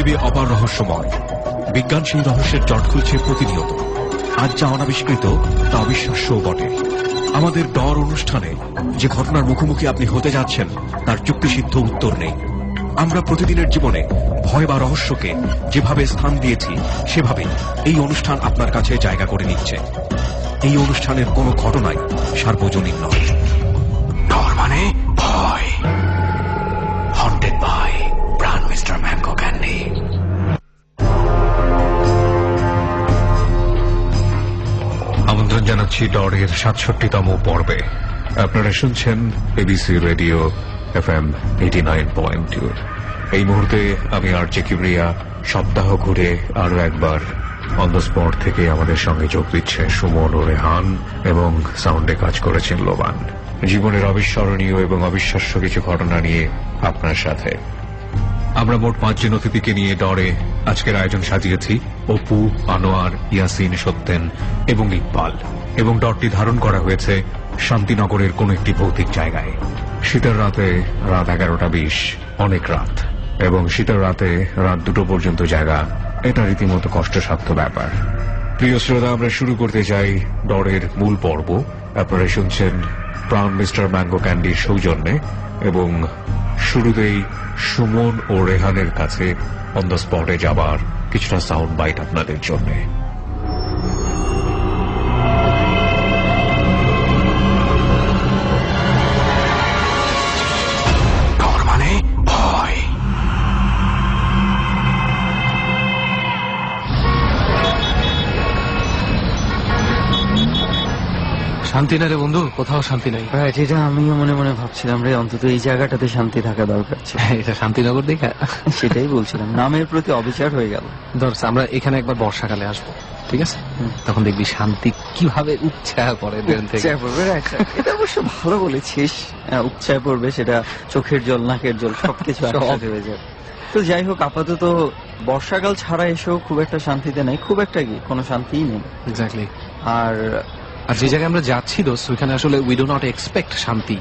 পৃথিবী অপার রহস্যময়। বিজ্ঞান সেই রহস্যের জট খুলছে প্রতিনিয়ত। আজ যা অনাবিষ্কৃত তা অবিশ্বাস্যও বটে। আমাদের ডর অনুষ্ঠানে যে ঘটনার মুখোমুখি আপনি হতে যাচ্ছেন তার যুক্তিসিদ্ধ উত্তর নেই। আমরা প্রতিদিনের জীবনে ভয় বা রহস্যকে যেভাবে স্থান দিয়েছি সেভাবেই এই অনুষ্ঠান আপনার কাছে জায়গা করে নিচ্ছে। এই অনুষ্ঠানের কোনো ঘটনাই সার্বজনীন নয়। ডর মানে ভয়। হন্টেড বাই প্রাণ মিস্টার ম্যাঙ্গো ক্যান্ডি। আমন্ত্রণ জানাচ্ছি ডরের 67তম পর্বে। আপনারা শুনছেন এবিসি রেডিও FM 89.2। এই মুহূর্তে আমি আরজে কিবরিয়া। সপ্তাহ ঘুরে আরো একবার অন দ্য স্পট থেকে আমাদের সঙ্গে যোগ দিচ্ছে সুমন ও রেহান, এবং সাউন্ডে কাজ করেছেন লোবান। জীবনের অবিস্মরণীয় এবং অবিশ্বাস্য কিছু ঘটনা নিয়ে আপনার সাথে আমরা মোট 5 জন অতিথিকে নিয়ে ডরে আজকের আয়োজন সাজিয়েছি। অপু, আনোয়ার, ইয়াসিন, সত্যেন এবং ইকবাল। এবং ডরটি ধারণ করা হয়েছে শান্তিনগরের কোন একটি ভৌতিক জায়গায়। শীতের রাতে রাত 11:20, অনেক রাত, এবং শীতের রাতে রাত 2টো পর্যন্ত জায়গা, এটা রীতিমতো কষ্টসাধ্য ব্যাপার। প্রিয় শ্রোতা, আমরা শুরু করতে চাই ডরের মূল পর্ব। আপনারা শুনছেন প্রাণ মিস্টার ম্যাঙ্গো ক্যান্ডির সৌজন্যে, এবং শুরুতেই সুমন ও রেহানের কাছে অন দ্য স্পটে যাবার কিছুটা সাউন্ড বাইট আপনাদের জন্য। ডর মানে ভয়। শান্তি না রে বন্ধু, কোথাও শান্তি নাই। এটা আমিও মনে মনে ভাবছিলাম রে, অন্তত এই জায়গাটাতে শান্তি থাকা দরকার ছিল। এটা শান্তিনগর দেখা। সেটাই বলছিলাম, নামের প্রতি অবিচার হয়ে গেল। ধরছে আমরা এখানে একবার বর্ষাকালে আসবো, ঠিক আছে? তখন দেখবি শান্তি কিভাবে উচ্ছ্বাস করে। এটা অবশ্য ভালো বলেছিস, উচ্ছ্বাস পড়বে, সেটা চোখের জল, নাকের জল, সবকিছু একসাথে হয়ে যাবে। তো যাই হোক, আপাতত বর্ষাকাল ছাড়া এসেও খুব একটা শান্তিতে নেই, খুব একটা কি কোনো শান্তিই নেই। এক্স্যাক্টলি। আর যে জায়গায় আমরা যাচ্ছি দোস্ত, ওইখানে আসলে উই ডু নট এক্সপেক্ট শান্তি।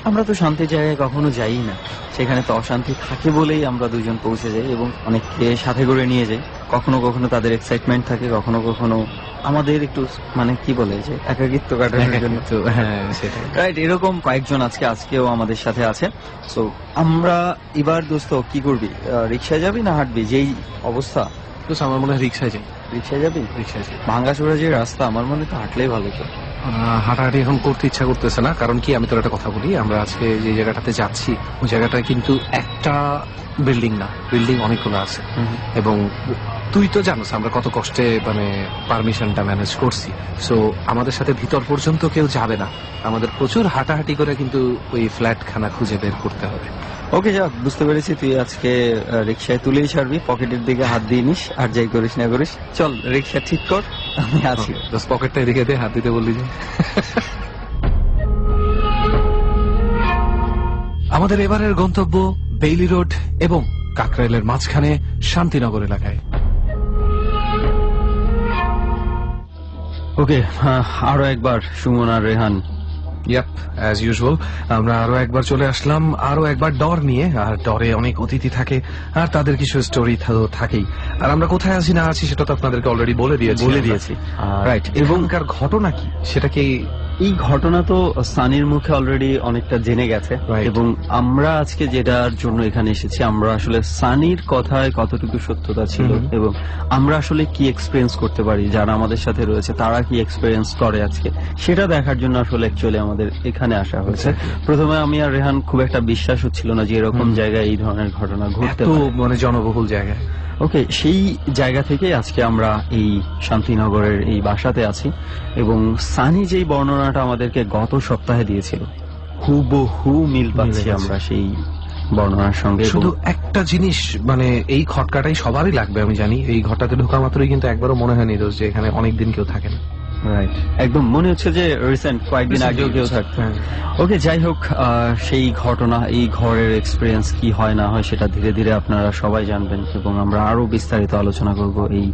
আমরা তো শান্তির জায়গায় কখনো যাই না, সেখানে তো অশান্তি থাকে বলেই আমরা দুজন পৌঁছে যাই এবং অনেককে সাথে করে নিয়ে যাই। কখনো কখনো তাদের এক্সাইটমেন্ট থাকে, কখনো কখনো আমাদের একটু মানে কি বলে যে একাকিত্ব কাটানোর জন্য। রাইট, এরকম কয়েকজন আজকেও আমাদের সাথে আছে। সো আমরা এবার দোস্ত কি করবি, রিক্সায় যাবি না হাঁটবি? যেই অবস্থা দোস্ত, আমার মনে হয় রিক্সায় যাই। রিক্সায় যাবি? রিক্সায় যাই। ভাঙ্গাচোরা যে রাস্তা, আমার মনে তো হাঁটলেই ভালো তো। হাঁটাহাঁটি এখন করতে ইচ্ছা করতেছে না, কারণ কি আমি তোর একটা কথা বলি, আমরা আজকে যে জায়গাটাতে যাচ্ছি ওই জায়গাটা কিন্তু একটা বিল্ডিং না, বিল্ডিং অনেকগুলো আছে। এবং তুই তো জানোস আমরা কত কষ্টে মানে পারমিশনটা ম্যানেজ করছি। সো আমাদের সাথে ভিতর পর্যন্ত কেউ যাবে না, আমাদের প্রচুর হাঁটাহাঁটি করে কিন্তু ওই ফ্ল্যাট খানা খুঁজে বের করতে হবে। ওকে, যা বুঝতে পেরেছি, তুই আজকে রিক্সায় তুলেই ছাড়বি, পকেটের দিকে হাত দিয়ে নিস, আর যাই করিস না করিস। চল রিক্সা ঠিক কর, আমি আছি। পকেটটা এদিকে দিয়ে হাত দিতে বললি যে। আমাদের এবারের গন্তব্য বেইলি রোড এবং কাকরাইলের মাঝখানে শান্তিনগর এলাকায়। ওকে, আরো একবার সুমন আর রেহান। ইয়াপ, অ্যাজ ইউজুয়াল আমরা আরো একবার চলে আসলাম, আরো একবার ডর নিয়ে। আর ডরে অনেক অতিথি থাকে, আর তাদের কিছু স্টোরি থাকেই। আর আমরা কোথায় আছি না আছি সেটা তো আপনাদেরকে অলরেডি বলে দিয়েছি। রাইট, এখনকার ঘটনা কি সেটা কি? এই ঘটনা তো সানির মুখে অলরেডি অনেকটা জেনে গেছে, এবং আমরা আজকে যেটার জন্য এখানে এসেছি, আমরা আসলে সানির কথায় কতটুকু সত্যতা ছিল এবং আমরা আসলে কি এক্সপিরিয়েন্স করতে পারি, যারা আমাদের সাথে রয়েছে তারা কি এক্সপিরিয়েন্স করে আজকে, সেটা দেখার জন্য আসলে অ্যাকচুয়ালি আমাদের এখানে আসা হয়েছে। প্রথমে আমি আর রেহান খুব একটা বিশ্বাস হচ্ছিল না যে এরকম জায়গায় এই ধরনের ঘটনা ঘটতে পারে, মানে জনবহুল জায়গায়। ওকে, সেই জায়গা থেকে আজকে আমরা এই শান্তিনগরের এই বাসাতে আছি, এবং সানি যেই বর্ণনাটা আমাদেরকে গত সপ্তাহে দিয়েছিল হুবহু মিল পাচ্ছি আমরা সেই বর্ণনার সঙ্গে। শুধু একটা জিনিস, মানে এই ঘটকাটাই সবারই লাগবে, আমি জানি। এই ঘরটাতে ঢোকা মাত্রই কিন্তু একবারও মনে হয়নি যে এখানে অনেকদিন কেউ থাকে না। রাইট, একদম মনে হচ্ছে যে রিসেন্ট কয়েকদিন আগেও কেউ থাকতো। ওকে, যাই হোক, সেই ঘটনা, এই ঘরের এক্সপিরিয়েন্স কি হয় না হয় সেটা ধীরে ধীরে আপনারা সবাই জানবেন এবং আমরা আরো বিস্তারিত আলোচনা করব এই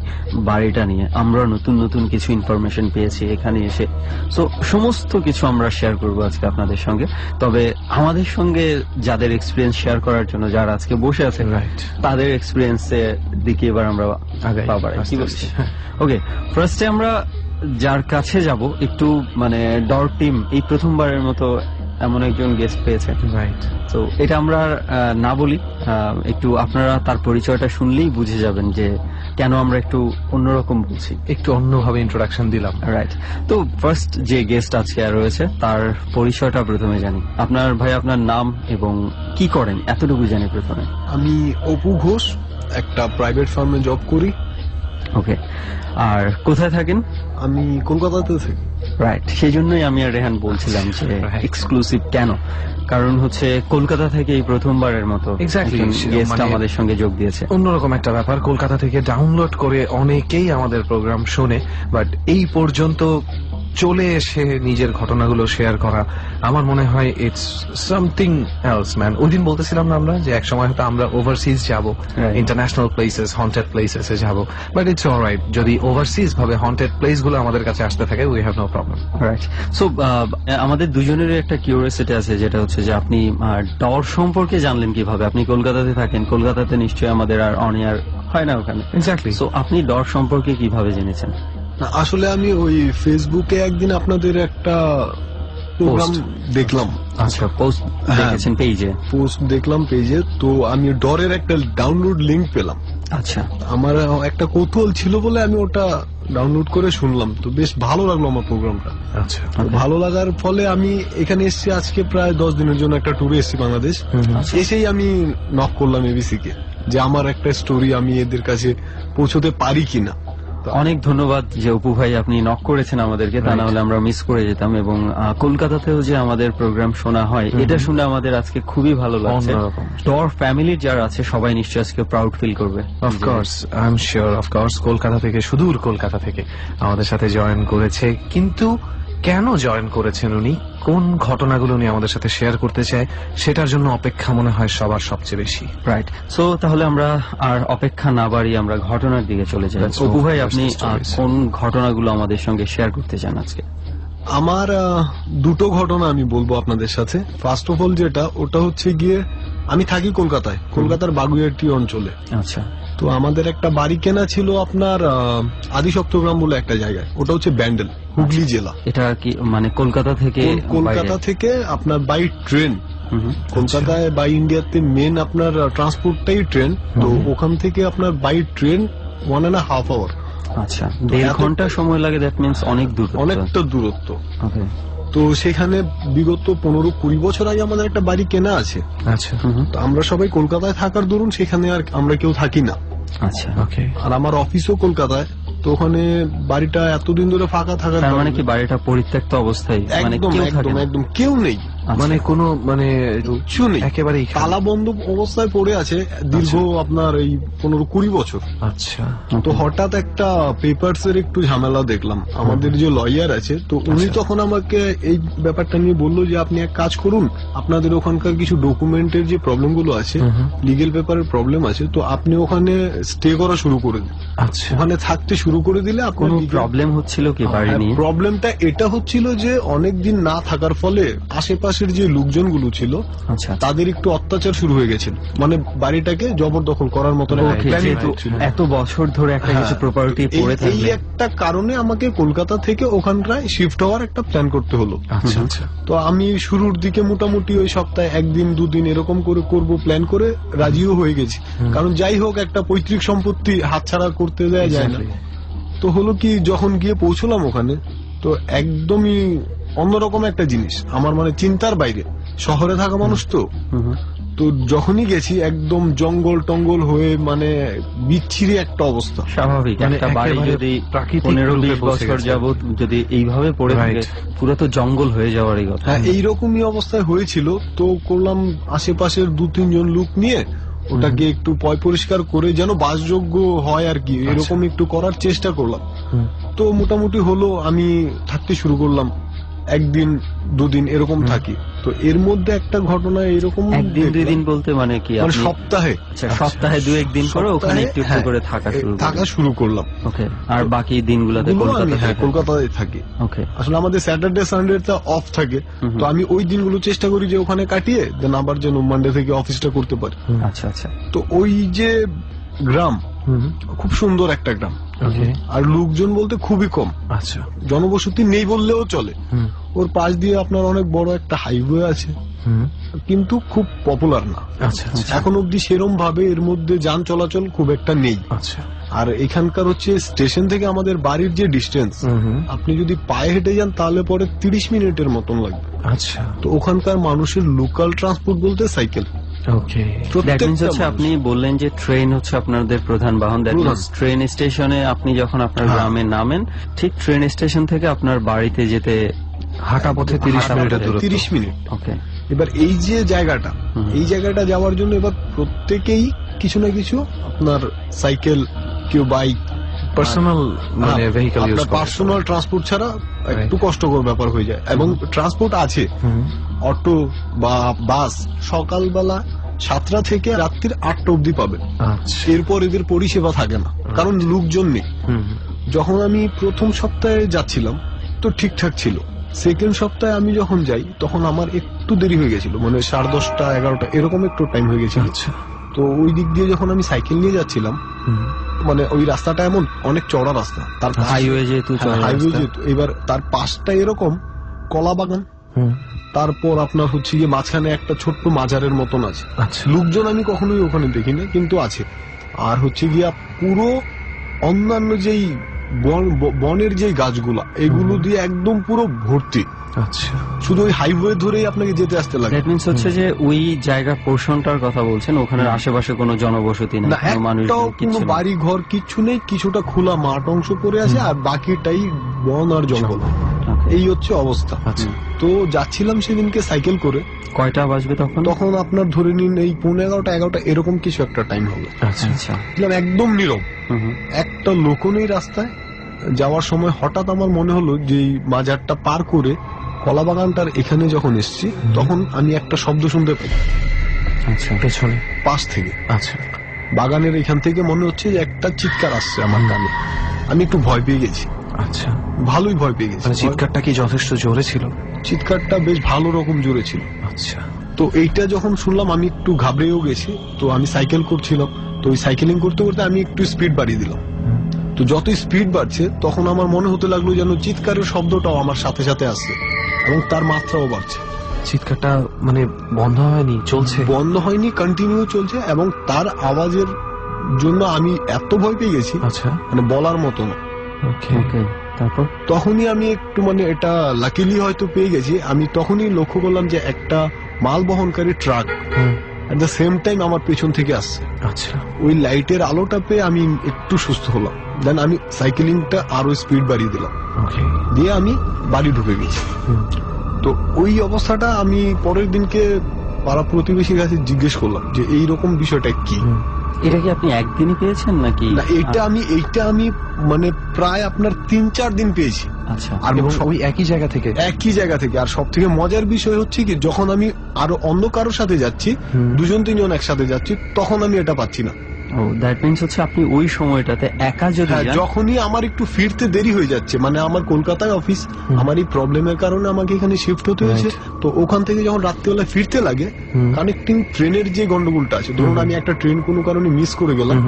বাড়িটা নিয়ে। আমরা নতুন নতুন কিছু ইনফরমেশন পেয়েছি এখানে এসে, সো সমস্ত কিছু আমরা শেয়ার করব আজকে আপনাদের সঙ্গে। তবে আমাদের সঙ্গে যাদের এক্সপিরিয়েন্স শেয়ার করার জন্য যারা আজকে বসে আছে, তাদের এক্সপিরিয়েন্সের দিকে এবার আমরা পাবার কি বলছি। ওকে, ফার্স্টে আমরা যার কাছে যাব, একটু মানে ডর টিম এই প্রথমবারের মতো এমন একজন গেস্ট পেয়েছে, রাইট? তো এটা আমরা না বলি, একটু আপনারা তার পরিচয়টা শুনলেই বুঝে যাবেন যে কেন আমরা একটু অন্যরকম বলছি, একটু অন্যভাবে ইন্ট্রোডাকশন দিলাম, রাইট? তো ফার্স্ট যে গেস্ট আজকে রয়েছে তার পরিচয়টা প্রথমে জানি। আপনার ভাই, আপনার নাম এবং কি করেন এতটুকু জানি প্রথমে। আমি অপু ঘোষ, একটা প্রাইভেট ফার্মে জব করি। ওকে, আর কোথায় থাকেন? আমি কলকাতাতে থাকি। রাইট, সেই জন্যই আমি আর রেহান বলছিলাম যে এক্সক্লুসিভ কেন, কারণ হচ্ছে কলকাতা থেকে এই প্রথমবারের মতো গেস্ট আমাদের সঙ্গে যোগ দিয়েছে। অন্যরকম একটা ব্যাপার, কলকাতা থেকে ডাউনলোড করে অনেকেই আমাদের প্রোগ্রাম শোনে, বাট এই পর্যন্ত চলে এসে নিজের ঘটনাগুলো শেয়ার করা, আমার মনে হয় ইটস সামথিং এলস ম্যান। ওই দিন বলতেছিলাম না আমরা যে এক সময় হয়তো আমরা ওভারসিজ যাব, ইন্টারন্যাশনাল প্লেসেস, হন্টেড প্লেসেসে যাব, বাট ইটস অলরাইট যদি ওভারসিজ ভাবে হন্টেড প্লেস গুলো আমাদের কাছে আসতে থাকে, we have no problem, right? So আমাদের দুজনেরই একটা কিউরিওসিটি আছে, যেটা হচ্ছে যে আপনি ডর সম্পর্কে জানলেন কিভাবে? আপনি কলকাতাতে থাকেন, কলকাতাতে নিশ্চয়ই আমাদের আর অন এয়ার হয় না ওখানে, এক্স্যাক্টলি। সো আপনি ডর সম্পর্কে কিভাবে জেনেছেন? আসলে আমি ওই ফেসবুকে একদিন আপনাদের একটা প্রোগ্রাম দেখলাম। আচ্ছা, পোস্ট দেখেছেন পেজে? পোস্ট দেখলাম পেজে, তো আমি ডরের একটা ডাউনলোড লিংক পেলাম। আচ্ছা, আমার একটা কৌতূহল ছিল বলে আমি ওটা ডাউনলোড করে শুনলাম, তো বেশ ভালো লাগলো আমার প্রোগ্রামটা। আচ্ছা, ভালো লাগার ফলে আমি এখানে এসেছি, আজকে প্রায় 10 দিনের জন্য একটা ট্যুরে এসেছি বাংলাদেশ। এসেই আমি নক করলাম এবিসি কে যে আমার একটা স্টোরি আমি এদের কাছে পৌঁছতে পারি কিনা। অনেক ধন্যবাদ যে অপু ভাই আপনি নক করেছেন আমাদেরকে, তা না হলে আমরা মিস করে যেতাম। এবং কলকাতাতেও যে আমাদের প্রোগ্রাম শোনা হয়, এটা শুনে আমাদের আজকে খুবই ভালো লাগছে। ডর ফ্যামিলির যারা আছে সবাই নিশ্চয়ই আজকে প্রাউড ফিল করবে। Of course, I am sure, of course Kolkata থেকে, সুদূর কলকাতা থেকে আমাদের সাথে জয়েন করেছে। কিন্তু কেন জয়েন করেছেন উনি, কোন ঘটনাগুলো উনি আমাদের সাথে শেয়ার করতে চায়, সেটার জন্য অপেক্ষা মনে হয় সবার সবচেয়ে বেশি। রাইট, সো তাহলে আমরা আর অপেক্ষা না বাড়িয়ে আমরা ঘটনার দিকে চলে যাই। অপু ভাই, আপনি কোন ঘটনাগুলো আমাদের সঙ্গে শেয়ার করতে চান আজকে? আমার দুটো ঘটনা আমি বলবো আপনাদের সাথে। ফার্স্ট অফ অল যেটা, ওটা হচ্ছে গিয়ে আমি থাকি কলকাতায়, কলকাতার বাগুইআটি অঞ্চলে। আচ্ছা, তো আমাদের একটা বাড়ি কেনা ছিল আপনার আদিসপ্তগ্রাম বলে একটা জায়গায়, ওটা হচ্ছে ব্যান্ডেল, হুগলি জেলা। এটা কি মানে কলকাতা থেকে? কলকাতা থেকে আপনার বাই ট্রেন। কলকাতায় বাই ইন্ডিয়াতে মেন আপনার ট্রান্সপোর্টটাই ট্রেন, তো ওখান থেকে আপনার বাই ট্রেন 1.5 hour। আচ্ছা, 1.5 ঘন্টা সময় লাগে, দ্যাট মিনস অনেক দূর, অনেকটা দূরত্ব। ওকে, তো সেখানে বিগত 15-20 বছর আগে আমাদের একটা বাড়ি কেনা আছে। আচ্ছা, তো আমরা সবাই কলকাতায় থাকার দরুন সেখানে আর আমরা কেউ থাকি না। আচ্ছা, ওকে। আর আমার অফিসও কলকাতায়, তো ওখানে বাড়িটা এতদিন ধরে ফাঁকা থাকার তার মানে কি বাড়িটা পরিত্যক্ত অবস্থায়? মানে একদম একদম একদম কেউ নেই, মানে কোনো মানে কিছু নেই, একেবারে তালা বন্ধ অবস্থায় পড়ে আছে দীর্ঘ আপনার এই 15-20 বছর। আচ্ছা, তো হঠাৎ একটা পেপারস এর একটু ঝামেলা দেখলাম। আমাদের যে লয়ার আছে, তো উনি তখন আমাকে এই ব্যাপারটা নিয়ে বললো যে আপনি এক কাজ করুন, আপনাদের ওখানকার কিছু ডকুমেন্টের যে প্রবলেম গুলো আছে, লিগেল পেপারের প্রবলেম আছে, তো আপনি ওখানে স্টে করা শুরু করে দিন। আচ্ছা, ওখানে থাকতে শুরু করে দিলে কোনো প্রবলেম হচ্ছিল কি বাড়ি নিয়ে? প্রবলেমটা এটা হচ্ছিল যে অনেকদিন না থাকার ফলে আশেপাশের যে লোকজনগুলো ছিল, আচ্ছা, তাদের একটু অত্যাচার শুরু হয়ে গেছিল, মানে বাড়িটাকে জবরদখল করার মতো এত বছর ধরে একটা কিছু প্রপার্টি পড়ে থাকলে। এই একটা কারণে আমাকে কলকাতা থেকে ওখানটায় শিফট হওয়ার একটা প্ল্যান করতে হলো। আচ্ছা, আচ্ছা। তো আমি শুরুর দিকে মোটামুটি ওই সপ্তাহে 1-2 দিন এরকম করে করব প্ল্যান করে রাজিও হয়ে গেছি, কারণ যাই হোক একটা পৈতৃক সম্পত্তি হাতছাড়া করতে দেয়া যায় না। তো হলো কি, যখন গিয়ে পৌঁছলাম ওখানে, তো একদমই অন্যরকম একটা জিনিস, আমার মানে চিন্তার বাইরে। শহরে থাকা মানুষ তো যখনই গেছি একদম জঙ্গল টঙ্গল হয়ে মানে বিচ্ছিরি একটা অবস্থা। স্বাভাবিক, একটা বাড়ি যদি 15-20 বছর যাবত যদি এইভাবে পড়ে থাকে, পুরো তো জঙ্গল হয়ে যাওয়ারই কথা। হ্যাঁ, এইরকমই অবস্থায় হয়েছিল। তো করলাম আশেপাশের 2-3 জন লোক নিয়ে ওটাকে একটু পরিষ্কার করে যেন বাসযোগ্য হয় আর কি, এরকম একটু করার চেষ্টা করলাম। তো মোটামুটি হলো, আমি থাকতে শুরু করলাম, একদিন দুদিন এরকম থাকি। তো এর মধ্যে একটা ঘটনা এরকম, একদিন দুই দিন বলতে মানে কি মানে আপনি সপ্তাহে আচ্ছা, সপ্তাহে 2-1 দিন করে ওখানে একটু একটু করে থাকা শুরু করলাম। ওকে, আর বাকি দিনগুলোতে কলকাতায় থাকি। ওকে, আসলে আমাদের স্যাটারডে সানডে অফ থাকে, তো আমি ওই দিনগুলো চেষ্টা করি যে ওখানে কাটিয়ে দেন আবার যেন মানডে থেকে অফিসটা করতে পারি। আচ্ছা আচ্ছা। তো ওই যে গ্রাম, খুব সুন্দর একটা গ্রাম, আর লোকজন বলতে খুবই কম। আচ্ছা, জনবসতি নেই বললেও চলে। ওর পাশ দিয়ে আপনার অনেক বড় একটা হাইওয়ে আছে, কিন্তু খুব পপুলার না। আচ্ছা, এখন অব্দি সেরম ভাবে এর মধ্যে যান চলাচল খুব একটা নেই। আচ্ছা, আর এখানকার হচ্ছে স্টেশন থেকে আমাদের বাড়ির যে ডিস্টেন্স, আপনি যদি পায়ে হেঁটে যান তাহলে পরে 30 মিনিটের মতন লাগবে। আচ্ছা, তো ওখানকার মানুষের লোকাল ট্রান্সপোর্ট বলতে সাইকেল। ওকে, দ্যাট মিন্স হচ্ছে আপনি বললেন যে ট্রেন হচ্ছে আপনাদের প্রধান বাহন। দ্যাট মিন্স ট্রেন স্টেশনে আপনি যখন আপনার গ্রামে নামেন, ঠিক ট্রেন স্টেশন থেকে আপনার বাড়িতে যেতে হাঁটা পথে 30 মিনিট। ওকে, এবার এই যে জায়গাটা, এই জায়গাটা যাওয়ার জন্য এবার প্রত্যেকেই কিছু না কিছু, আপনার সাইকেল, কেউ বাইক, পার্সোনাল মানে ভেহিকল ইউজ করে। পার্সোনাল ট্রান্সপোর্ট ছাড়া একটু কষ্টকর ব্যাপার হয়ে যায়। এবং ট্রান্সপোর্ট আছে, অটো বা বাস সকালবেলা 7টা থেকে রাত্রির 8টা অব্দি পাবেন। আচ্ছা, এরপর এদের পরিষেবা থাকে না, কারণ লোকজন নেই। যখন আমি প্রথম সপ্তাহে যাচ্ছিলাম তো ঠিকঠাক ছিল। সেকেন্ড সপ্তাহে আমি যখন যাই তখন আমার একটু দেরি হয়ে গেছিল, মানে 10:30 11টা এরকম একটু টাইম হয়ে গেছিল। আচ্ছা, তো ওই দিক দিয়ে যখন আমি সাইকেল নিয়ে যাচ্ছিলাম, মানে ওই রাস্তাটা এমন অনেক চড়া রাস্তা, তার হাইওয়ে যেহেতু, এবার তার পাশটা এরকম কলা বাগান, তারপর আপনার হচ্ছে গিয়ে মাঝখানে একটা ছোট্ট মাজারের মতন আছে। আচ্ছা, লোকজন আমি কখনোই ওখানে দেখিনি, কিন্তু আছে। আর হচ্ছে গিয়া পুরো অন্যান্য যেই বনের যে গাছগুলা, এগুলো দিয়ে একদম পুরো ভর্তি। আচ্ছা, শুধু ওই হাইওয়ে ধরেই আপনাকে যেতে আসতে লাগে। দ্যাট মিন্স হচ্ছে যে ওই জায়গা পোর্শনটার কথা বলছেন, ওখানে আশেপাশে কোনো জনবসতি নেই, না, একটাও কোনো বাড়ি ঘর কিচ্ছু নেই। কিছুটা খোলা মাঠ অংশ পড়ে আছে, আর বাকিটাই বন আর জঙ্গল। এই হচ্ছে অবস্থা। তো যাচ্ছিলাম সেদিনকে সাইকেল করে। কয়টা বাজবে তখন? তখন আপনার ধরে নিন এই 11:30 এরকম কিছু একটা টাইম হবে। আচ্ছা, আচ্ছা, একদম নীরব, একটা লোকও নেই রাস্তায়। যাওয়ার সময় হঠাৎ আমার মনে হলো যে এই মাজারটা পার করে কলা বাগানটার এখানে যখন এসছি, তখন আমি একটা শব্দ শুনতে পাই। আচ্ছা, পেছনে পাশ থেকে। আচ্ছা, বাগানের এখান থেকে মনে হচ্ছে যে একটা চিৎকার আসছে আমার কানে। আমি একটু ভয় পেয়ে গেছি। আচ্ছা, ভালোই ভয় পেয়ে গেছি। চিৎকারটা কি যথেষ্ট জোরে ছিল? চিৎকারটা বেশ ভালো রকম জোরে ছিল। আচ্ছা, তো এইটা যখন শুনলাম আমি একটু ঘাবড়েও গেছি। তো আমি সাইকেল করছিলাম, তো ওই সাইকেলিং করতে করতে আমি একটু স্পিড বাড়িয়ে দিলাম। তো যতই স্পিড বাড়ছে তখন আমার মনে হতে লাগলো যেন চিৎকারের শব্দটাও আমার সাথে সাথে আসছে, এবং তার মাত্রাও বাড়ছে। চিৎকারটা মানে বন্ধ হয়নি, চলছে? বন্ধ হয়নি, কন্টিনিউ চলছে। এবং তার আওয়াজের জন্য আমি এত ভয় পেয়ে গেছি, আচ্ছা, মানে বলার মতো না। ওকে, তারপর তখনই আমি একটু, মানে এটা লাকিলি হয়তো পেয়ে গেছি, আমি তখনই লক্ষ্য করলাম যে একটা মাল বহনকারী truck at the same time আমার পেছন থেকে আসছে। আচ্ছা, ওই লাইটের আলোটা পেয়ে আমি একটু সুস্থ হলাম। দেন আমি সাইকেলিংটা আরো স্পিড বাড়িয়ে দিলাম, ওকে, দিয়ে আমি বাড়ি ঢুকে গেছি। তো ওই অবস্থাটা আমি পরের দিনকে পাড়া প্রতিবেশীর কাছে জিজ্ঞেস করলাম যে এইরকম বিষয়টা কি। এটা কি আপনি একদিনই পেয়েছেন নাকি? না, এইটা আমি মানে প্রায় আপনার 3-4 দিন পেয়েছি। আচ্ছা, আর সবই একই জায়গা থেকে? একই জায়গা থেকে। আর সব থেকে মজার বিষয় হচ্ছে কি, যখন আমি আরো অন্য কারোর সাথে যাচ্ছি, 2-3 জন একসাথে যাচ্ছি, তখন আমি এটা পাচ্ছি না। ও, দ্যাট মিন্স হচ্ছে আপনি ওই সময়টাতে একা যদি যান, যখনই আমার একটু ফিরতে দেরি হয়ে যাচ্ছে, মানে আমার কলকাতায় অফিস, আমার এই প্রবলেমের কারণে আমাকে এখানে শিফট হতে হয়েছে। তো ওখান থেকে যখন রাত্রিবেলা ফিরতে লাগে, কানেক্টিং ট্রেনের যে গন্ডগোলটা আছে, ধরুন আমি একটা ট্রেন কোনো কারণে মিস করে গেলাম,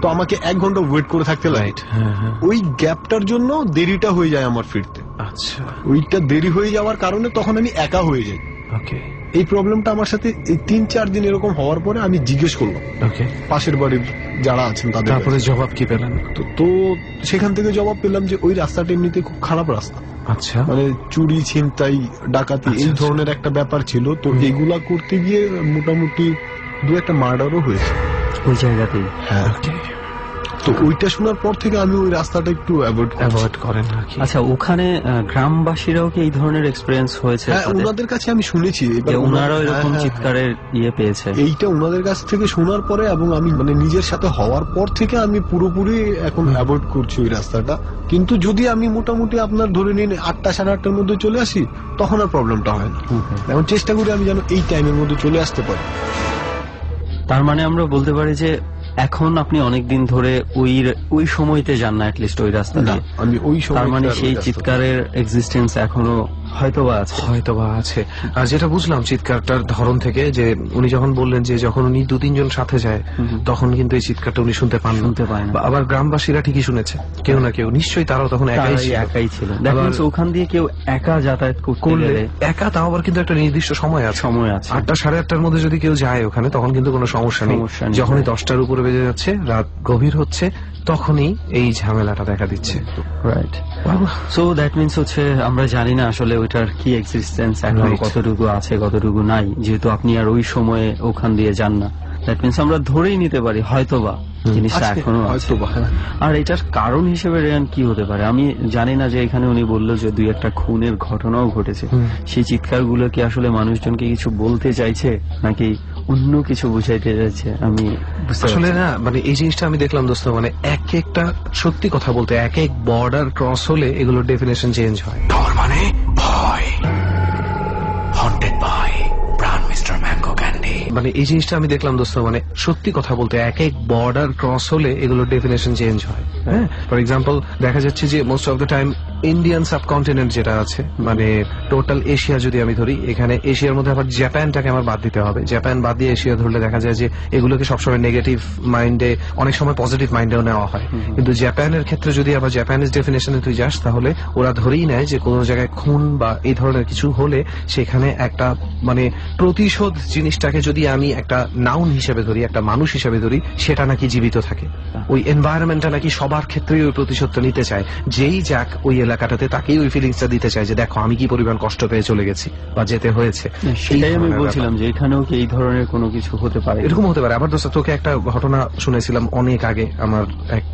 তো আমাকে 1 ঘন্টা ওয়েট করে থাকতে লাগে। ওই গ্যাপটার জন্য দেরিটা হয়ে যায় আমার ফিরতে। আচ্ছা, ওইটা দেরি হয়ে যাওয়ার কারণে তখন আমি একা হয়ে যাই। ওকে, এই প্রবলেমটা আমার সাথে এই 3-4 দিন এরকম হওয়ার পরে আমি জিজ্ঞেস করলাম ওকে, পাশের বাড়ির যারা আছেন তাদের। তারপরে জবাব কি পেলেন? তো সেখান থেকে জবাব পেলাম যে ওই রাস্তাটা এমনিতে খুব খারাপ রাস্তা, আচ্ছা, মানে চুরি ছিনতাই ডাকাতি এই ধরনের একটা ব্যাপার ছিল। তো এগুলা করতে গিয়ে মোটামুটি 2-একটা মার্ডারও হয়েছে ওই জায়গাতেই। হ্যাঁ। ওকে। তো তো ওইটা শোনার পর থেকে আমি ওই রাস্তাটা একটু অ্যাভয়েড করেন আর কি। আচ্ছা, ওখানে গ্রামবাসীরাও কি এই ধরনের এক্সপিরিয়েন্স হয়েছে? হ্যাঁ, ওনাদের কাছে আমি শুনেছি, এবার ওনারাও এরকম হ্যাঁ, হ্যাঁ, চিৎকারের ইয়ে পেয়েছে। এইটা ওনাদের কাছ থেকে শোনার পরে এবং আমি মানে নিজের সাথে হওয়ার পর থেকে আমি পুরোপুরি এখন অ্যাভয়েড করছি ওই রাস্তাটা। কিন্তু যদি আমি মোটামুটি আপনার ধরে নিন 8টা সাড়ে 8টার মধ্যে চলে আসি, তখন আর প্রবলেমটা হয় না। এখন চেষ্টা করি আমি যেন এই টাইমের মধ্যে চলে আসতে পারি। তার মানে আমরা বলতে পারি যে এখন আপনি অনেকদিন ধরে ওই সময়তে যান না, অ্যাটলিস্ট ওই রাস্তা দিয়ে। আমি ওই সময় তার মানে সেই চিৎকারের এক্সিস্টেন্স এখনো হয়তোবা আছে। আর যেটা বুঝলাম চিৎকারটার ধরন থেকে, যে উনি যখন বললেন যে যখন উনি 2-3 জন সাথে যায় তখন কিন্তু এই চিৎকারটা উনি শুনতে পান না। আবার গ্রামবাসীরা ঠিকই শুনেছে, কেউ না কেউ নিশ্চয়ই, তারাও তখন একাই ছিল। ওখান দিয়ে কেউ একা যাতায়াত করলে একা, তাও আবার কিন্তু একটা নির্দিষ্ট সময় আছে। 8টা সাড়ে 8টার মধ্যে যদি কেউ যায় ওখানে, তখন কিন্তু কোনো সমস্যা নেই। যখনই 10টার উপরে বেজে যাচ্ছে, রাত গভীর হচ্ছে, তখনই এই ঝামেলাটা দেখা দিচ্ছে। রাইট। সো দ্যাট মিনস হচ্ছে আমরা জানি না আসলে ওইটার কি এক্সিস্টেন্স এখন, কতটুকু আছে কতটুকু নাই, যেহেতু আপনি আর ওই সময়ে ওখান দিয়ে যান না। দ্যাট মিনস আমরা ধরেই নিতে পারি হয়তোবা জিনিসটা এখনো আছে। আর এটার কারণ হিসেবে রেয়ান কি হতে পারে? আমি জানি না, যে এখানে উনি বললো যে 2-1টা খুনের ঘটনাও ঘটেছে। সেই চিৎকার গুলো কি আসলে মানুষজনকে কিছু বলতে চাইছে নাকি অন্য কিছু বুঝাইতে চাইছে? আমি আসলে না, মানে এই জিনিসটা আমি দেখলাম দোস্ত, মানে এক একটা সত্যি কথা বলতে এক এক বর্ডার ক্রস হলে এগুলোর ডেফিনেশন চেঞ্জ হয়। ডর মানে ভয়, হন্টেড বাই প্রাণ মিস্টার ম্যাঙ্গো ক্যান্ডি। মানে এই জিনিসটা আমি দেখলাম দোস্ত, মানে সত্যি কথা বলতে এক এক বর্ডার ক্রস হলে এগুলোর ডেফিনেশন চেঞ্জ হয়। হ্যাঁ, ফর এক্সাম্পল দেখা যাচ্ছে যে most of the time Indian subcontinent যেটা আছে, মানে টোটাল এশিয়া যদি আমি ধরি, এখানে এশিয়ার মধ্যে আবার জাপানটাকে আমার বাদ দিতে হবে। জাপান বাদ দিয়ে এশিয়া ধরলে দেখা যায় যে এগুলোকে সবসময় নেগেটিভ মাইন্ডে, অনেক সময় পজিটিভ মাইন্ডেও নেওয়া হয়। কিন্তু জাপানের ক্ষেত্রে যদি আবার জাপানিজ ডেফিনেশনে তুই যাস, তাহলে ওরা ধরেই নেয় যে কোনো জায়গায় খুন বা এই ধরনের কিছু হলে সেখানে একটা মানে প্রতিশোধ জিনিসটাকে যদি আমি একটা নাউন হিসেবে ধরি, একটা মানুষ হিসেবে ধরি, সেটা নাকি জীবিত থাকে। ওই এনভায়রনমেন্টটা নাকি সবার ক্ষেত্রেই ওই প্রতিশোধটা নিতে চায়। যেই যাক ওই এলাকাটাতে, তাকেই ওই ফিলিংসটা দিতে চায় যে দেখো আমি কি পরিমাণ কষ্ট পেয়ে চলে গেছি বা যেতে হয়েছে। সেটাই আমি বলছিলাম যে এখানেও কি এই ধরনের কোনো কিছু হতে পারে, এরকম হতে পারে। আবার দোস্ত, তোকে একটা ঘটনা শুনেছিলাম অনেক আগে, আমার এক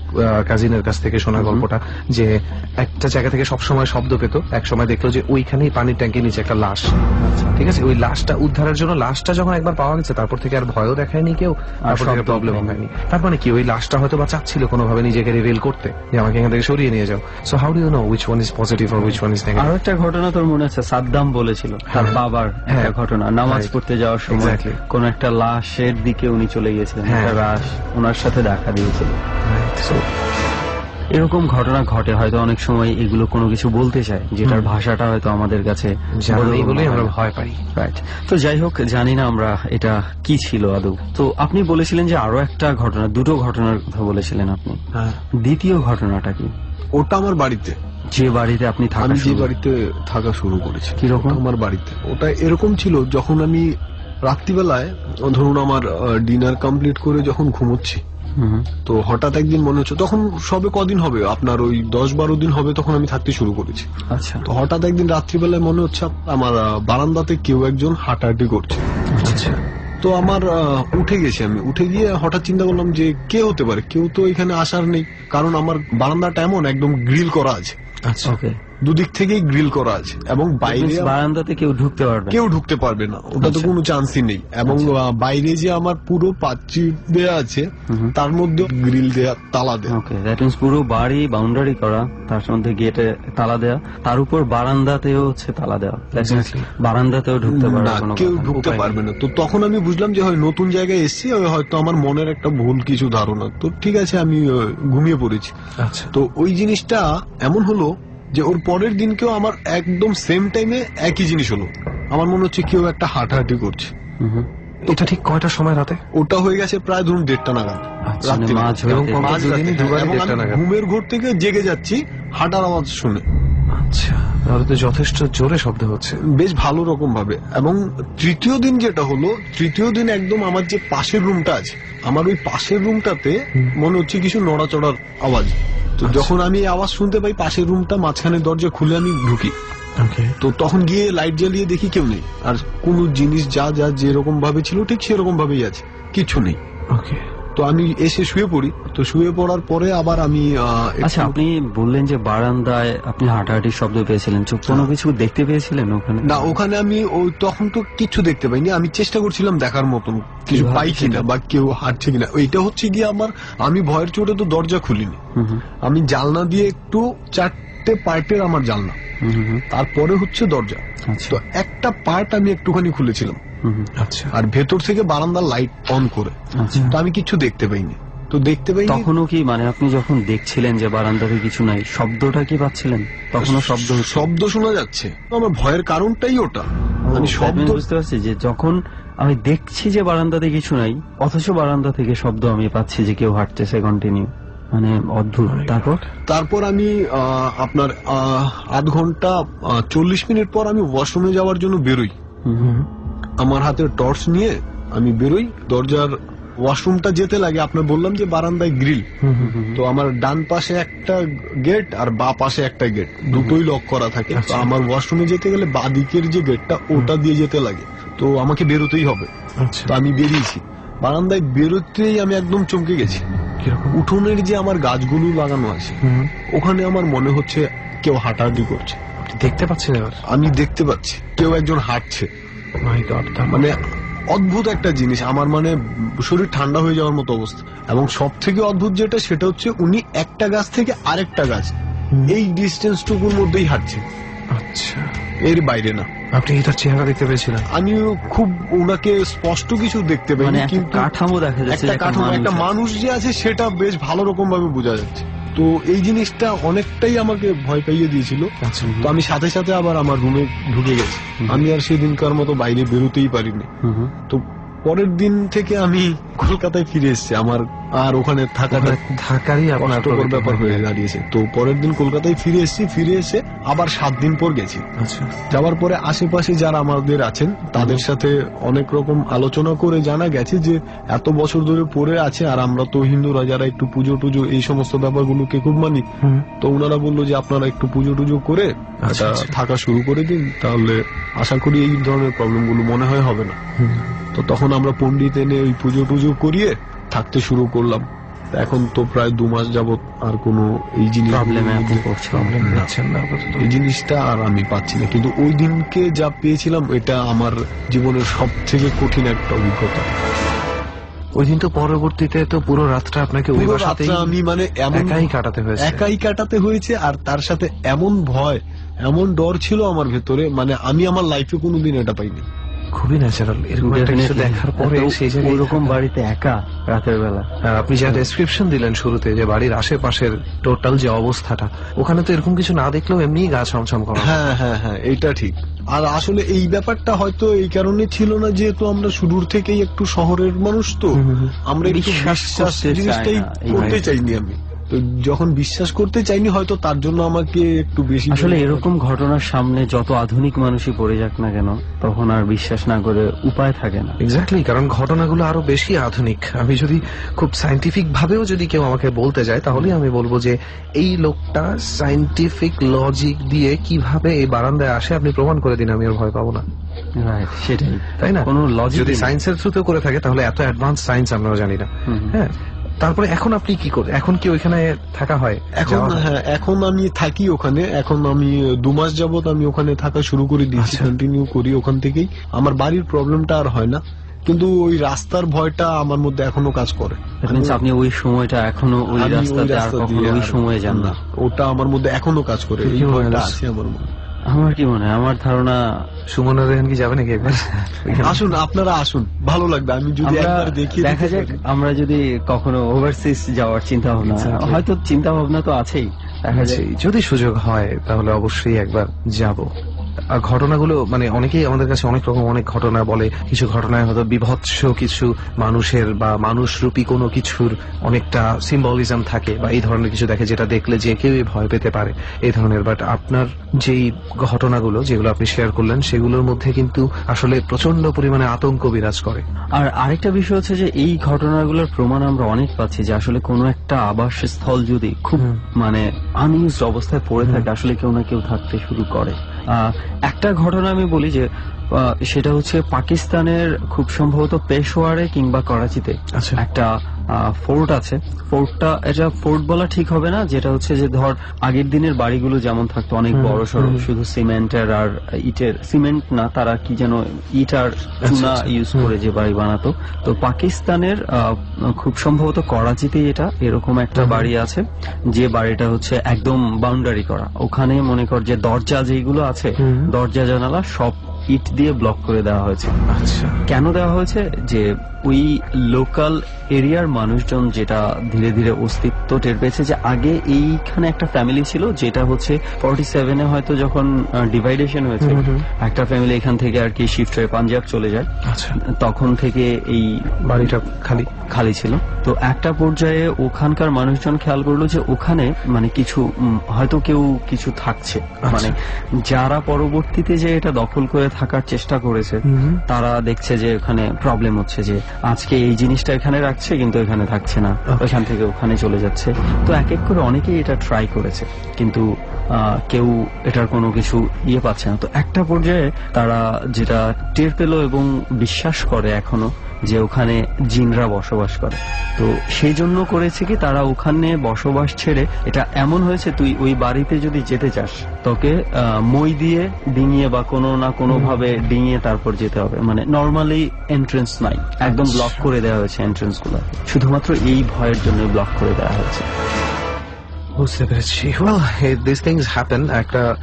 কাজিনের কাছ থেকে শোনা গল্পটা, যে একটা জায়গা থেকে সবসময় শব্দ পেত, এক সময় দেখলো যে ওইখানেই পানির ট্যাঙ্কের নিচে একটা লাশ। ঠিক আছে, ওই লাশটা উদ্ধারের জন্য, লাশটা যখন একবার পাওয়া গেছে তারপর থেকে আর ভয়ও দেখায়নি কেউ, তারপর থেকে প্রবলেম হয়নি। তার মানে কি, ওই লাশটা হয়তো বা চাচ্ছিল কোনোভাবে নিজেকে রিভিল করতে যে আমাকে এখান থেকে সরিয়ে নিয়ে যাও। So how do you know which one is positive আর হুইচ ওয়ান ইজ নেগেটিভ? আর একটা ঘটনা তোর মনে আছে, সাদ্দাম বলেছিল তার বাবার একটা ঘটনা, নামাজ পড়তে যাওয়ার সময় কোন একটা লাশের দিকে উনি চলে গিয়েছিলেন, একটা লাশ ওনার সাথে দেখা দিয়েছিল। এরকম ঘটনা ঘটে হয়তো অনেক সময়, এগুলো কোনো কিছু বলতে চায় যেটার ভাষাটা হয়তো আমাদের কাছে বলেই আমরা ভয় পাই। রাইট। তো যাই হোক, জানি না আমরা এটা কি ছিল আদৌ। তো আপনি বলেছিলেন যে আরো একটা ঘটনা, 2টো ঘটনার কথা বলেছিলেন আপনি। দ্বিতীয় ঘটনাটা কি? ওটা আমার বাড়িতে, যে বাড়িতে আপনি আমি যে বাড়িতে থাকা শুরু করেছি। কিরকম? আমার বাড়িতে ওটা এরকম ছিল, যখন আমি রাত্রিবেলায় ধরুন আমার ডিনার কমপ্লিট করে যখন ঘুমোচ্ছি, তো হঠাৎ একদিন মনে হচ্ছে, তখন সবে কদিন হবে আপনার ওই 10-12 দিন হবে তখন আমি থাকতে শুরু করেছি। আচ্ছা। তো হঠাৎ একদিন রাত্রিবেলায় মনে হচ্ছে আমার বারান্দাতে কেউ একজন হাঁটাহাঁটি করছে। আচ্ছা। তো আমার উঠে গেছি, আমি উঠে গিয়ে হঠাৎ চিন্তা করলাম যে কে হতে পারে, কেউ তো এখানে আসার নেই, কারণ আমার বারান্দাটা এমন একদম গ্রিল করা আছে। আচ্ছা, ওকে। দুদিক থেকেই গ্রিল করা আছে এবং বাইরে বারান্দাতে কেউ ঢুকতে পারবে না, ওটা তো কোনো চান্সই নেই। এবং বাইরে যে আমার পুরো প্রাচীর দেয়া আছে, তার মধ্যে গ্রিল দেয়া, তালা দেয়া। ওকে, দ্যাট মিন্স পুরো বাড়ি বাউন্ডারি করা, তার মধ্যে গেটে তালা দেয়া, তার উপর বারান্দাতেও হচ্ছে তালা দেওয়া। বারান্দাতেও ঢুকতে পারবে না, কেউ ঢুকতে পারবে না। তো তখন আমি বুঝলাম যে হয় নতুন জায়গায় এসেছি, হয়তো আমার মনের একটা ভুল কিছু ধারণা। তো ঠিক আছে, আমি ঘুমিয়ে পড়েছি। আচ্ছা। তো ওই জিনিসটা এমন হলো যে ওর পরের দিনকেও আমার একদম সেম টাইমে একই জিনিস হলো। আমার মনে হচ্ছে কেউ একটা হাঁটাহাঁটি করছে। এটা ঠিক কয়টার সময় রাতে? ওটা হয়ে গেছে প্রায় ধরুন 1:30 নাগাদ। ঘুমের ঘর থেকে জেগে যাচ্ছি হাঁটার আওয়াজ শুনে। আচ্ছা, তাহলে তো যথেষ্ট জোরে শব্দ হচ্ছে, বেশ ভালো রকম ভাবে। এবং তৃতীয় দিন যেটা হলো, তৃতীয় দিন একদম আমার যে পাশের রুমটা আছে, আমার ওই পাশের রুমটাতে মনে হচ্ছে কিছু নড়াচড়ার আওয়াজ। তো যখন আমি আওয়াজ শুনতে পাই, পাশের রুমটা মাঝখানে দরজা খুলে আমি ঢুকি। তো তখন গিয়ে লাইট জ্বালিয়ে দেখি কেউ নেই, আর কোন জিনিস যা যা যেরকম ভাবে ছিল ঠিক সেরকম ভাবেই আছে, কিছু নেই। তো আমি এসে শুয়ে পড়ি। তো শুয়ে পড়ার পরে আবার আমি আচ্ছা, আপনি বললেন যে বারান্দায় আপনি হাঁটাহাঁটির শব্দ পেয়েছিলেন, কোনো কিছু দেখতে পেয়েছিলেন ওখানে? না, ওখানে আমি ওই তখন তো কিছু দেখতে পাইনি। আমি চেষ্টা করছিলাম দেখার মতন কিছু কিভাবে পাই কিনা সেটা? বা কেউ হাঁটছে কিনা। ওইটা হচ্ছে গিয়ে আমি ভয়ের চোটে তো দরজা খুলিনি, আমি জানলা দিয়ে একটু 4টে পার্টের আমার জানলা, তারপরে হচ্ছে দরজা। আচ্ছা। তো একটা পার্ট আমি একটুখানি খুলেছিলাম, আচ্ছা, আর ভেতর থেকে বারান্দার লাইট অন করে। আচ্ছা। তো আমি কিছু দেখতে পাইনি। তো দেখতে পাইনি তখনও কি মানে আপনি যখন দেখছিলেন যে বারান্দাতে কিছু নাই, শব্দটা কি পাচ্ছিলেন? তখনও শব্দ হচ্ছে? শব্দ শোনা যাচ্ছে। আমার ভয়ের কারণটাই ওটা, মানে শব্দ। বুঝতে পারছি যে যখন আমি দেখছি যে বারান্দাতে কিছু নাই, অথচ বারান্দা থেকে শব্দ আমি পাচ্ছি যে কেউ হাঁটতেছে কন্টিনিউ, মানে অদ্ভুত। তারপর আমি আপনার আধ ঘন্টা 40 মিনিট পর আমি ওয়াশরুমে যাওয়ার জন্য বেরোই। আমার হাতে টর্চ নিয়ে আমি বেরোই। দরজার ওয়াশরুমটা যেতে লাগে, আপনার বললাম যে বারান্দায় গ্রিল, তো আমার ডান পাশে একটা গেট আর বা পাশে একটা গেট, দুটোই লক করা থাকে। তো আমার ওয়াশরুমে যেতে গেলে বা দিকের যে গেটটা ওটা দিয়ে যেতে লাগে, তো আমাকে বেরোতেই হবে। তো আমি বেরিয়েছি। বারান্দায় বেরোতেই আমি একদম চমকে গেছি। উঠোনের যে আমার গাছগুলো লাগানো আছে ওখানে আমার মনে হচ্ছে কেউ হাঁটাহাঁটি করছে। দেখতে পাচ্ছেন? এবার আমি দেখতে পাচ্ছি কেউ একজন হাঁটছে। মাই গড, মানে অদ্ভুত একটা জিনিস, আমার মানে শরীর ঠান্ডা হয়ে যাওয়ার মতো অবস্থা। এবং সব থেকে অদ্ভুত যেটা, সেটা হচ্ছে উনি একটা গাছ থেকে আরেকটা গাছ এই ডিস্টেন্স টুকুর মধ্যেই হাঁটছে। আচ্ছা, এর বাইরে না। আপনি তার চেহারা দেখতে পেয়েছিলেন? আমি খুব ওনাকে স্পষ্ট কিছু দেখতে মানে পাইনি, একটা কিন্তু কাঠামো দেখা যাচ্ছে, একটা কাঠামো, একটা মানুষ যে আছে সেটা বেশ ভালো রকম ভাবে বোঝা যাচ্ছে। তো এই জিনিসটা অনেকটাই আমাকে ভয় পাইয়ে দিয়েছিল। তো আমি সাথে সাথে আবার আমার রুমে ঢুকে গেছি। আমি আর সেদিনকার মতো বাইরে বেরোতেই পারিনি। তো পরের দিন থেকে আমি কলকাতায় ফিরে এসেছি। আমার আর ওখানে থাকারই আপনার কষ্টকর ব্যাপার হয়ে দাঁড়িয়েছে। তো পরের দিন কলকাতায় ফিরে এসেছি। ফিরে এসে আবার 7 দিন পর গেছি। আচ্ছা, যাওয়ার পরে আশেপাশে যারা আমাদের আছেন তাদের সাথে অনেক রকম আলোচনা করে জানা গেছে যে এত বছর ধরে পড়ে আছে, আর আমরা তো হিন্দুরা যারা একটু পুজো টুজো এই সমস্ত ব্যাপারগুলোকে খুব মানি। তো ওনারা বললো যে আপনারা একটু পুজো টুজো করে এটা থাকা শুরু করে দিন, তাহলে আশা করি এই ধরনের প্রবলেমগুলো মনে হয় হবে না। তো তখন আমরা পণ্ডিত এনে ওই পুজো টুজো করিয়ে থাকতে শুরু করলাম। এখন তো প্রায় 2 মাস যাবত আর কোনো এই জিনিস এই জিনিসটা আর আমি পাচ্ছি না। কিন্তু ওই দিনকে যা পেয়েছিলাম এটা আমার জীবনের সব থেকে কঠিন একটা অভিজ্ঞতা। ওই দিন তো পরবর্তীতে তো পুরো রাতটা আপনাকে ওই বাসাতেই আমি মানে একাই কাটাতে হয়েছে। আর তার সাথে এমন ভয়, এমন ডর ছিল আমার ভেতরে, মানে আমি আমার লাইফে কোনোদিন এটা পাইনি। খুবই ন্যাচারাল এরকম একটা কিছু দেখার পরে সেই জায়গায় ওইরকম বাড়িতে একা রাতের বেলা। আপনি যা ডেসক্রিপশন দিলেন শুরুতে যে বাড়ির আশেপাশের টোটাল যে অবস্থাটা, ওখানে তো এরকম কিছু না দেখলেও এমনি গা ছমছম করা। হ্যাঁ হ্যাঁ হ্যাঁ, এইটা ঠিক। আর আসলে এই ব্যাপারটা হয়তো এই কারণে ছিল না, যেহেতু আমরা শুরুর থেকেই একটু শহরের মানুষ, তো আমরা একটু বিশ্বাস জিনিসটাই করতে চাইনি। আমি তো যখন বিশ্বাস করতে চাইনি, হয়তো তার জন্য আমাকে একটু বেশি। আসলে এরকম ঘটনার সামনে যত আধুনিক মানুষই পড়ে যাক না কেন, তখন আর বিশ্বাস না করে উপায় থাকে না। এক্স্যাক্টলি, কারণ ঘটনাগুলো আরো বেশি আধুনিক। আমি যদি খুব সায়েন্টিফিক ভাবেও যদি কেউ আমাকে বলতে যায়, তাহলে আমি বলবো যে এই লোকটা সায়েন্টিফিক লজিক দিয়ে কিভাবে এই বারান্দায় আসে আপনি প্রমাণ করে দিন, আমি আর ভয় পাবো না। সেটাই, তাই না? কোনো লজিক যদি সায়েন্সের থ্রুতে করে থাকে তাহলে এত অ্যাডভান্স সায়েন্স আমরাও জানি না। হ্যাঁ, তারপরে এখন আপনি কি করেন? এখন কি ওইখানে থাকা হয়? এখন হ্যাঁ, এখন আমি থাকি ওখানে। এখন আমি 2 মাস যাবত আমি ওখানে থাকা শুরু করে দিয়েছি, কন্টিনিউ করি ওখান থেকেই। আমার বাড়ির প্রবলেমটা আর হয় না, কিন্তু ওই রাস্তার ভয়টা আমার মধ্যে এখনো কাজ করে। আপনি ওই সময়টা এখনো ওই রাস্তাতে আর কখনো ওই সময়ে যান না? ওটা আমার মধ্যে এখনো কাজ করে, এই ভয়টা আছে আমার মধ্যে। আমার কি মনে হয়, আমার ধারণা সুমন রেহান কি যাবে নাকি একবার? আসুন, আপনারা আসুন, ভালো লাগবে। আমি যদি একবার দেখি, দেখা যাক, আমরা যদি কখনো ওভারসিজ যাওয়ার চিন্তা ভাবনা, হয়তো চিন্তা ভাবনা তো আছেই, দেখা যায় যদি সুযোগ হয় তাহলে অবশ্যই একবার যাব। আর ঘটনাগুলো মানে অনেকেই আমাদের কাছে অনেক রকম অনেক ঘটনা বলে। কিছু ঘটনায় হয়তো বিভৎস কিছু মানুষের বা মানুষরূপী কোনো কিছুর অনেকটা সিম্বলিজম থাকে, বা এই ধরনের কিছু দেখে যেটা দেখলে যে কেউই ভয় পেতে পারে, এই ধরনের। বাট আপনার যেই ঘটনাগুলো যেগুলো আপনি শেয়ার করলেন, সেগুলোর মধ্যে কিন্তু আসলে প্রচন্ড পরিমাণে আতঙ্ক বিরাজ করে। আর আরেকটা বিষয় হচ্ছে যে এই ঘটনাগুলোর প্রমাণ আমরা অনেক পাচ্ছি যে আসলে কোনো একটা আবাসস্থল যদি খুব মানে আনইউজড অবস্থায় পড়ে থাকে, আসলে কেউ না কেউ থাকতে শুরু করে। একটা ঘটনা আমি বলি যে সেটা হচ্ছে পাকিস্তানের খুব সম্ভবত পেশোয়ারে কিংবা করাচিতে একটা ফোর্ট আছে। ফোর্টটা এটা ফোর্ট বলা ঠিক হবে না, যেটা হচ্ছে যে ধর আগের দিনের বাড়িগুলো যেমন থাকতো অনেক বড় সড়ো, শুধু সিমেন্টের আর ইটের, সিমেন্ট না তারা কি যেন ইট আর চুনা ইউজ করে যে বাড়ি বানাতো। তো পাকিস্তানের খুব সম্ভবত করাচিতে এটা এরকম একটা বাড়ি আছে, যে বাড়িটা হচ্ছে একদম বাউন্ডারি করা। ওখানে মনে কর যে দরজা যেগুলো আছে, দরজা জানালা সব ইট দিয়ে ব্লক করে দেওয়া হয়েছে। আচ্ছা, কেন দেওয়া হয়েছে? যে ওই লোকাল এরিয়ার মানুষজন যেটা ধীরে ধীরে অস্তিত্ব টের পেয়েছে, যে আগে এইখানে একটা ফ্যামিলি ছিল, যেটা হচ্ছে 47-এ হয়তো যখন ডিভাইডেশন হয়েছে, একটা ফ্যামিলি এখান থেকে আর কি শিফট হয়ে পাঞ্জাব চলে যায়। আচ্ছা, তখন থেকে এই বাড়িটা খালি ছিল। তো একটা পর্যায়ে ওখানকার মানুষজন খেয়াল করলো যে ওখানে মানে কিছু হয়তো কেউ কিছু থাকছে, মানে যারা পরবর্তীতে যে এটা দখল করে থাকার চেষ্টা করেছে তারা দেখছে যে ওখানে প্রবলেম হচ্ছে, যে আজকে এই জিনিসটা এখানে রাখছে কিন্তু এখানে থাকছে না, ওখান থেকে ওখানে চলে যাচ্ছে। তো এক এক করে অনেকেই এটা ট্রাই করেছে, কিন্তু কেউ এটার কোনো কিছু পাচ্ছে না। তো একটা পর্যায়ে তারা যেটা টের পেল এবং বিশ্বাস করে এখনো, যে ওখানে জিনরা বসবাস করে। তো সেই জন্য করেছে কি, তারা ওখানে বসবাস ছেড়ে, এটা এমন হয়েছে তুই ওই বাড়িতে যদি যেতে চাস তোকে মই দিয়ে ডিঙিয়ে বা কোনো না কোনো ভাবে ডিঙিয়ে তারপর যেতে হবে, মানে নর্মালি এন্ট্রেন্স নাই, একদম ব্লক করে দেওয়া হয়েছে এন্ট্রেন্স গুলো, শুধুমাত্র এই ভয়ের জন্য ব্লক করে দেওয়া হয়েছে। বুঝতে পেরেছি। Well, this things happen.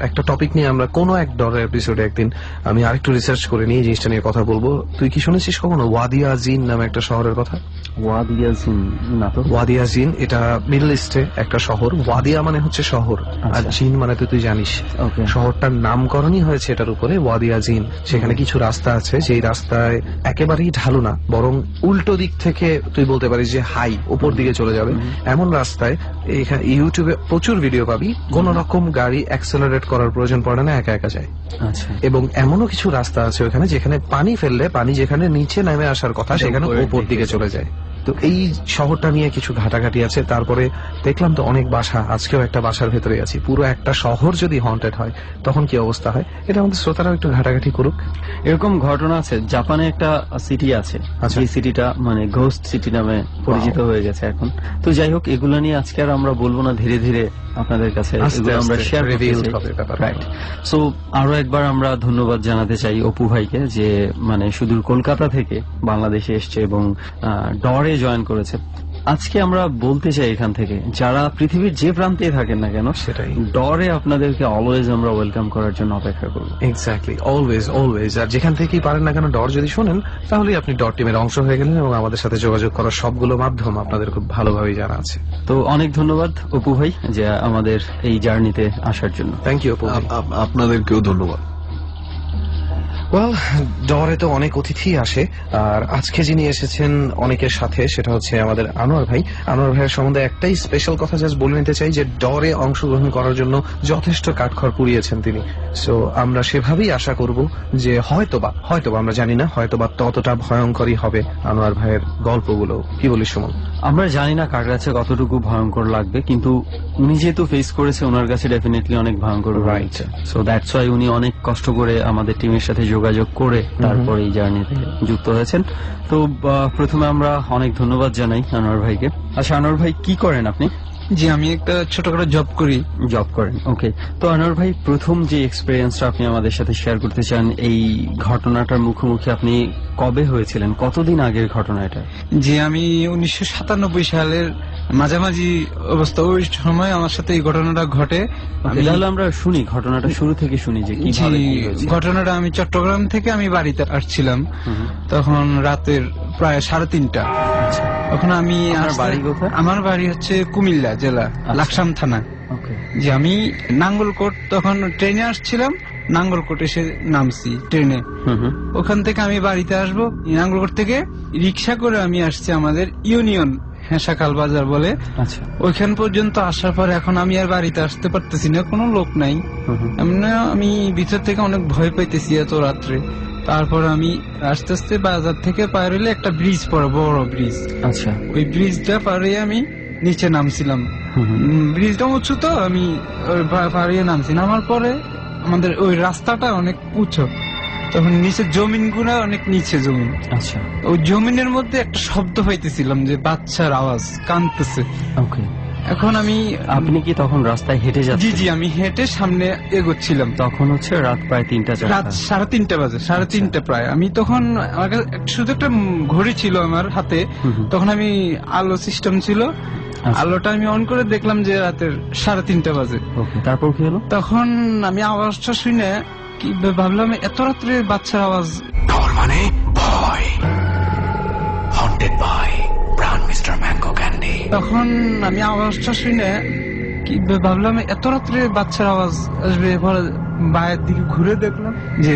একটা টপিক নিয়ে আমরা কোনো এক ডরের এপিসোডে একদিন আমি আরেকটু রিসার্চ করে নিয়ে জিনিসটা নিয়ে কথা বলবো। তুই কি শুনেছিস কখনো ওয়াদিয়া জিন নামে একটা শহরের কথা? ওয়াদিয়া জিন না তো। ওয়াদিয়া জিন এটা মিডল ইস্টে একটা শহর। ওয়াদিয়া মানে হচ্ছে শহর, আর জিন মানে তো তুই জানিস। শহরটার নামকরণই হয়েছে এটার উপরে, ওয়াদিয়া জিন। সেখানে কিছু রাস্তা আছে, যেই রাস্তায় একেবারেই ঢালু না, বরং উল্টো দিক থেকে তুই বলতে পারিস যে হাই উপর দিকে চলে যাবে, এমন রাস্তায় এখানে ইউটিউবে প্রচুর ভিডিও পাবি, কোন রকম গাড়ি অ্যাক্সেলারেট করার প্রয়োজন পড়ে না, একা একা যায়। আচ্ছা। এবং এমনও কিছু রাস্তা আছে ওখানে যেখানে পানি ফেললে পানি যেখানে নিচে নেমে আসার কথা সেখানে উপর দিকে চলে যায়। তো এই শহরটা নিয়ে কিছু ঘাটাঘাটি আছে। তারপরে দেখলাম তো অনেক বাসা, আজকেও একটা বাসার ভেতরে আছি। পুরো একটা শহর যদি হন্টেড হয় তখন কি অবস্থা হয়, এটা আমাদের শ্রোতারাও একটু ঘাটাঘাটি করুক। এরকম ঘটনা আছে, জাপানে একটা সিটি আছে, এই সিটিটা মানে ঘোস্ট সিটি নামে পরিচিত হয়ে গেছে এখন। তো যাই হোক, এগুলো নিয়ে আজকে আর আমরা বলবো না, ধীরে ধীরে আপনাদের কাছে আমরা শেয়ার করতে। সো আরো একবার আমরা ধন্যবাদ জানাতে চাই অপু ভাইকে, যে মানে সুদূর কলকাতা থেকে বাংলাদেশে এসছে এবং ডরে জয়েন করেছে। আজকে আমরা বলতে চাই এখান থেকে, যারা পৃথিবীর যে প্রান্তে থাকেন না কেন, সেটাই ডরে আপনাদেরকে অলওয়েজ আমরা ওয়েলকাম করার জন্য অপেক্ষা করবো। Exactly, always always. আর যেখান থেকেই পারেন না কেন, ডর যদি শোনেন তাহলে আপনি ডর টিমের অংশ হয়ে গেলেন, এবং আমাদের সাথে যোগাযোগ করার সবগুলো মাধ্যম আপনাদের খুব ভালোভাবেই জানা আছে। তো অনেক ধন্যবাদ অপু ভাই যে আমাদের এই জার্নিতে আসার জন্য। থ্যাংক ইউ অপু ভাই। আপনাদেরকেও ধন্যবাদ। ওয়েল, ডরে তো অনেক অতিথি আসে, আর আজকে যিনি এসেছেন অনেকের সাথে, সেটা হচ্ছে আমাদের আনোয়ার ভাই। আনোয়ার ভাইয়ের সম্বন্ধে একটাই স্পেশাল কথা জাস্ট বলে নিতে চাই, যে ডরে অংশগ্রহণ করার জন্য যথেষ্ট কাঠখড় পুড়িয়েছেন তিনি। সো আমরা সেভাবেই আশা করব যে হয়তোবা আমরা জানি না, হয়তোবা ততটা ভয়ঙ্করই হবে আনোয়ার ভাইয়ের গল্পগুলো। কি বলিস সুমন? আমরা জানি না কার কাছে কতটুকু ভয়ঙ্কর লাগবে, কিন্তু উনি যেহেতু ফেস করেছে, ওনার কাছে ডেফিনেটলি অনেক ভয়ঙ্কর রয়েছে। সো দ্যাটস ওয়াই উনি অনেক কষ্ট করে আমাদের টিমের সাথে যোগাযোগ করে তারপর এই জার্নিতে যুক্ত হয়েছেন। তো প্রথমে আমরা অনেক ধন্যবাদ জানাই আনোয়ার ভাইকে। আচ্ছা আনোয়ার ভাই, কি করেন আপনি? জি, আমি একটা ছোটখাটো জব করেন। ওকে, তো আনোয়ার ভাই, প্রথম যে এক্সপিরিয়েন্সটা আপনি আমাদের সাথে শেয়ার করতে চান, এই ঘটনাটার মুখোমুখি আপনি কবে হয়েছিলেন? কতদিন আগের ঘটনা এটা? জি, আমি 1997 সালের মাঝামাঝি অবস্থা, ওই সময় আমার সাথে এই ঘটনাটা ঘটে। তাহলে আমরা শুনি ঘটনাটা শুরু থেকে শুনি, যে কিভাবে কি হয়েছে। ঘটনাটা, আমি চট্টগ্রাম থেকে আমি বাড়িতে আসছিলাম, তখন রাতের প্রায় 3:30। তখন আমি, আমার বাড়ি হচ্ছে কুমিল্লা জেলা, লাকসাম থানা। যে আমি নাঙ্গলকোট, তখন ট্রেনে আসছিলাম, নাঙ্গলকোট এসে নামছি ট্রেনে। ওখান থেকে আমি বাড়িতে আসবো, নাঙ্গলকোট থেকে রিক্সা করে আমি আসছি আমাদের ইউনিয়ন হেঁসাখাল বাজার বলে, ওইখান পর্যন্ত আসার পর এখন আমি আর বাড়িতে আসতে পারতেছি না, কোনো লোক নাই। আমি ভিতর থেকে অনেক ভয় পাইতেছি এত রাত্রে। তারপর আমি আস্তে আস্তে বাজার থেকে পার হইলে একটা ব্রিজ পড়ে, বড় ব্রিজ। আচ্ছা, ওই ব্রিজটা পার হয়ে আমি নিচে নামছিলাম। ব্রিজটা উঁচু, তো আমি পার হয়ে নামছি। নামার পরে আমাদের ওই রাস্তাটা অনেক উঁচু, তখন নিচে জমিন গুলা অনেক নিচে জমিন। আচ্ছা, ওই জমিনের মধ্যে একটা শব্দ পাইতেছিলাম যে বাচ্চার আওয়াজ কাঁদতেছে। ওকে। এখন আপনি কি তখন রাস্তায় হেঁটে জি যাচ্ছেন? জি আমি হেঁটে সামনে এগোচ্ছিলাম। তখন হচ্ছে রাত প্রায় 3টা-4টা। রাত 3:30 বাজে, 3:30 প্রায়। আমি তখন আমার কাছে শুধু একটা ঘড়ি ছিল আমার হাতে। তখন আমি আলো সিস্টেম ছিল, আলোটা আমি অন করে দেখলাম যে রাতের 3:30 বাজে। ওকে, তারপর কি হলো? তখন আমি আওয়াজটা শুনে কি ভাবলাম এত রাত্রে বাচ্চার আওয়াজ। ডর মানে ভয়। হন্টেড বাই প্রাণ মিস্টার ম্যাঙ্গো ক্যান্ডি। তখন আমি আওয়াজটা শুনে কি ভাবলাম এত রাত্রে বাচ্চার আওয়াজ আসবে। পরে বাইরের দিকে ঘুরে দেখলাম যে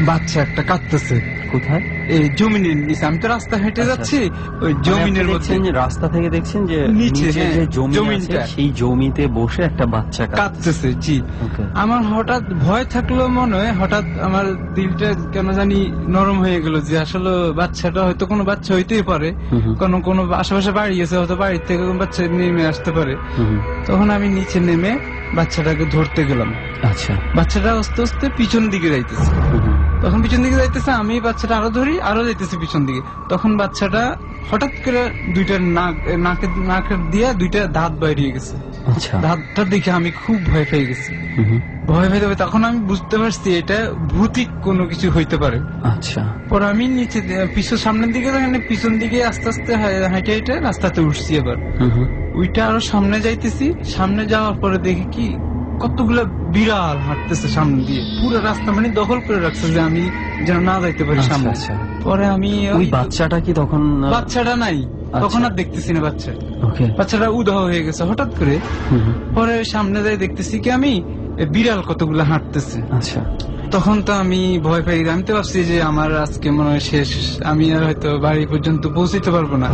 বাচ্চা একটা কাঁদতেছে। কোথায়? এই জমিনের নিচে। আমি তো রাস্তা হেঁটে যাচ্ছি, ওই জমিনের মধ্যে। রাস্তা থেকে দেখছেন যে নিচে যে জমি জমিনটা, আছে, সেই জমিতে বসে একটা বাচ্চা কাঁদতেছে। জি, ওকে। আমার হঠাৎ ভয় থাকলো মনে হয়, হঠাৎ আমার দিলটা কেন জানি নরম হয়ে গেল যে আসলে বাচ্চাটা হয়তো কোনো বাচ্চা হইতেই পারে, কোনো আশেপাশে বাড়ি আছে, হয়তো বাড়ির থেকে কোনো বাচ্চা নেমে আসতে পারে। তখন আমি নিচে নেমে বাচ্চাটাকে ধরতে গেলাম। আচ্ছা, বাচ্চাটা আস্তে আস্তে পিছন দিকে যাইতেছে। তখন পিছন দিকে যাইতেছে, আমি বাচ্চাটা আরো ধরি, আরো যাইতেছে পিছন দিকে। তখন বাচ্চাটা হঠাৎ করে দুইটা নাকের দিয়ে দুইটা দাঁত বাইরিয়ে গেছে। আচ্ছা, দাঁতটা দেখে আমি খুব ভয় পেয়ে গেছি। ভয় পেয়ে যাবে, তখন আমি বুঝতে পারছি এটা ভূতিক কোনো কিছু হইতে পারে। আচ্ছা, পরে আমি নিচে সামনের দিকে পিছন দিকে আস্তে আস্তে হাঁটে হাঁটে রাস্তাতে উঠছি। এবার ওইটা আরো সামনে যাইতেছি। সামনে যাওয়ার পরে দেখি কি কতগুলা বিড়াল হাঁটতেছে সামনে দিয়ে, পুরো রাস্তা মানে দখল করে রাখছে যে আমি যেন না যাইতে পারি সামনে। পরে আমি ওই বাচ্চাটা কি তখন? বাচ্চাটা নাই তখন, আর দেখতেছি না বাচ্চা। ওকে, বাচ্চাটা উধাও হয়ে গেছে হঠাৎ করে। পরে সামনে যাই দেখতেছি কি আমি বিড়াল কতগুলা হাঁটতেছে। আচ্ছা, তখন তো আমি ভয় পাই। আমি তো ভাবছি যে আমার আজকে মনে হয় শেষ, আমি আর হয়তো বাড়ি পর্যন্ত পৌঁছতে পারবো না,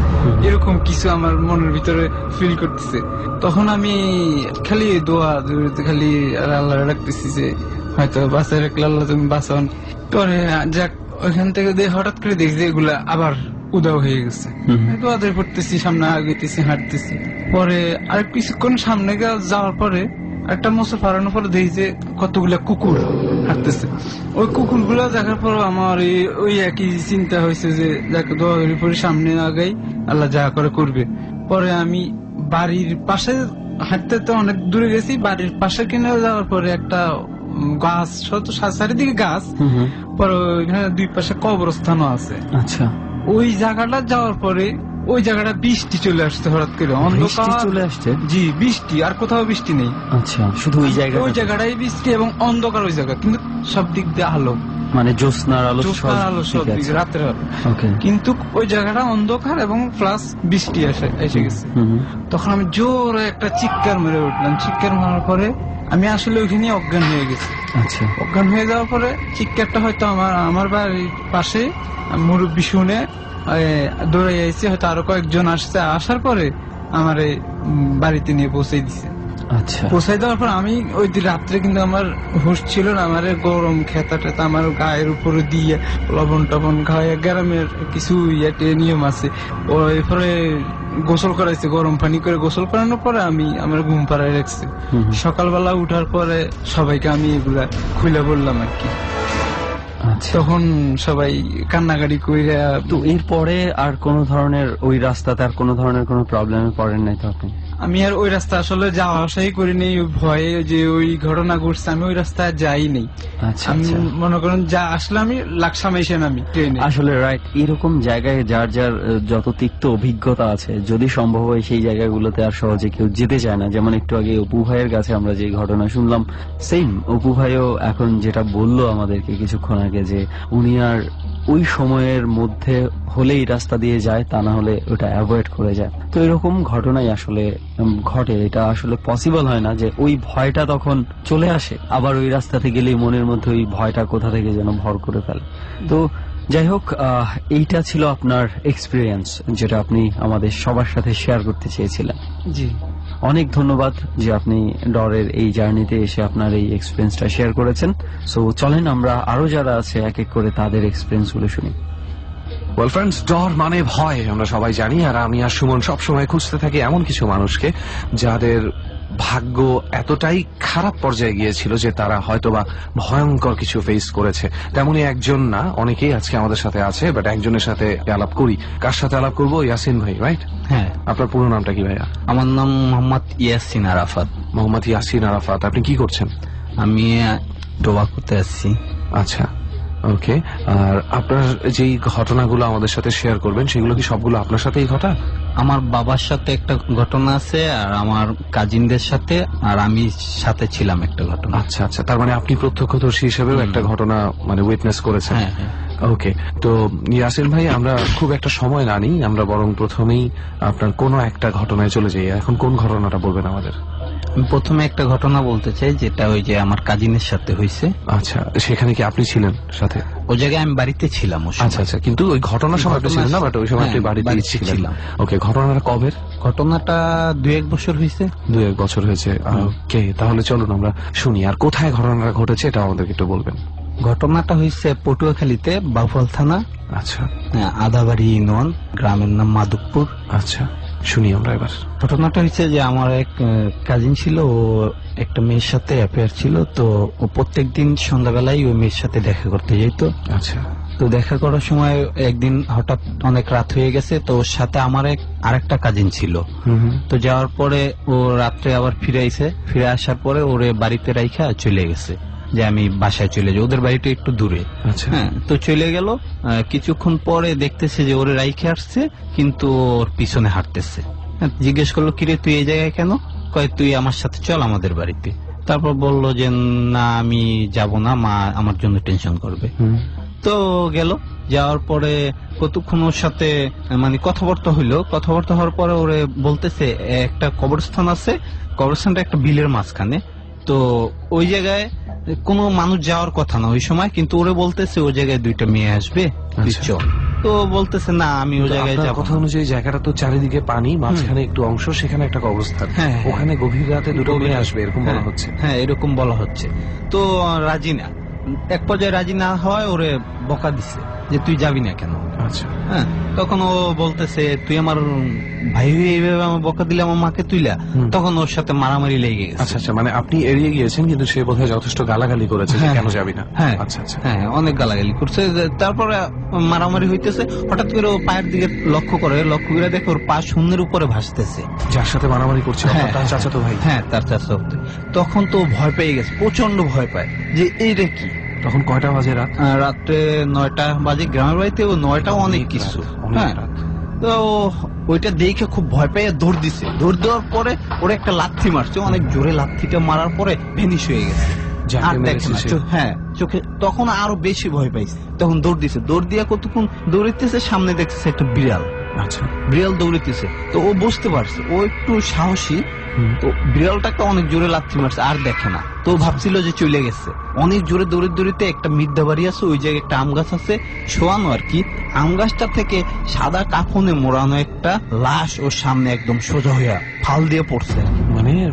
এরকম কিছু আমার মনের ভিতরে ফিল করতেছে। তখন আমি খালি দোয়া খালি আল্লাহ রাখতেছি যে হয়তো বাঁচায় রাখলে আল্লাহ তুমি বাঁচান। পরে যাক ওইখান থেকে হঠাৎ করে দেখছি এগুলা আবার উদাও হয়ে গেছে। দোয়াতে পড়তেছি, সামনে আগেতেছি, হাঁটতেছি। পরে আর কিছুক্ষণ সামনে যাওয়ার পরে একটা মোচর ফারানোর পরে দেখি যে কতগুলা কুকুর হাঁটতেছে। ওই কুকুরগুলা দেখার পর আমার ওই একই চিন্তা হয়েছে যে যাকে দোয়ার পরে সামনে আগাই, আল্লাহ যা করে করবে। পরে আমি বাড়ির পাশে হাঁটতে তো অনেক দূরে গেছি, বাড়ির পাশে কিনে যাওয়ার পরে একটা গাছ, চারিদিকে গাছ, পরে ওইখানে দুই পাশে কবরস্থানও আছে। আচ্ছা, ওই জায়গাটা যাওয়ার পরে ওই জায়গাটা বৃষ্টি চলে আসছে হঠাৎ করে, অন্ধকার চলে আসছে। জি, বৃষ্টি, আর কোথাও বৃষ্টি নেই। আচ্ছা, শুধু ওই জায়গাটাই বৃষ্টি এবং অন্ধকার ওই জায়গা, কিন্তু সব দিক দিয়ে আলো, মানে জ্যোৎস্নার আলো, সব দিকে রাতের আলো। কিন্তু ওই জায়গাটা অন্ধকার এবং প্লাস বৃষ্টি এসে গেছে। তখন আমি জোরে একটা চিৎকার মেরে উঠলাম। চিৎকার মারার পরে আমি আসলে ওইখানে অজ্ঞান হয়ে গেছি। আচ্ছা, অজ্ঞান হয়ে যাওয়ার পরে চিৎকারটা হয়তো আমার বাড়ির পাশে মুরব্বী শুনে দৌড়ে আইছে, হয়তো আরো কয়েকজন আসছে। আসার পরে আমার বাড়িতে নিয়ে পৌঁছে দিছে। আচ্ছা, পৌঁছাই দেওয়ার পর আমি ওই দিন রাত্রে কিন্তু আমার হুঁশ ছিল না। আমার গরম খেতা টেতা আমার গায়ের উপরে দিয়ে লবণ টবণ খাওয়াই, গ্রামের কিছু নিয়ম আছে। এরপরে গোসল করাইছে, গরম পানি করে গোসল করানোর পরে আমি আমার ঘুম পাড়ায় রাখছি। সকালবেলা উঠার পরে সবাইকে আমি এগুলা খুলে বললাম আর কি। তখন সবাই কান্নাকাটি কইরা। তো এরপরে আর কোন ধরনের ওই রাস্তাতে আর কোন ধরনের কোন প্রবলেমে পড়েন নাই তো আপনি? আমি আর ওই রাস্তা আসলে যাওয়া আসাই করিনি, ভয়ে যে ওই ঘটনা ঘটছে আমি ওই রাস্তায় যাইনি। আমি মনে করেন যা আসলে আমি লাকসামে নামি ট্রেনে। আসলে রাইট, এরকম জায়গায় যার যার যত তিক্ত অভিজ্ঞতা আছে, যদি সম্ভব হয় সেই জায়গাগুলোতে আর সহজে কেউ যেতে চায় না। যেমন একটু আগে অপু ভাইয়ের কাছে আমরা যে ঘটনা শুনলাম, সেম অপু ভাইও এখন যেটা বললো আমাদেরকে কিছুক্ষণ আগে, যে উনি আর ওই সময়ের মধ্যে হলেই রাস্তা দিয়ে যায়, তা না হলে ওটা অ্যাভয়েড করে যায়। তো এরকম ঘটনাই আসলে ঘটে। এটা আসলে পসিবল হয় না যে ওই ভয়টা তখন চলে আসে, আবার ওই রাস্তাতে গেলেই মনের মধ্যে ওই ভয়টা কোথা থেকে যেন ভর করে ফেলে। তো যাই হোক, এইটা ছিল আপনার এক্সপিরিয়েন্স, যেটা আপনি আমাদের সবার সাথে শেয়ার করতে চেয়েছিলেন। জি, অনেক ধন্যবাদ যে আপনি ডরের এই জার্নিতে এসে আপনার এই এক্সপিরিয়েন্সটা শেয়ার করেছেন। সো চলেন আমরা আরো যারা আছে এক এক করে তাদের এক্সপিরিয়েন্স গুলো শুনি। ওয়েল ফ্রেন্ডস, ডর মানে ভয় আমরা সবাই জানি, আর আমি আর সুমন সবসময় খুঁজতে থাকি এমন কিছু মানুষকে যাদের ভাগ্য এতটাই খারাপ পর্যায়ে গিয়েছিল যে তারা হয়তোবা ভয়ঙ্কর কিছু ফেস করেছে। তেমনি একজন না, অনেকেই আজকে আমাদের সাথে আছে, বাট একজনের সাথে আলাপ করি। কার সাথে আলাপ করবো? ইয়াসিন ভাই, রাইট? হ্যাঁ। আপনার পুরো নামটা কি ভাইয়া? আমার নাম মোহাম্মদ ইয়াসিন আরাফাত। মোহাম্মদ ইয়াসিন আরাফাত। আপনি কি করছেন? আমি টোবা করতে আসছি। আচ্ছা, ওকে। আর আপনার যেই ঘটনাগুলো আমাদের সাথে শেয়ার করবেন সেগুলো কি সবগুলো আপনার সাথেই ঘটা? আমার বাবার সাথে একটা ঘটনা আছে, আর আমার কাজিনদের সাথে, আর আমি সাথে ছিলাম একটা ঘটনা। আচ্ছা আচ্ছা, তার মানে আপনি প্রত্যক্ষদর্শী হিসেবেও একটা ঘটনা মানে উইটনেস করেছেন। হ্যাঁ হ্যাঁ। ওকে, তো ইয়াসিন ভাই, আমরা খুব একটা সময় না নিই, আমরা বরং প্রথমেই আপনার কোনো একটা ঘটনায় চলে যাই। এখন কোন ঘটনাটা বলবেন আমাদের? আমি প্রথমে একটা ঘটনা বলতে চাই, যেটা ওই যে আমার কাজিনের সাথে হয়েছে। আচ্ছা, সেখানে কি আপনি ছিলেন সাথে? ওই জায়গায় আমি বাড়িতে ছিলাম। আচ্ছা আচ্ছা, কিন্তু ওই ঘটনার সময় আপনি ছিলেন না, বাট ওই সময় আপনি বাড়িতে ছিলেন। ওকে, ঘটনাটা কবের? ঘটনাটা 2-1 বছর হয়েছে। 2-1 বছর হয়েছে। ওকে, তাহলে চলুন আমরা শুনি। আর কোথায় ঘটনাটা ঘটেছে এটা আমাদেরকে একটু বলবেন। ঘটনাটা হয়েছে পটুয়াখালীতে, বাউফল থানা। আচ্ছা। আদাবাড়ি ইউনিয়ন, গ্রামের নাম মাধবপুর। আচ্ছা, শুনি আমরা এবার। ঘটনাটা হচ্ছে যে আমার এক কাজিন ছিল, ও একটা মেয়ের সাথে অ্যাফেয়ার ছিল। তো ও প্রত্যেকদিন সন্ধ্যাবেলায় ওই মেয়ের সাথে দেখা করতে যেত। আচ্ছা। তো দেখা করার সময় একদিন হঠাৎ অনেক রাত হয়ে গেছে, তো ওর সাথে আমার আরেকটা কাজিন ছিল। তো যাওয়ার পরে ও রাত্রে আবার ফিরে আসার পরে ওরে বাড়িতে রাইখা চলে গেছে যে আমি বাসায় চলে যাই। ওদের বাড়িটা একটু দূরে। হ্যাঁ, তো চলে গেল। কিছুক্ষণ পরে দেখতেছে যে ওরে রাইখে আসছে, কিন্তু ওর পিছনে হাঁটতেছে। জিজ্ঞেস করলো, কিরে তুই এই জায়গায় কেন? কয়, তুই আমার সাথে চল আমাদের বাড়িতে। তারপর বললো যে না, আমি যাব না, মা আমার জন্য টেনশন করবে। তো গেল। যাওয়ার পরে কতক্ষণ ওর সাথে মানে কথাবার্তা হইলো। কথাবার্তা হওয়ার পরে ওরে বলতেছে একটা কবরস্থান আছে, কবরস্থানটা একটা বিলের মাঝখানে। তো ওই জায়গায় কোনো মানুষ যাওয়ার কথা না ওই সময়, কিন্তু ওরে বলতেছে ওই জায়গায় 2টা মেয়ে আসবে, তুই চল। তো বলতেছে না, আমি ওই জায়গায় যাব। কথা অনুযায়ী জায়গাটা তো চারিদিকে পানি, মাঝখানে একটু অংশ, সেখানে একটা কবরস্থান। ওখানে গভীর রাতে 2টো মেয়ে আসবে এরকম বলা হচ্ছে। হ্যাঁ, এরকম বলা হচ্ছে। তো রাজি না, এক পর্যায়ে রাজি না হয় ওরে বকা দিছে যে তুই যাবি না কেন। আচ্ছা। হ্যাঁ, তখন ও বলতেছে তুই আমার ভাই হয়ে এইভাবে আমার বকা দিলে, আমার মাকে তুইলা। তখন ওর সাথে মারামারি লেগে গেছে। আচ্ছা আচ্ছা, মানে আপনি এড়িয়ে গিয়েছেন, কিন্তু সে বোধহয় যথেষ্ট গালাগালি করেছে যে কেন যাবি না। হ্যাঁ আচ্ছা আচ্ছা। হ্যাঁ, অনেক গালাগালি করছে। তারপরে মারামারি হইতেছে, হঠাৎ করে ও পায়ের দিকে লক্ষ্য করে দেখে ওর পা শূন্যের উপরে ভাসতেছে। যার সাথে মারামারি করছে তার চাচাতো ভাই? হ্যাঁ, তার চাচাতো। তখন তো ভয় পেয়ে গেছে, প্রচন্ড ভয় পায় যে এইটা কি। তখন কয়টা বাজে? রাত্রে 9টা বাজে। গ্রামের বাড়িতে 9টাও অনেক কিছু। হ্যাঁ, তো ওইটা দেখে খুব ভয় পেয়ে দৌড় দিছে। দৌড় দেওয়ার পরে ওরা একটা লাথি মারছে, অনেক জোরে লাথিটা মারার পরে ভেনিশ হয়ে গেছে। আর দেখে না। হ্যাঁ, চোখে তখন আরো বেশি ভয় পাইছে। তখন দৌড় দিছে। দৌড় দিয়া কতক্ষণ দৌড়িতেছে, সামনে দেখতেছে একটা বিড়াল। আচ্ছা। বিড়াল দৌড়িতেছে। তো ও বুঝতে পারছে, ও একটু সাহসী। তো বিড়ালটাকে অনেক জোরে লাথি মারছে, আর দেখে না। তো ভাবছিল যে চলে গেছে। অনেক জোরে দৌড়িতে একটা মিদ্যা বাড়ি আছে, ওই জায়গায় একটা আম গাছ আছে, শোয়ানো আর কি। আম গাছটা থেকে সাদা কাফনে মোড়ানো একটা লাশ ওর সামনে একদম সোজা হইয়া ফাল দিয়ে পড়ছে।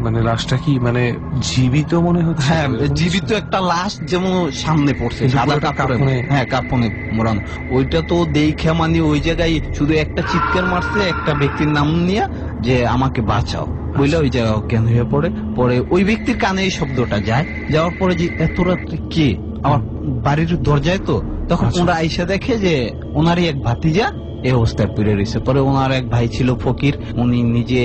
মানে লাশটা কি মানে জীবিত মনে হচ্ছে? হ্যাঁ, জীবিত একটা লাশ যেমন সামনে পড়ছে, সাদা কাপড়ে। হ্যাঁ, কাপড়ে মোড়ানো। ওইটা তো দেখে মানে ওই জায়গায় শুধু একটা চিৎকার মারছে একটা ব্যক্তির নাম নিয়ে যে আমাকে বাঁচাও বলে, ওই জায়গায় অজ্ঞান হয়ে পরে ওই ব্যক্তির কানে এই শব্দটা যায়। যাওয়ার পরে যে এত রাত্রে কে, আমার বাড়ির দরজায়। তো তখন ওরা আইসা দেখে যে ওনারই এক ভাতিজা এই অবস্থায় পড়ে রয়েছে। পরে ওনার এক ভাই ছিল ফকির, উনি নিজে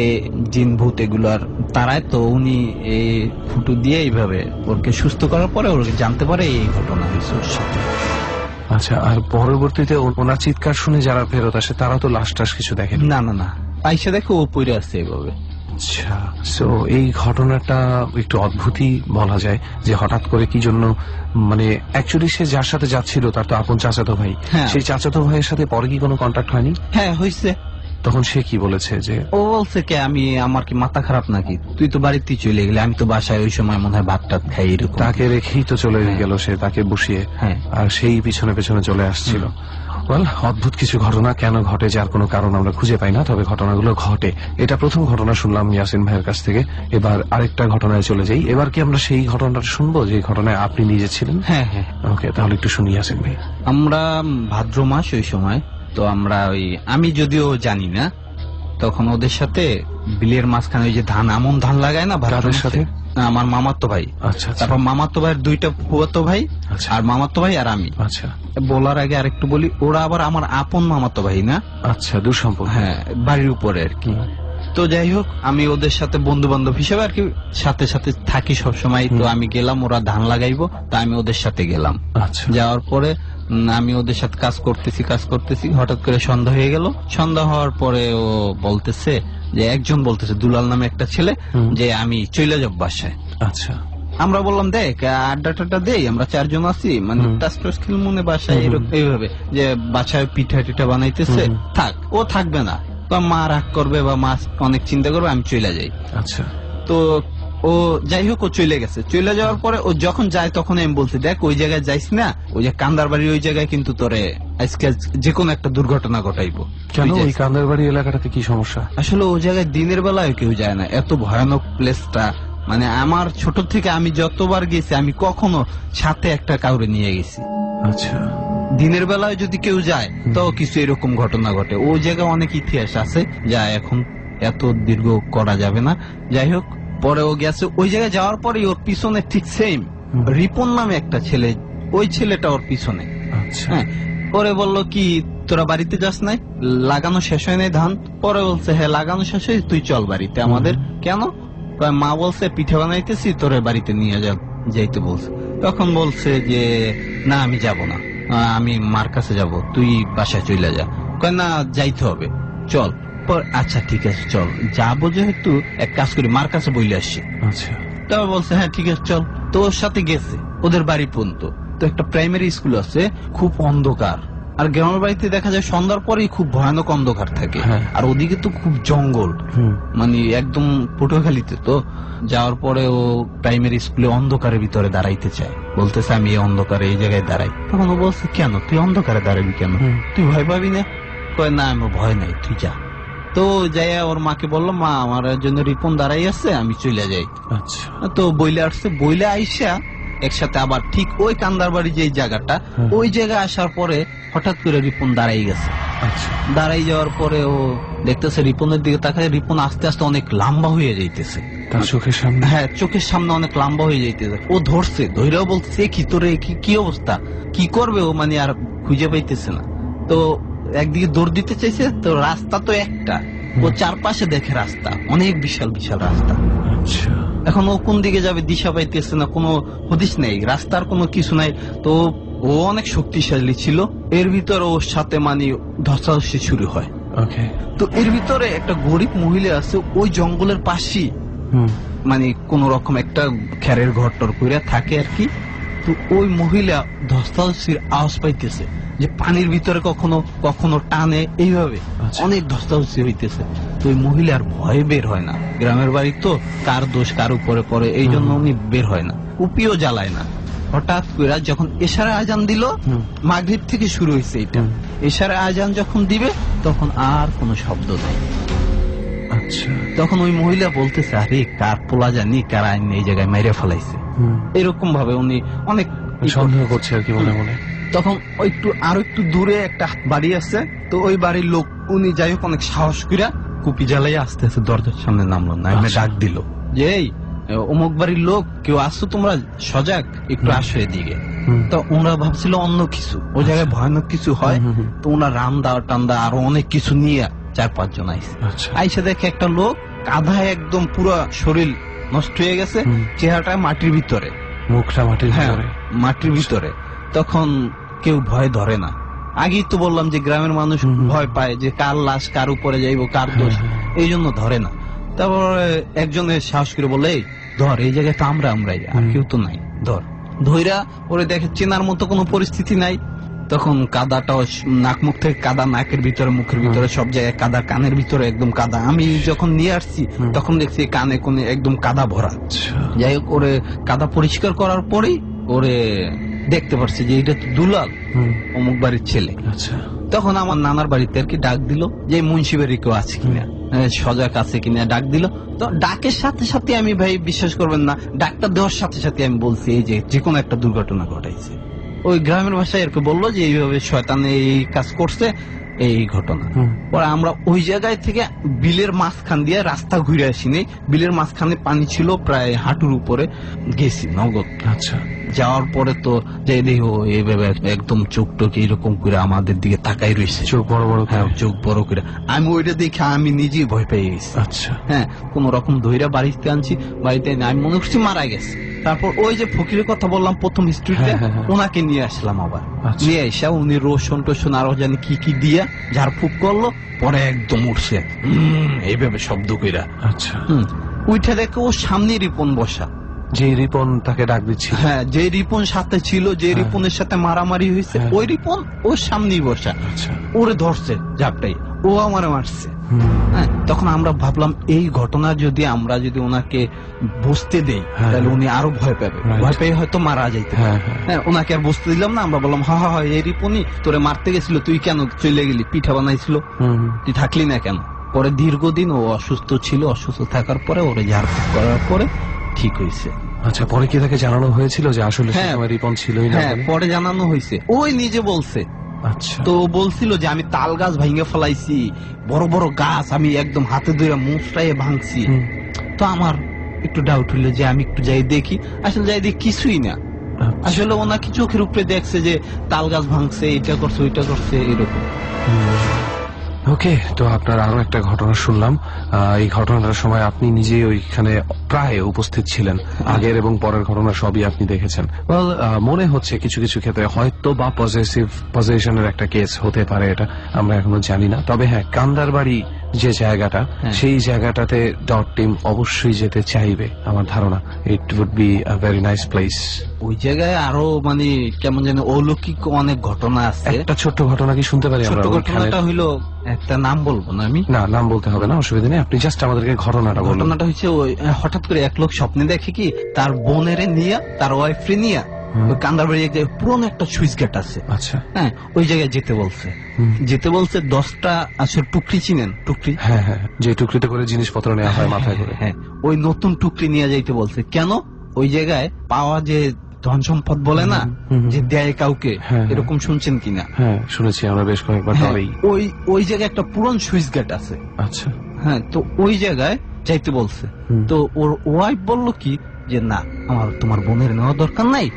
জিন ভূত এগুলার তারায়। তো উনি এই ফুটু দিয়ে এইভাবে ওকে সুস্থ করার পরে ওকে জানতে পারে এই ঘটনা হয়েছে ওর সাথে। আচ্ছা, আর পরবর্তীতে ওনার চিৎকার শুনে যারা ফেরত আসে তারা তো লাশ টাশ কিছু দেখে না, আইসা দেখে ও পড়ে আসছে এইভাবে। আচ্ছা, সো এই ঘটনাটা একটু অদ্ভুতই বলা যায় যে হঠাৎ করে কি জন্য, মানে অ্যাকচুয়ালি সে যার সাথে যাচ্ছিল তার তো আপন চাচাতো ভাই। সেই চাচাতো ভাইয়ের সাথে পরে কি কোনো কন্ট্যাক্ট হয়নি? হ্যাঁ, হয়েছে। তখন সে কি বলেছে? যে ও বলছে কে, আমার কি মাথা খারাপ নাকি, তুই তো বাড়িতেই চলে গেলে, আমি তো বাসায় ওই সময় মনে হয় ভাত টাত খাই এরকম। তাকে রেখেই তো চলে গেল সে, তাকে বসিয়ে। আর সেই পিছনে চলে আসছিল। অদ্ভুত কিছু ঘটনা কেন ঘটে যার কোনো কারণ আমরা খুঁজে পাই না, তবে ঘটনাগুলো ঘটে। এটা প্রথম ঘটনা শুনলাম ইয়াসিন ভাইয়ের কাছ থেকে। এবার আরেকটা ঘটনায় চলে যাই। এবার কি আমরা সেই ঘটনাটা শুনবো যে ঘটনায় আপনি নিজে ছিলেন? হ্যাঁ। ওকে, তাহলে একটু শুনি ইয়াসিন ভাই। আমরা ভাদ্র মাস ওই সময়, তো আমরা আমি যদিও জানি না, তখন ওদের সাথে বিলের মাঝখানে ওই যে ধান আমন ধান লাগায় না কাদের সাথে? আমার মামাতো ভাই। আচ্ছা আচ্ছা তারপর মামাতো ভাইয়ের 2টা ফুয়াতো ভাই, আচ্ছা। আর মামাতো ভাই আর আমি। আচ্ছা বলার আগে আরেকটু বলি, ওরা আবার আমার আপন মামাতো ভাই না, আচ্ছা, দূর সম্পর্ক। হ্যাঁ, বাড়ির উপরে আর কি। তো যাই হোক, আমি ওদের সাথে বন্ধু বান্ধব হিসেবে আর কি সাথে সাথে থাকি সবসময়। তো আমি গেলাম, ওরা ধান লাগাইবো, তা আমি ওদের সাথে গেলাম। আচ্ছা যাওয়ার পরে আমি ওদের সাথে কাজ করতেছি, হঠাৎ করে সন্ধ্যা হয়ে গেল। সন্ধ্যা হওয়ার পরে ও বলতেছে যে, একজন বলতেছে দুলাল নামে একটা ছেলে, যে আমি চলে যাব বাসায়। আচ্ছা, আমরা বললাম দেখ আড্ডা টাড্ডা দেই, আমরা 4 জন আছি, মানে টাস খেল মনে বাসায় এইভাবে যে বাসায় পিঠা টিঠা বানাইতেছে, থাক। ও থাকবে না, তো মা রাগ করবে বা মা অনেক চিন্তা করবে, আমি চলে যাই। আচ্ছা। তো ও যাই হোক, ও চলে গেছে। চলে যাওয়ার পরে ও যখন যায় তখন আমি বলছি, দেখ ওই জায়গায় যাইস না, ওই যে কান্দার বাড়ির ওই জায়গায় কিন্তু তোরে আজকে যে কোনো একটা দুর্ঘটনা ঘটাইবো। কেন ওই কান্দার বাড়ি এলাকাটাতে কি সমস্যা? আসলে ওই জায়গায় দিনের বেলায় কেউ যায় না, এত ভয়ানক প্লেসটা। মানে আমার ছোট থেকে আমি যতবার গেছি, আমি কখনো সাথে একটা কাউরে নিয়ে গেছি। আচ্ছা, দিনের বেলায় যদি কেউ যায় তো কিছু এরকম ঘটনা ঘটে। ওই জায়গায় অনেক ইতিহাস আছে, যা এখন এত দীর্ঘ করা যাবে না। যাই হোক, পরে ও গেছে। ওই জায়গায় যাওয়ার পরে ওর পিছনে ঠিক সেম রিপন নামে একটা ছেলে, ওই ছেলেটা ওর পিছনে। আচ্ছা। হ্যাঁ, পরে বললো কি তোরা বাড়িতে যাস নাই, লাগানো শেষ হয় নাই ধান? পরে বলছে হ্যাঁ লাগানো শেষ হয়, তুই চল বাড়িতে আমাদের। কেন? মা বলছে পিঠা বানাইতেছি, তোর বাড়িতে নিয়ে যাইতে বলছে। তখন বলছে যে না আমি যাব না, আমি মার কাছে যাব, তুই বাসায় চলে যা। কয় না যাইতে হবে, চল। আচ্ছা ঠিক আছে চল, যাবো যেহেতু এক কাজ করি, মার কাছে বইলে আসছি। আচ্ছা। তারপর বলছে হ্যাঁ ঠিক আছে চল। তো ওর সাথে গেছে ওদের বাড়ি পর্যন্ত। তো একটা প্রাইমারি স্কুল আছে, খুব অন্ধকার। আর গ্রামের বাড়িতে দেখা যায় সন্ধ্যার পরেই খুব ভয়ানক অন্ধকার থাকে। আর ওদিকে তো খুব জঙ্গল, মানে একদম পটুয়াখালীতে। তো যাওয়ার পরে ও প্রাইমারি স্কুলে অন্ধকারের ভিতরে দাঁড়াইতে চায়, বলতেছে আমি এই অন্ধকারে এই জায়গায় দাঁড়াই। তখন ও বলছে কেন তুই অন্ধকারে দাঁড়াবি কেন, তুই ভয় পাবি না? কয় না আমার ভয় নাই, তুই যা। তো যাই ওর মাকে বললো, মা আমার জন্য রিপন দাঁড়াই আছে, আমি চলে যাই। আচ্ছা। তো বইলে আসছে, বইলে আইসা একসাথে আবার ঠিক ওই কান্দার বাড়ি যে জায়গাটা, ওই জায়গায় আসার পরে হঠাৎ করে রিপন দাঁড়াই গেছে। আচ্ছা। দাঁড়াই যাওয়ার পরে ও দেখতেছে রিপনের দিকে তাকায়, রিপন আস্তে আস্তে অনেক লম্বা হয়ে যাইতেছে তার চোখের সামনে। হ্যাঁ, চোখের সামনে অনেক লম্বা হয়ে যাইতেছে। ও ধরছে, ধৈরেও বলতেছে কি তোরে কি অবস্থা, কি করবে ও, মানে আর খুঁজে পাইতেছে না। তো একদিকে দৌড় দিতে চাইছে, তো রাস্তা তো একটা, ও চারপাশে দেখে রাস্তা অনেক বিশাল বিশাল রাস্তা। আচ্ছা। এখন ও কোন দিকে যাবে দিশা পাইতেছে না, কোনো হদিস নেই, রাস্তার কোনো কিছু নাই। তো ও অনেক শক্তিশালী ছিল, এর ভিতরে ওর সাথে মানে ধস্তাধস্তি শুরু হয়। ওকে। তো এর ভিতরে একটা গরিব মহিলা আছে, ওই জঙ্গলের পাশেই, মানে কোন রকম একটা খেরের ঘর টর করে থাকে আর কি। তো ওই মহিলা ধস্তাধস্তির আওয়াজ পাইতেছে, যে পানির ভিতরে কখনো কখনো টানে, এইভাবে অনেক ধস্তাধস্তি হইতেছে। তো ওই মহিলার ভয়ে বের হয় না, গ্রামের বাড়ি তো কার দোষ কার উপরে পড়ে, এই জন্য উনি বের হয় না, উপিও জ্বালায় না। হঠাৎ করে যখন এশারে আজান দিল, মাগরিব থেকে শুরু হয়েছে এটা, এশারে আজান যখন দিবে তখন আর কোনো শব্দ নেই। আচ্ছা। তখন ওই মহিলা বলতেছে, আরে কার পোলা জানি কার আইন এই জায়গায় মেরে ফেলাইছে, এরকম ভাবে উনি অনেক সন্দেহ করছে আর কি মনে মনে। তখন আরো একটু দূরে একটা বাড়ি আছে, তো ওই বাড়ির লোক উনি যাই হোক অনেক সাহস কইরা কুপি জ্বালাই আস্তে আস্তে দরজার সামনে নামলো, নামে ডাক দিল যে এই অমুক বাড়ির লোক কেউ আসছো তোমরা, সজাগ, একটু আসো এদিকে। তো ওরা ভাবছিল অন্য কিছু, ওই জায়গায় ভয়ানক কিছু হয়। তো ওনার রান্দা টান্দা আরো অনেক কিছু নিয়ে 4-5 জন আইসে। আইসে দেখে একটা লোক কাঁধায় একদম পুরো শরীর নষ্ট হয়ে গেছে, চেহারাটা মাটির ভিতরে, মুখটা মাটির ভিতরে, মাটির ভিতরে। তখন কেউ ভয় ধরে না। আগেই তো বললাম যে গ্রামের মানুষ ভয় পায় যে কার লাশ কার উপরে যাইব, কার দোষ, এই জন্য ধরে না। তারপরে একজনের সাহস করে বলে, এই ধর, এই জায়গায় তো আমরাই, আর কেউ তো নাই, ধর। ধৈরা ওরে দেখে চেনার মতো কোনো পরিস্থিতি নাই। তখন কাদাটাও নাক মুখ থেকে কাদা, নাকের ভিতরে মুখের ভিতরে সব জায়গায় কাদা, কানের ভিতরে একদম কাদা। আমি যখন নিয়ে আসছি তখন দেখছি কানে কোনে একদম কাদা ভরা। যাই হোক, ওরে কাদা পরিষ্কার করার পরেই ওরে দেখতে পারছি যে এটা তো দুলাল, অমুক বাড়ির ছেলে। আচ্ছা। তখন আমার নানার বাড়িতে আর কি ডাক দিল যে মুন্সি বাড়ি কেউ আছে কিনা, সজাগ আছে কিনা ডাক দিল। তো ডাকের সাথে সাথে আমি, ভাই বিশ্বাস করবেন না, ডাকটা দেওয়ার সাথে সাথে আমি বলছি এই যে কোনো একটা দুর্ঘটনা ঘটাইছে। ওই গ্রামের ভাষায় আর কি বললো যে এইভাবে শয়তান এই কাজ করছে, এই ঘটনা। পরে আমরা ওই জায়গায় থেকে বিলের মাঝখান দিয়ে রাস্তা ঘুরে আসিনি, বিলের মাঝখানে পানি ছিল প্রায় হাঁটুর উপরে, গেছি নগদ। আচ্ছা, যাওয়ার পরে তো যাই দেখি ও এইভাবে একদম চোখ টোক এরকম করে আমাদের দিকে তাকাই রয়েছে, চোখ বড় বড়। হ্যাঁ, চোখ বড় করে। আমি ওইটা দেখে আমি নিজেই ভয় পেয়ে গেছি। আচ্ছা, হ্যাঁ, কোন রকম ধৈর্য বাড়িতে আনছি, বাড়িতে এনে আমি মনে করছি মারা গেছে। তারপর ওই যে ফকিরের কথা বললাম প্রথম স্ট্রিটে, ওনাকে নিয়ে আসলাম আবার। নিয়ে আসা উনি রসুন টসুন আরো জানি কি কি দিয়া ঝাড়ফুঁক করলো, পরে একদম উঠছে এইভাবে শব্দ কইরা। আচ্ছা, উঠে দেখে ও সামনে রিপন বসা, যে রিপন তাকে ডাক দিচ্ছিল। হ্যাঁ, যে রিপন সাথে ছিল, যে রিপনের সাথে মারামারি হয়েছে, ওই রিপন ওর সামনেই বসা। আচ্ছা, ওরে ধরছে ঝাপটাই, ও আমারে মারছে। হ্যাঁ, তখন আমরা ভাবলাম এই ঘটনা যদি আমরা যদি ওনাকে বুঝতে দেই তাহলে উনি আরো ভয় পাবে, ভয় পেয়ে হয়তো মারা যাইতে। হ্যাঁ, ওনাকে আর বুঝতে দিলাম না। আমরা বললাম হা এই রিপনই তোরে মারতে গেছিল, তুই কেন চলে গেলি? পিঠা বানাইছিল, তুই থাকলি না কেন? পরে দীর্ঘদিন ও অসুস্থ ছিল, অসুস্থ থাকার পরে ওরে ঝাড়ফুঁক করার পরে ঠিক হয়েছে। আচ্ছা, পরে কি তাকে জানানো হয়েছিল যে আসলে রিপন ছিলই না? হ্যাঁ, পরে জানানো হয়েছে, ওই নিজে বলছে। আচ্ছা, তো বলছিল যে আমি তাল গাছ ভেঙে ফেলাইছি, বড় বড় গাছ আমি একদম হাতে ধরে মুছটাই ভাঙছি। তো আমার একটু ডাউট হইলো যে আমি একটু যাই দেখি। আসলে যাই দেখি কিছুই না, আসলে ওনাকে চোখের উপরে দেখছে যে তাল গাছ ভাঙছে, এটা করছে ওইটা করছে এরকম। ওকে, তো আপনার আরো একটা ঘটনা শুনলাম। এই ঘটনাটার সময় আপনি নিজেই ওইখানে প্রায় উপস্থিত ছিলেন, আগের এবং পরের ঘটনা সবই আপনি দেখেছেন। মনে হচ্ছে কিছু কিছু ক্ষেত্রে হয়তো বা পজেশনের একটা কেস হতে পারে, এটা আমরা এখনো জানি না। তবে হ্যাঁ, কান্দার বাড়ি যে জায়গাটা, সেই জায়গাটাতে ডট টিম অবশ্যই যেতে চাইবে আমার ধারণা। It would be a very nice place. ওই জায়গায় আরো মানে কেমন যেন অলৌকিক অনেক ঘটনা আছে। একটা ছোট্ট ঘটনা কি শুনতে পারি? ছোট্ট ঘটনাটা হইলো, একটা নাম বলবো না আমি। না, নাম বলতে হবে না, অসুবিধা নেই, আপনি জাস্ট আমাদেরকে ঘটনাটা বলুন। ঘটনাটা হচ্ছে ওই হঠাৎ করে এক লোক স্বপ্নে দেখে কি তার বোনেরে নিয়ে, তার ওয়াইফরে নিয়ে ওই কান্দার বাড়ি এক জায়গায় পুরনো একটা সুইচ গেট আছে। আচ্ছা, হ্যাঁ, ওই জায়গায় যেতে বলছে। 10টা আসলে টুকরি চিনেন? টুকরি, হ্যাঁ হ্যাঁ, যে টুকরিতে করে জিনিসপত্র নেওয়া হয় মাথায় করে। হ্যাঁ, ওই নতুন টুকরি নিয়ে যাইতে বলছে। কেন? ওই জায়গায় পাওয়া যে ধন সম্পদ বলে না, যে দেয় কাউকে, এরকম শুনছেন কিনা? হ্যাঁ, শুনেছি আমরা বেশ কয়েকবার। ওই জায়গায় একটা পুরনো সুইচ গেট আছে। আচ্ছা, হ্যাঁ, তো ওই জায়গায় যাইতে বলছে। তো ওর ওয়াইফ বললো কি যে না, আমার তোমার বোনের নেওয়া দরকার নাই,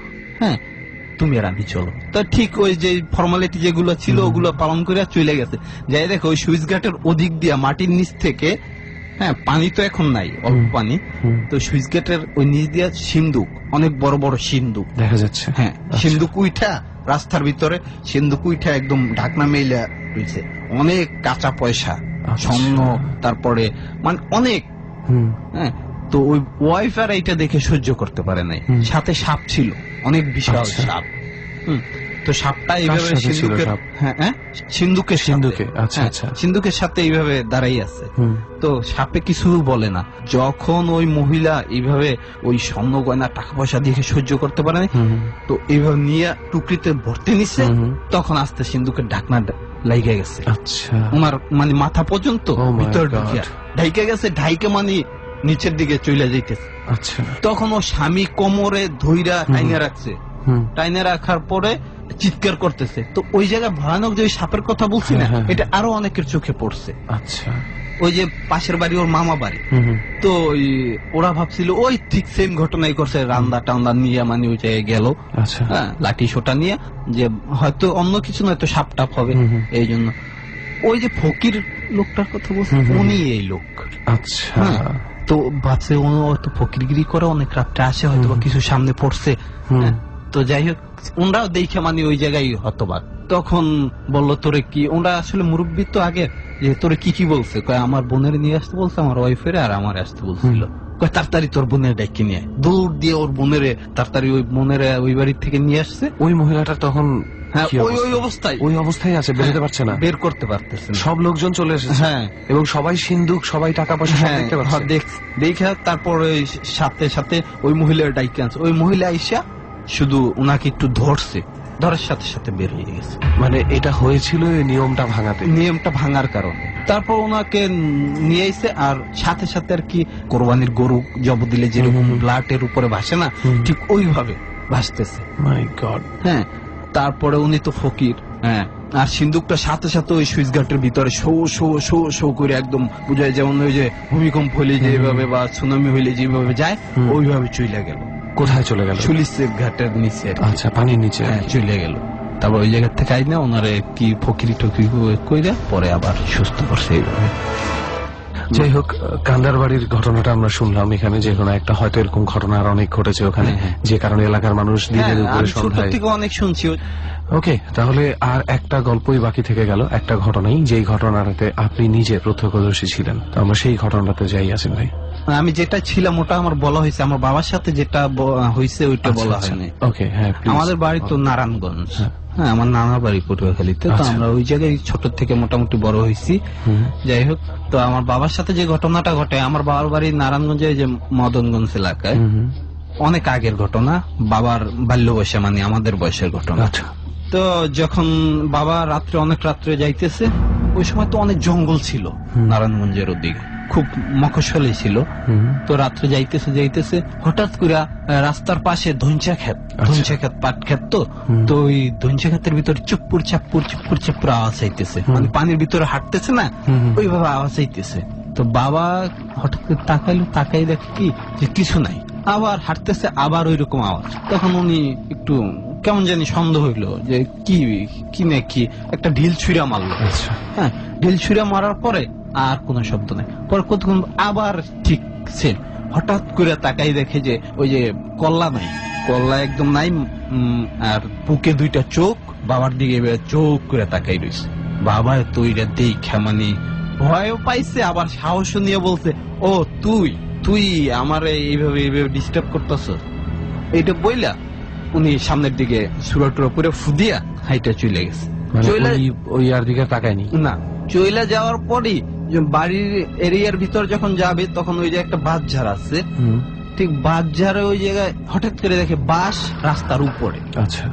হ্যাঁ তুমি আর আমি চলো। তো ঠিক ওই যে ফর্মালিটি যেগুলো ছিল ওগুলো পালন করে চলে গেছে। যাই দেখো ওই সুইচ গেটের ওদিক দিয়া মাটির নিচ থেকে, হ্যাঁ পানি তো এখন নাই, অল্প পানি, তো সুইচ গেটের ওই নিচ দিয়া সিন্দুক, অনেক বড় বড় সিন্দুক দেখা যাচ্ছে। হ্যাঁ, সিন্দুক উইঠা রাস্তার ভিতরে, সিন্দুক উইঠা একদম ঢাকনা মেইলা রয়েছে, অনেক কাঁচা পয়সা, স্বর্ণ, তারপরে মানে অনেক। হ্যাঁ, তো ওই ওয়াইফ আর এইটা দেখে সহ্য করতে পারে নাই। সাথে সাপ ছিল, অনেক বিশাল সাপ। তো সাপটা এইভাবে সিন্ধুকের সাথে এইভাবে দাঁড়াই আছে। তো সাপে কিছু বলে না। যখন ওই মহিলা এইভাবে ওই স্বর্ণ গয়না টাকা পয়সা দেখে সহ্য করতে পারে না, তো এইভাবে নিয়ে টুকরিতে ভর্তি নিচ্ছে, তখন আস্তে সিন্ধুকের ঢাকনা লাইগে গেছে। আচ্ছা, ওনার মানে মাথা পর্যন্ত ভিতর ঢুকিয়া ঢাইকে গেছে, ঢাইকে মানে নিচের দিকে চলে যাইতেছে। আচ্ছা, তখন ও স্বামী কোমরে ধইরা টাইনে রাখছে, টাইনে রাখার পরে চিৎকার করতেছে। তো ওই জায়গায় ভয়ানক যে সাপের কথা বলছি না, এটা আরো অনেকের চোখে পড়ছে। আচ্ছা, ওই যে পাশের বাড়ি ওর মামা বাড়ি, তো ওরা ভাবছিল ওই ঠিক সেম ঘটনাই করছে, রান্দা টান্দা নিয়ে মানে ওই জায়গায় গেল, হ্যাঁ লাঠি সোটা নিয়ে, যে হয়তো অন্য কিছু নয়তো সাপ টাপ হবে এই জন্য। ওই যে ফকির লোকটার কথা বলছে, উনি এই লোক। আচ্ছা, তো বাচ্চা হয়তো ফকিরগিরি করে, অনেক রাত্রে আসে, হয়তো কিছু সামনে পড়ছে। তো যাই হোক, ওনারাও দেখে মানে ওই জায়গায় হতবাক। তখন বললো তোরে কি, ওনারা আসলে মুরব্বী তো আগে, যে তোরে কি কি বলছে? আমার বোনের নিয়ে আসতে বলছে, আমার ওয়াইফের আর আমার আসতে বলছিল। তাড়াতাড়ি তোর বোনের ডাইকে নিয়ে, দৌড় দিয়ে ওর বোনের তাড়াতাড়ি ওই বোনের ওই বাড়ির থেকে নিয়ে আসছে। ওই মহিলাটা তখন ওই অবস্থায় আছে, বেরোতে পারছে না, বের করতে পারতেছে না। সব লোকজন চলে এসেছে, হ্যাঁ, এবং সবাই সিন্ধুক, সবাই টাকা পয়সা দেখতে পাচ্ছে। দেখে তারপরে সাথে সাথে ওই মহিলার ডাইকে আনছে। ওই মহিলা আইসা শুধু ওনাকে একটু ধরছে, ধরার সাথে সাথে বের হয়ে গেছে। মানে এটা হয়েছিল এই নিয়মটা ভাঙাতে, নিয়মটা ভাঙার কারণে। তারপর ওনাকে নিয়ে এসে, আর সাথে সাথে আর কি কোরবানির গরু জব দিলে যেরকম ব্লাডের উপরে ভাসে না, ঠিক ওইভাবে ভাসতেছে। মাই গড। হ্যাঁ, তারপরে উনি তো ফকির, হ্যাঁ, আর সিন্দুকটা সাথে সাথে ওই সুইচ গেটের ভিতরে শো শো শো শো করে একদম বুঝায়, যেমন ওই যে ভূমিকম্প হইলে যেভাবে বা সুনামি হইলে যেভাবে যায় ওইভাবে চলে গেল। কোথায় চলে গেল? সুলিসের ঘাটের নিচে, আচ্ছা, পানির নিচে। হ্যাঁ, চলে গেল। তারপর ওই জায়গা থেকে আইনা ওনারে কি ফকিরি টকিরি কইরা পরে আবার সুস্থ করছে এইভাবে। যাই হোক, কান্দার বাড়ির ঘটনাটা আমরা শুনলাম এখানে, যে কোনো একটা হয়তো এরকম ঘটনা আর অনেক ঘটেছে ওখানে, যে কারণে এলাকার মানুষ দিনের উপরে সন্ধ্যায় অনেক শুনছি। ওকে, তাহলে আর একটা গল্পই বাকি থেকে গেল, একটা ঘটনাই, যেই ঘটনাটাতে আপনি নিজে প্রত্যক্ষদর্শী ছিলেন। তো আমরা সেই ঘটনাটাতে যাই আসেন ভাই। আমি যেটা ছিলাম ওটা আমার বলা হয়েছে, আমার বাবার সাথে যেটা হয়েছে ওইটা বলা হয়নি। ওকে, হ্যাঁ। আমাদের বাড়ি তো নারায়ণগঞ্জ, হ্যাঁ, আমার নানা বাড়ি পটুয়াখালীতে। তো আমরা ওই জায়গায় ছোট থেকে মোটামুটি বড় হয়েছি। যাই হোক, তো আমার বাবার সাথে যে ঘটনাটা ঘটে, আমার বাবার বাড়ি নারায়ণগঞ্জে, যে মদনগঞ্জ এলাকায়, অনেক আগের ঘটনা, বাবার বাল্য বয়সে, মানে আমাদের বয়সের ঘটনা। তো যখন বাবা রাত্রে অনেক রাত্রে যাইতেছে, ওই সময় তো অনেক জঙ্গল ছিল নারায়ণগঞ্জের ওদিকে, খুব মফস্বলী ছিল। তো রাত্রে যাইতেছে হঠাৎ করে রাস্তার পাশে ধনচা ক্ষেত, পাট ক্ষেত। তো ওই ধনচা ক্ষেতের ভিতরে চুপ্পুর চাপ্পুর আওয়াজ আইতেছে, মানে পানির ভিতরে হাঁটতেছে না, ওইভাবে আওয়াজ আইতেছে। তো বাবা হঠাৎ করে তাকাই দেখে কি যে কিছু নাই, আবার হাঁটতেছে, আবার ওই রকম আওয়াজ। তখন উনি একটু কেমন জানি সন্দেহ হইলো যে কি নাকি একটা ঢিল ছুঁড়া মারলো। হ্যাঁ, ঢিল ছুঁড়া মারার পরে আর কোনো শব্দ নাই। পরে কতক্ষণ আবার ঠিক সেম, হঠাৎ করে তাকাই দেখে যে ওই যে কল্লা নাই, কল্লা একদম নাই, আর বুকে দুইটা চোখ, বাবার দিকে চোখ করে তাকাই রয়েছে। বাবা তো এটা দেখা মানে ভয়ও পাইছে, আবার সাহসও নিয়ে বলছে, ও তুই আমার এইভাবে ডিস্টার্ব করতেছ। এইটা বইলা উনি সামনের দিকে সুরাটুরা পুরো ফুদিয়া হাইটা চলে গেছে। ওই আর দিকে তাকায়নি না, চলে যাওয়ার পরই বাড়ির এরিয়ার ভিতর যখন যাবে, তখন ওই যে একটা বাঁশঝাড় আছে, ঠিক বাঁশঝাড়ে ওই জায়গায় হঠাৎ করে দেখে বাঁশ রাস্তার উপরে। আচ্ছা,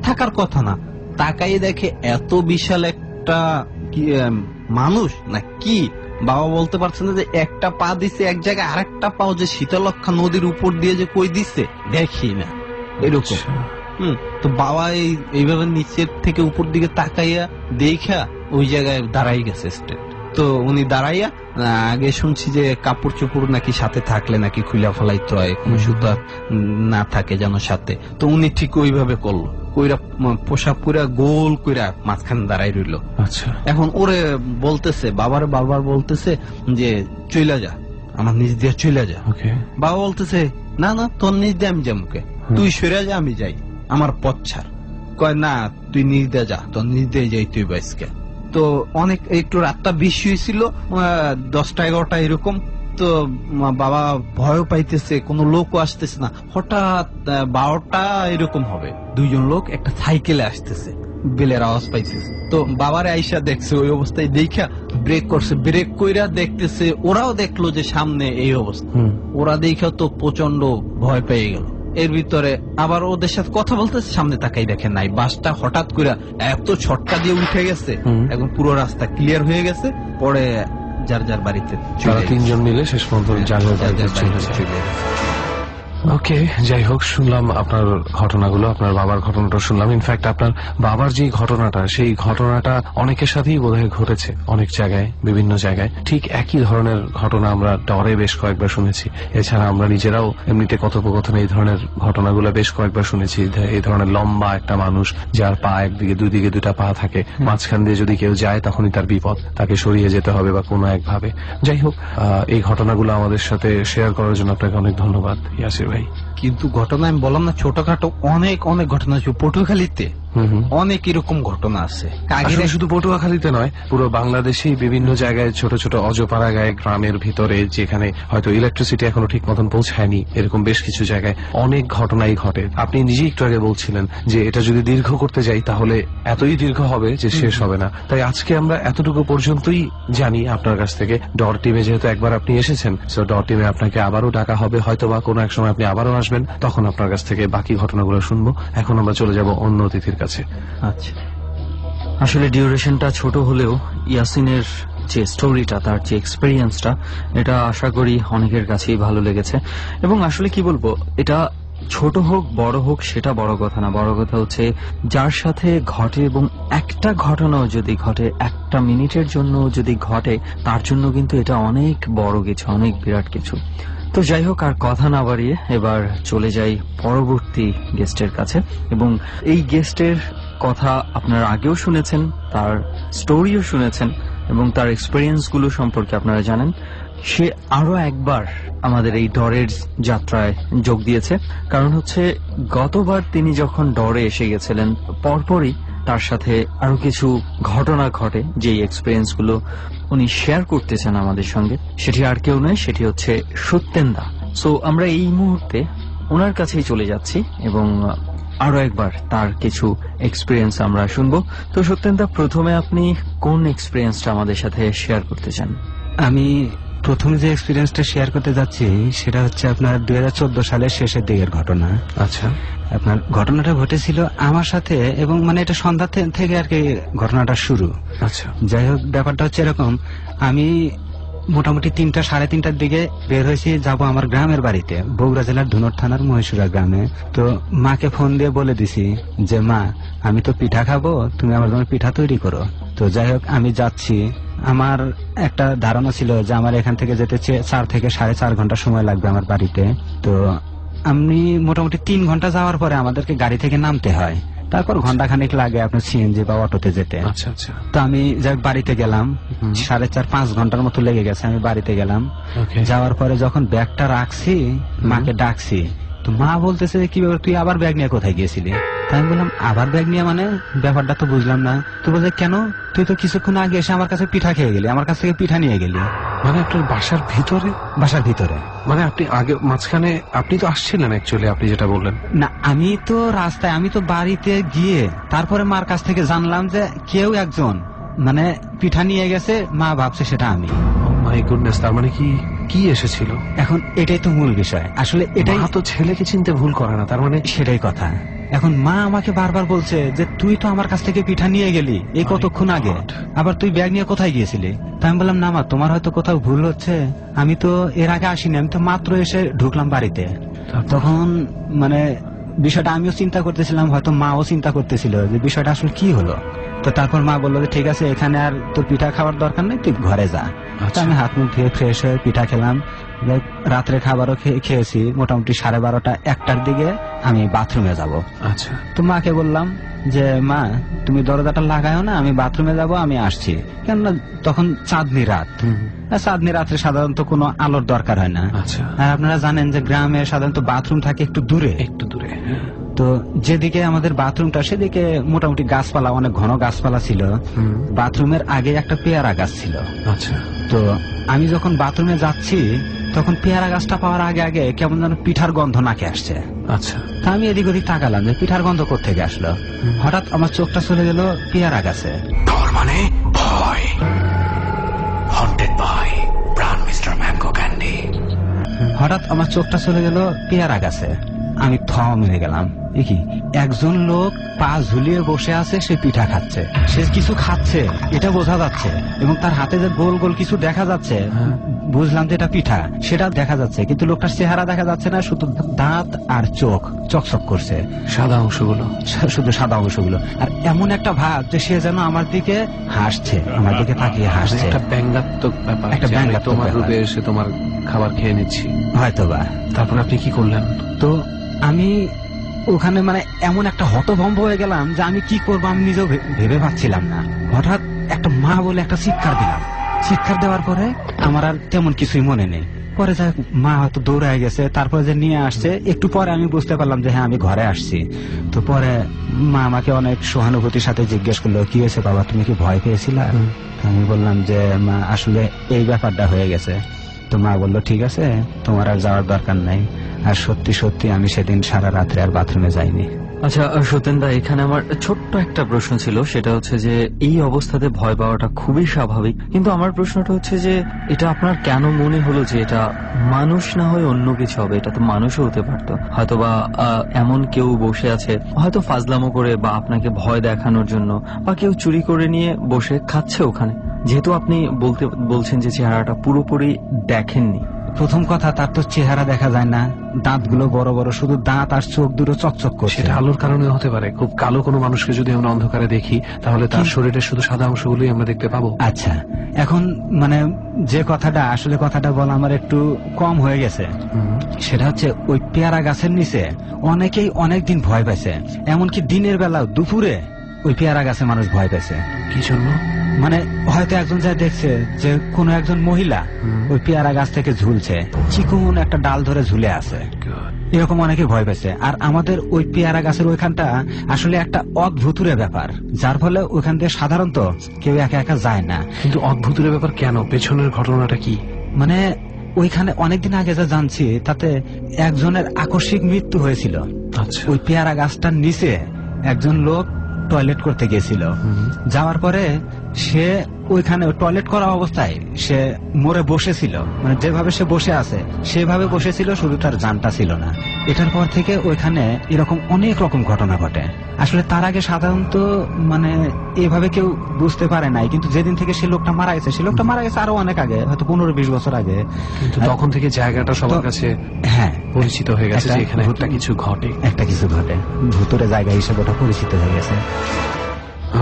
থাকার কথা না, তাকাই দেখে এত বিশাল একটা মানুষ না কি, বাবা বলতে পারছে না যে একটা পা দিছে এক জায়গায়, আরেকটা পাও যে শীতলক্ষা নদীর উপর দিয়ে যে কই দিচ্ছে দেখি না, এরকম। তো বাবা এইভাবে নিচের থেকে উপর দিকে তাকাইয়া দেখা ওই জায়গায় দাঁড়াই গেছে স্টেট। তো উনি দাঁড়াইয়া, আগে শুনছি যে কাপড় চোপড় নাকি সাথে থাকলে নাকি খুলে ফেলাইতে হয়, কোনো সুতা না থাকে যেন সাথে। তো উনি ঠিক ওইভাবে করলো, কইরা পোশাক পুরা গোল কইরা মাঝখানে দাঁড়াই রইল। আচ্ছা, এখন ওরে বলতেছে, বাবার বলতেছে যে চইলা যা, আমার নিজ দিয়ে চইলা যা। বাবা বলতেছে না তোর নিজ দিয়ে আমি যামুকে, তুই সরে যা, আমি যাই, আমার পথ ছাড়। কয় না, তুই নিজ দিয়ে যা, তোর নিজ দিয়ে যাই তুই বাইসকে। তো অনেক একটু রাতটা বেশি হয়েছিল, 10টা-11টা এরকম। তো বাবা ভয়ও পাইতেছে, কোনো লোকও আসতেছে না। হঠাৎ 12টা এরকম হবে, দুইজন লোক একটা সাইকেলে আসতেছে, বেলের আওয়াজ পাইতেছে। তো বাবার আইসা দেখছে ওই অবস্থায়, দেখা ব্রেক করছে, ব্রেক কইরা দেখতেছে, ওরাও দেখলো যে সামনে এই অবস্থা। ওরা দেখা তো প্রচন্ড ভয় পেয়ে গেল। এর ভিতরে আবার ওদের সাথে কথা বলতেছে, সামনে তাকাই দেখে নাই, বাসটা হঠাৎ করে এত ছটকা দিয়ে উঠে গেছে, এখন পুরো রাস্তা ক্লিয়ার হয়ে গেছে। পরে যার বাড়িতে তিনজন মিলে শেষ পর্যন্ত চলে গেছে। ওকে, যাই হোক, শুনলাম আপনার ঘটনাগুলো, আপনার বাবার ঘটনাটা শুনলাম। ইনফ্যাক্ট আপনার বাবার যে ঘটনাটা, সেই ঘটনাটা অনেকের সাথেই বোধহয় ঘটেছে, অনেক জায়গায়, বিভিন্ন জায়গায় ঠিক একই ধরনের ঘটনা আমরা ডরে বেশ কয়েকবার শুনেছি। এছাড়া আমরা নিজেরাও এমনিতে কথোপকথনে এই ধরনের ঘটনাগুলো বেশ কয়েকবার শুনেছি। এই ধরনের লম্বা একটা মানুষ, যার পা একদিকে, দুইদিকে দুটা পা থাকে, মাঝখান দিয়ে যদি কেউ যায় তখনই তার বিপদ, তাকে সরিয়ে যেতে হবে বা কোনো একভাবে। যাই হোক, এই ঘটনাগুলো আমাদের সাথে শেয়ার করার জন্য আপনাকে অনেক ধন্যবাদ ইয়াসির ভাই। কিন্তু ঘটনা আমি বললাম না, ছোটখাটো অনেক ঘটনা আছে পটুয়াখালীতে, অনেক এরকম ঘটনা আছে। শুধু পটুয়াখালীতে নয়, পুরো বাংলাদেশে বিভিন্ন জায়গায়, ছোট ছোট অজপাড়া গায়ে, গ্রামের ভিতরে, যেখানে হয়তো ইলেকট্রিসিটি এখনো ঠিক মতন পৌঁছায়নি, এরকম বেশ কিছু জায়গায় অনেক ঘটনাই ঘটে। আপনি নিজেই একটু আগে বলছিলেন যে এটা যদি দীর্ঘ করতে যাই তাহলে এতই দীর্ঘ হবে যে শেষ হবে না। তাই আজকে আমরা এতটুকু পর্যন্তই জানি আপনার কাছ থেকে। ডর টিমে যেহেতু একবার আপনি এসেছেন, সো ডর টিমে আপনাকে আবারও ডাকা হবে, হয়তো বা কোনো এক সময় আপনি আবারও আসবেন, তখন আপনার কাছ থেকে বাকি ঘটনাগুলো শুনবো। এখন আমরা চলে যাব অন্য অতিথির কাছে। আচ্ছা, আসলে ডিউরেশনটা ছোট হলেও ইয়াসিনের যে স্টোরিটা, তার যে এক্সপেরিয়েন্সটা, এটা আশা করি অনেকের কাছেই ভালো লেগেছে। এবং আসলে কি বলবো, এটা ছোট হোক বড় হোক সেটা বড় কথা না, বড় কথা হচ্ছে যার সাথে ঘটে, এবং একটা ঘটনাও যদি ঘটে, একটা মিনিটের জন্য যদি ঘটে, তার জন্য কিন্তু এটা অনেক বড় কিছু, অনেক বিরাট কিছু। তো যাই হোক, আর কথা না বাড়িয়ে এবার চলে যাই পরবর্তী গেস্টের কাছে। এবং এই গেস্টের কথা আপনারা আগেও শুনেছেন, তার স্টোরিও শুনেছেন, এবং তার এক্সপেরিয়েন্স গুলো সম্পর্কে আপনারা জানেন। সে আরো একবার আমাদের এই ডরের যাত্রায় যোগ দিয়েছে, কারণ হচ্ছে গতবার তিনি যখন ডরে এসে গেছিলেন, পরপরই তার সাথে আরো কিছু ঘটনা ঘটে, যে এক্সপেরিয়েন্স গুলো উনি শেয়ার করতেছেন আমাদের সঙ্গে। সেটি আর কেউ নয়, সেটি হচ্ছে সত্যেন দা। সো আমরা এই মুহূর্তে ওনার কাছেই চলে যাচ্ছি এবং আরো একবার তার কিছু এক্সপিরিয়েন্স আমরা শুনবো। তো সত্যেন দা, প্রথমে আপনি কোন এক্সপিরিয়েন্সটা আমাদের সাথে শেয়ার করতে চান? আমি প্রথমে যে এক্সপিরিয়েন্সটা শেয়ার করতে যাচ্ছি সেটা হচ্ছে আপনার 2014 সালের শেষের দিকের ঘটনা। আচ্ছা, আপনার ঘটনাটা ঘটেছিল আমার সাথে, এবং মানে এটা সন্ধ্যা থেকে আর কি ঘটনাটা শুরু। আচ্ছা, যাই হোক, ব্যাপারটা হচ্ছে এরকম, আমি মোটামুটি 3টা সাড়ে 3টার দিকে বের হয়েছি, যাব আমার গ্রামের বাড়িতে, বগুড়া জেলার ধুনট থানার মহেশুরা গ্রামে। তো মাকে ফোন দিয়ে বলে দিছি যে মা, আমি তো পিঠা খাবো, তুমি আমার জন্য পিঠা তৈরি করো। তো যাই হোক, আমি যাচ্ছি। আমার একটা ধারণা ছিল যে আমার এখান থেকে যেতে 4 থেকে 4.5 ঘন্টা সময় লাগবে আমার বাড়িতে। তো আমি মোটামুটি 3 ঘন্টা যাওয়ার পরে আমাদেরকে গাড়ি থেকে নামতে হয়, তারপর ঘন্টাখানেক লাগে আপনার সিএনজি বা অটোতে যেতে। আচ্ছা আচ্ছা। তো আমি যাই বাড়িতে গেলাম, 4.5-5 ঘন্টার মতো লেগে গেছে। আমি বাড়িতে গেলাম, যাওয়ার পরে যখন ব্যাগটা রাখছি, মাকে ডাকছি, তো মা বলতেছে কি ব্যাপার, তুই আবার ব্যাগ নিয়ে কোথায় গিয়েছিলি? তাই আমি বললাম, আবার ব্যাগ নিয়ে মানে? ব্যাপারটা তো বুঝলাম না। তো বলছে, কেন, তুই তো কিছুক্ষণ আগে এসে আমার কাছে পিঠা খেয়ে গেলি, আমার কাছ থেকে পিঠা নিয়ে গেলি। মানে আপনার বাসার ভিতরে? বাসার ভিতরে মানে আপনি আগে মাঝখানে আপনি তো আসছিলেন অ্যাকচুয়ালি, আপনি যেটা বললেন। না, আমি তো রাস্তায়, আমি তো বাড়িতে গিয়ে তারপরে মার কাছ থেকে জানলাম যে কেউ একজন মানে পিঠা নিয়ে গেছে, মা ভাবছে সেটা আমি। মাই গুডনেস, তার মানে কি এসেছিল? এখন এটাই তো মূল বিষয় আসলে, এটাই তো ছেলেকে চিনতে ভুল করে না, তার মানে সেটাই কথা। এখন মা আমাকে বারবার বলছে যে তুই তো আমার কাছ থেকে পিঠা নিয়ে গেলি এই কতক্ষণ আগে, আবার তুই ব্যাগ নিয়ে কোথায় গিয়েছিলি? তাই আমি বললাম, না মা, তোমার হয়তো কোথাও ভুল হচ্ছে, আমি তো এর আগে আসিনি, আমি তো মাত্র এসে ঢুকলাম বাড়িতে। তখন মানে বিষয়টা আমিও চিন্তা করতেছিলাম, হয়তো মাও চিন্তা করতেছিল যে বিষয়টা আসলে কি হলো। তো তারপর মা বললো যে ঠিক আছে, এখানে আর তোর পিঠা খাওয়ার দরকার নেই, তুই ঘরে যা। আমি হাত মুখ ধুয়ে ফ্রেশ হয়ে পিঠা খেলাম। রাত্রে খাবারও খেয়েছি। মোটামুটি 12:30-1টার দিকে আমি বাথরুমে যাব। আচ্ছা, তো মাকে বললাম যে মা, তুমি দরজাটা লাগায়ও না, আমি বাথরুমে যাব, আমি আসছি। কেননা তখন চাঁদনি রাত, চাঁদনি রাত্রে সাধারণত কোনো আলোর দরকার হয় না। আর আপনারা জানেন যে গ্রামে সাধারণত বাথরুম থাকে একটু দূরে। তো যেদিকে আমাদের বাথরুমটা, সেদিকে মোটামুটি গাছপালা, অনেক ঘন গাছপালা ছিল। বাথরুমের আগে একটা পেয়ারা গাছ ছিল। আচ্ছা, তো আমি যখন বাথরুমে যাচ্ছি তখন পেয়ারা গাছটা পাওয়ার আগে আগে কেমন যেন পিঠার গন্ধ নাকে আসছে। আচ্ছা, তা আমি এদিক ওদিক তাকালাম যে পিঠার গন্ধ কোত্থেকে আসলো। হঠাৎ আমার চোখটা চলে গেল পেয়ারা গাছে। ডর মানে ভয়। হন্টেড বাই প্রাণ মিস্টার ম্যাঙ্গো ক্যান্ডি। হঠাৎ আমার চোখটা চলে গেল পেয়ারা গাছে। আমি থমে গেলাম। কি, একজন লোক পা ঝুলিয়ে বসে আছে, সে পিঠা খাচ্ছে, সে কিছু খাচ্ছে, এটা বোঝা যাচ্ছে, এবং তার হাতে যে গোল গোল কিছু দেখা যাচ্ছে, বুঝলাম যে এটা পিঠা, সেটা দেখা যাচ্ছে, কিন্তু লোকটার চেহারা দেখা যাচ্ছে না, শুধু দাঁত আর চোখ চকচক করছে, সাদা অংশগুলো, শুধু সাদা অংশগুলো। আর এমন একটা ভাব যে সে যেন আমার দিকে হাসছে, আমার দিকে তাকিয়ে হাসছে। একটা ব্যঙ্গাত্মক ব্যাপার, একটা ব্যঙ্গাত্মক তোমার রূপে এসে তোমার খাবার খেয়ে নিচ্ছি হয়তোবা। তারপর আপনি কি করলেন? তো আমি ওখানে মানে এমন একটা হতভম্ব হয়ে গেলাম যে আমি কি করবো আমি নিজেও ভেবে পাচ্ছিলাম না। হঠাৎ একটা মা বলে একটা চিৎকার দিলাম। চিৎকার দেওয়ার পরে আমার আর তেমন কিছুই মনে নেই। পরে যাই মা হয়তো দৌড়ায় গেছে, তারপরে যে নিয়ে আসছে, একটু পরে আমি বুঝতে পারলাম যে হ্যাঁ, আমি ঘরে আসছি। তো পরে মা আমাকে অনেক সহানুভূতির সাথে জিজ্ঞেস করলো, কি হয়েছে বাবা, তুমি কি ভয় পেয়েছিলা? আমি বললাম যে মা, আসলে এই ব্যাপারটা হয়ে গেছে। তো মা বললো, ঠিক আছে, তোমার আর যাওয়ার দরকার নাই। আর সত্যি সত্যি আমি সেদিন সারা রাত্রে আর বাথরুমে যাইনি। আচ্ছা সত্যেন দা, এখানে আমার ছোট্ট একটা প্রশ্ন ছিল, সেটা হচ্ছে যে এই অবস্থাতে ভয় পাওয়াটা খুবই স্বাভাবিক, কিন্তু আমার প্রশ্নটা হচ্ছে যে এটা আপনার কেন মনে হলো যে এটা মানুষ না হয়ে অন্য কিছু হবে? এটা তো মানুষও হতে পারতো, হয়তো বা এমন কেউ বসে আছে, হয়তো ফাজলামো করে বা আপনাকে ভয় দেখানোর জন্য, বা কেউ চুরি করে নিয়ে বসে খাচ্ছে ওখানে। যেহেতু আপনি বলছেন যে চেহারাটা পুরোপুরি দেখেননি, প্রথম কথা তার তো চেহারা দেখা যায় না, দাঁতগুলো বড় বড়, শুধু দাঁত আর চোখ দুটো চকচক করছে। সেটা আলোর কারণে হতে পারে। খুব কালো কোনো মানুষকে যদি আমরা অন্ধকারে দেখি তাহলে তার শরীরের শুধু সাদা অংশগুলোই আমরা দেখতে পাবো। আচ্ছা, এখন মানে যে কথাটা আসলে কথাটা বলা আমার একটু কম হয়ে গেছে, সেটা হচ্ছে ওই পেয়ারা গাছের নিচে অনেকেই অনেকদিন ভয় পাইছে, এমনকি দিনের বেলা দুপুরে ওই পেয়ারা গাছে মানুষ ভয় পাইছে। কি জন্য? মানে হয়তো একজন যা দেখছে যে কোন একজন মহিলা ওই পেয়ারা গাছ থেকে ঝুলছে, চিকুন একটা ডাল ধরে ঝুলে আছে, এরকম অনেকে ভয় পেয়েছে। আর আমাদের ওই পেয়ারা গাছের ওইখানটা আসলে একটা অদ্ভুতুরে ব্যাপার, যার ফলে ওইখান দিয়ে সাধারণত কেউ একা একা যায় না। কিন্তু অদ্ভুতুরে ব্যাপার কেন? পেছনের ঘটনাটা কি? মানে ওইখানে অনেকদিন আগে যা জানছি তাতে একজনের আকস্মিক মৃত্যু হয়েছিল। আচ্ছা, ওই পেয়ারা গাছটার নিচে একজন লোক টয়লেট করতে গিয়েছিল, যাওয়ার পরে সে ওইখানে টয়লেট করা অবস্থায় সে মরে বসেছিল, মানে যেভাবে সে বসে আছে সেভাবে বসেছিল, শুধু তার জানটা ছিল না। এটার পর থেকে ওইখানে এরকম অনেক রকম ঘটনা ঘটে। আসলে তার আগে সাধারণত মানে এভাবে কেউ বুঝতে পারে নাই, কিন্তু যেদিন থেকে সে লোকটা মারা গেছে, সে লোকটা মারা গেছে আরো অনেক আগে, হয়তো 15-20 বছর আগে, কিন্তু তখন থেকে জায়গাটা সবার কাছে হ্যাঁ পরিচিত হয়ে গেছে যে এখানে একটা কিছু ঘটে, ভুতুরে জায়গা হিসেবে ওটা পরিচিত হয়ে গেছে।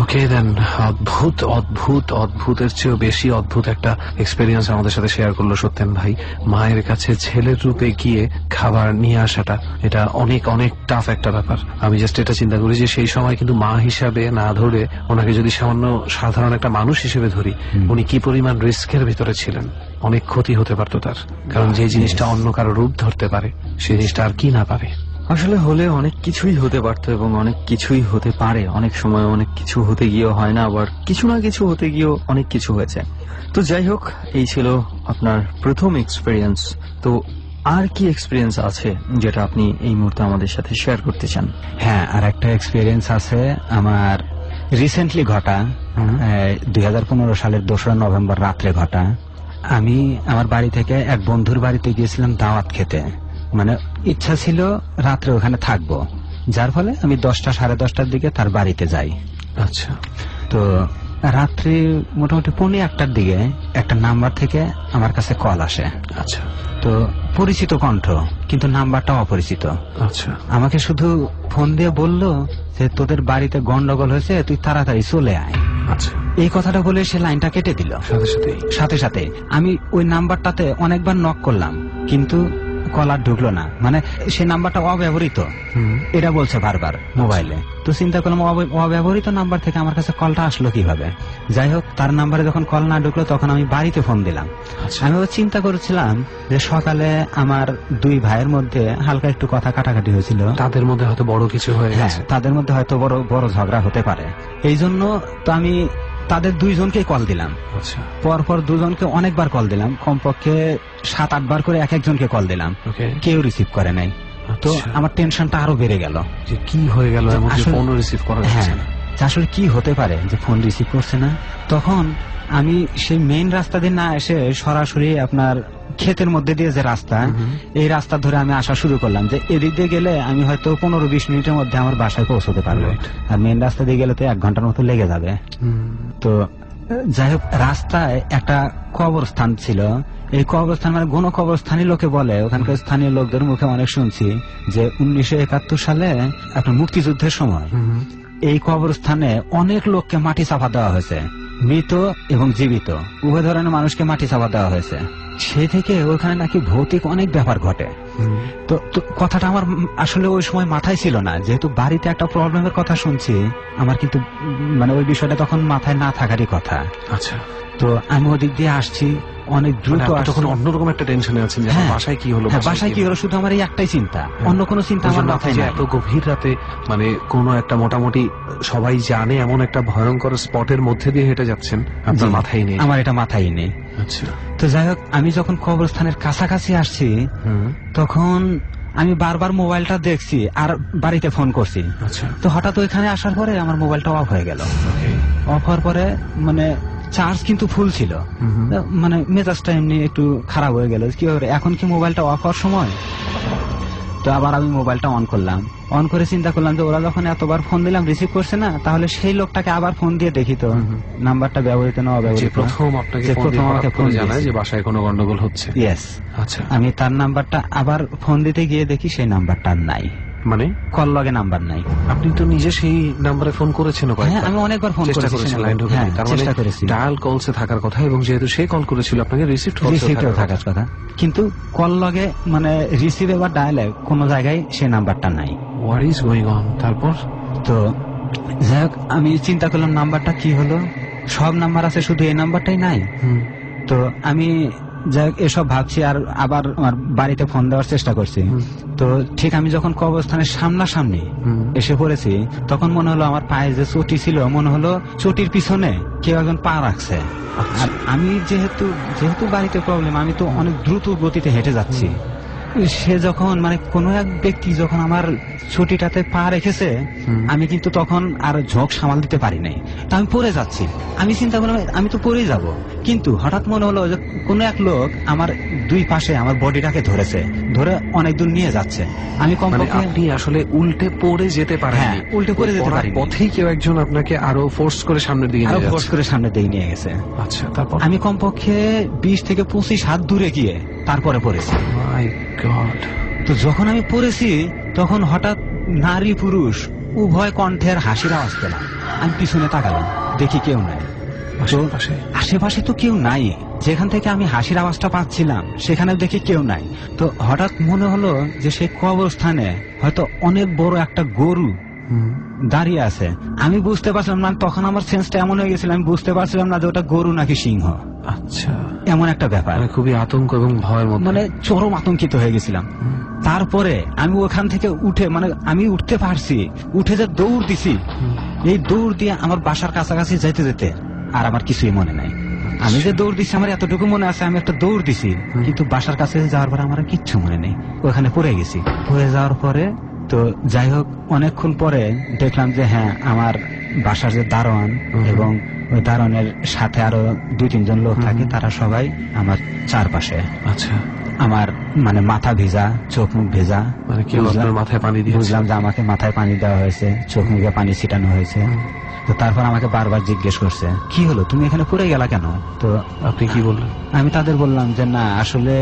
ওকে দেন, অদ্ভুত অদ্ভুত অদ্ভুতের চেয়েও বেশি অদ্ভুত একটা এক্সপেরিয়েন্স আমাদের সাথে শেয়ার করলো সত্যেন ভাই। মায়ের কাছে ছেলের রূপে গিয়ে খাবার নিয়ে আসাটা এটা অনেক অনেক টাফ একটা ব্যাপার। আমি জাস্ট এটা চিন্তা করি যে সেই সময় কিন্তু মা হিসাবে না ধরে ওনাকে যদি সামান্য সাধারণ একটা মানুষ হিসেবে ধরি, উনি কি পরিমাণ রিস্কের ভিতরে ছিলেন। অনেক ক্ষতি হতে পারতো তার, কারণ যে জিনিসটা অন্য কারো রূপ ধরতে পারে সেই জিনিসটা আর কি না পারে। আসলে হলে অনেক কিছুই হতে পারতো এবং অনেক কিছুই হতে পারে। অনেক সময় অনেক কিছু হতে গিয়েও হয় না, আবার কিছু না কিছু হতে গিয়েও অনেক কিছু হয়েছে। তো যাই হোক, এই ছিল আপনার প্রথম এক্সপিরিয়েন্স। তো আর কি এক্সপিরিয়েন্স আছে যেটা আপনি এই মুহূর্তে আমাদের সাথে শেয়ার করতে চান? হ্যাঁ, আর একটা এক্সপিরিয়েন্স আছে আমার রিসেন্টলি ঘটা, 2015 সালের 2রা নভেম্বর রাত্রে ঘটা। আমি আমার বাড়ি থেকে এক বন্ধুর বাড়িতে গিয়েছিলাম দাওয়াত খেতে, মানে ইচ্ছা ছিল রাত্রে ওখানে থাকবো, যার ফলে আমি 10টা সাড়ে 10টার দিকে তার বাড়িতে যাই। আচ্ছা, তো রাত্রি মোটামুটি 1:15টার দিকে একটা নাম্বার থেকে আমার কাছে কল আসে। আচ্ছা, তো পরিচিত কণ্ঠ, কিন্তু নাম্বারটা অপরিচিত। আচ্ছা, আমাকে শুধু ফোন দিয়ে বলল যে তোদের বাড়িতে গন্ডগোল হয়েছে, তুই তাড়াতাড়ি চলে আয়। আচ্ছা, এই কথাটা বলে সে লাইনটা কেটে দিল সাথে সাথে। আমি ওই নাম্বারটাতে অনেকবার নক করলাম, কিন্তু কল আর ঢুকলো না, মানে সেই নাম্বারটা অব্যবহৃত এটা বলছে বারবার মোবাইলে। তো চিন্তা করলাম অব্যবহৃত নাম্বার থেকে আমার কাছে কলটা আসলো কিভাবে। যাই হোক, তার নাম্বারে যখন কল না ঢুকলো তখন আমি বাড়িতে ফোন দিলাম। আমি চিন্তা করেছিলাম যে সকালে আমার 2 ভাইয়ের মধ্যে হালকা একটু কথা কাটাকাটি হয়েছিল, তাদের মধ্যে হয়তো বড় কিছু হয়ে গেছে, তাদের মধ্যে হয়তো বড় ঝগড়া হতে পারে। এই জন্য তো আমি তাদের 2জনকেই কল দিলাম। আচ্ছা, পরপর 2জনকে অনেকবার কল দিলাম, কমপক্ষে 7-8 বার করে এক একজনকে কল দিলাম, কেউ রিসিভ করে নাই। তো আমার টেনশনটা আরো বেড়ে গেল যে কি হয়ে গেল, ফোন রিসিভ করা যাচ্ছে না, আসলে কি হতে পারে যে ফোন রিসিভ করছে না। তখন আমি সেই মেইন রাস্তা দিয়ে না এসে সরাসরি আপনার ক্ষেতের মধ্যে দিয়ে যে রাস্তা, এই রাস্তা ধরে আমি আসা শুরু করলাম যে এদিক দিয়ে গেলে আমি হয়তো 15-20 মিনিটের মধ্যে আমার বাসায় পৌঁছতে পারবো, আর মেইন রাস্তা দিয়ে গেলে তো 1 ঘন্টার মতো লেগে যাবে। তো যাই হোক, রাস্তায় একটা কবরস্থান ছিল। এই কবরস্থান মানে গণ কবরস্থানই লোকে বলে, ওখানকার স্থানীয় লোকদের মুখে অনেক শুনছি যে 1971 সালে আপনার মুক্তিযুদ্ধের সময় এই কবরস্থানে অনেক লোককে মাটি চাপা দেওয়া হয়েছে, মৃত এবং জীবিত উভয় ধরনের মানুষকে মাটি চাপা দেওয়া হয়েছে। সেই থেকে ওখানে নাকি ভৌতিক অনেক ব্যাপার ঘটে। তো কথাটা আমার আসলে ওই সময় মাথায় ছিল না, যেহেতু বাড়িতে একটা প্রবলেমের কথা শুনছি, আমার কিন্তু মানে ওই বিষয়টা তখন মাথায় না থাকারই কথা। আচ্ছা, তো আমি ওদিক দিয়ে আসছি অনেক দ্রুত, তখন অন্যরকম একটা টেনশনে আছেন যে বাসায় কি হলো, বাসায় কি হলো, শুধু আমার এই একটাই চিন্তা, অন্য কোনো চিন্তা আমার মাথায় নেই। এত গভীর রাতে মানে কোনো একটা মোটামুটি সবাই জানে এমন একটা ভয়ঙ্কর স্পটের মধ্যে দিয়ে হেঁটে যাচ্ছেন, আপনার মাথায় নেই। আমার এটা মাথায় নেই। আচ্ছা, তো যাই হোক, আমি যখন কবরস্থানের কাছাকাছি আসছি তখন আমি বারবার মোবাইলটা দেখছি আর বাড়িতে ফোন করছি। আচ্ছা, তো হঠাৎ ওইখানে আসার পরে আমার মোবাইলটা অফ হয়ে গেল। অফ হওয়ার পরে মানে চার্জ কিন্তু ফুল ছিল, মানে মেজাজটা এমনি একটু খারাপ হয়ে গেল। কি হবে, এখন কি মোবাইলটা অফ হওয়ার সময়? তো আবার আমি মোবাইলটা অন করলাম, অন করে চিন্তা করলাম যে ওরা যখন এতবার ফোন দিলাম রিসিভ করছে না, তাহলে সেই লোকটাকে আবার ফোন দিয়ে দেখি তো নাম্বারটা ব্যবহৃত না অব্যবহৃত। প্রথম আপনাকে আমাকে ফোন জানায় যে বাসায় কোনো গন্ডগোল হচ্ছে। ইয়েস। আচ্ছা, আমি তার নাম্বারটা আবার ফোন দিতে গিয়ে দেখি সেই নাম্বারটা নাই, মানে কল লগে নাম্বার নাই। আপনি তো নিজে সেই নাম্বারে ফোন করেছেন? হ্যাঁ, আমি অনেকবার ফোন চেষ্টা করেছি লাইন ঢোকে, তার মানে ডায়াল কলসে থাকার কথা, এবং যেহেতু সে কল করেছিল আপনাকে রিসিভড থাকার কথা, কিন্তু কল লগে মানে রিসিভ এবার ডায়ালে কোনো জায়গায় সেই নাম্বারটা নাই। What is going on? তারপর তো যাই হোক, আমি চিন্তা করলাম নাম্বারটা কি হলো, সব নাম্বার আছে শুধু এই নাম্বারটাই নাই। তো আমি যাই হোক এসব ভাবছি, আর আবার আমার বাড়িতে ফোন দেওয়ার চেষ্টা করছি। তো ঠিক আমি যখন কবরস্থানের সামনাসামনি এসে পড়েছি, তখন মনে হলো আমার পায়ে যে চটি ছিল, মনে হলো চটির পিছনে কেউ একজন পা রাখছে। আর আমি যেহেতু বাড়িতে প্রবলেম, আমি তো অনেক দ্রুত গতিতে হেঁটে যাচ্ছি। সে যখন মানে কোন এক ব্যক্তি যখন আমার ছুটিটাতে পা রেখেছে, আমি কিন্তু তখন আর ঝোঁক সামাল দিতে পারি নাই, তা আমি পড়ে যাচ্ছি। আমি চিন্তা করলাম আমি তো পড়েই যাব, কিন্তু হঠাৎ মনে হলো যে কোন এক লোক আমার দুই পাশে আমার বডিটাকে ধরে অনেক দূর নিয়ে যাচ্ছে। আমি আপনি আসলে উল্টে পড়ে যেতে পারেন? হ্যাঁ, উল্টে পড়ে যেতে পারি। পথেই কেউ একজন আপনাকে আরো ফোর্স করে সামনের দিকে নিয়ে গেছে। আচ্ছা, তারপর? আমি কমপক্ষে 20 থেকে 25 হাত দূরে গিয়ে তারপরে পড়েছি। তো যখন আমি পড়েছি, তখন হঠাৎ নারী পুরুষ উভয় কণ্ঠের হাসির আওয়াজ পেলাম। আমি পিছনে তাকালাম, দেখি কেউ নাই। আশেপাশে তো কেউ নাই, যেখান থেকে আমি হাসির আওয়াজটা পাচ্ছিলাম সেখানে দেখি কেউ নাই। তো হঠাৎ মনে হলো যে সেই কবরস্থানে হয়তো অনেক বড় একটা গরু দাঁড়িয়ে আছে। আমি বুঝতে পারছিলাম না, তখন আমার সেন্সটা এমন হয়ে গেছিল, আমি বুঝতে পারছিলাম না যে ওটা গরু নাকি সিংহ। আচ্ছা, এমন একটা ব্যাপার, খুবই আতঙ্ক এবং ভয়ের মধ্যে, মানে চরম আতঙ্কিত হয়ে গেছিলাম। তারপরে আমি ওখান থেকে উঠে, মানে আমি উঠতে পারছি, উঠে যে দৌড় দিছি, এই দৌড় দিয়ে আমার বাসার কাছাকাছি যেতে যেতে আর আমার কিছুই মনে নাই। আমি যে দৌড় দিচ্ছি আমার এতটুকু মনে আছে, আমি একটা দৌড় দিছি, কিন্তু বাসার কাছে যাওয়ার পরে আমার কিচ্ছু মনে নেই। ওখানে পড়ে গেছি। পড়ে যাওয়ার পরে তো যাই হোক অনেকক্ষণ পরে দেখলাম যে হ্যাঁ, আমার বাসার যে দারোয়ান এবং ওই দারোয়ানের সাথে আরো 2-3 জন লোক থাকে, তারা সবাই আমার চারপাশে। আচ্ছা, আমার মানে মাথা ভেজা, চোখ মুখ ভেজা, মানে কেউ আপনার মাথায় পানি দিয়ে, বুঝলাম যে আমাকে মাথায় পানি দেওয়া হয়েছে, চোখ মুখে পানি ছিটানো হয়েছে। তো তারপর আমাকে বারবার জিজ্ঞেস করছে, কি হলো, তুমি এখানে পড়ে গেলা কেন? তো আপনি কি বললেন? আমি তাদের বললাম যে না, আসলে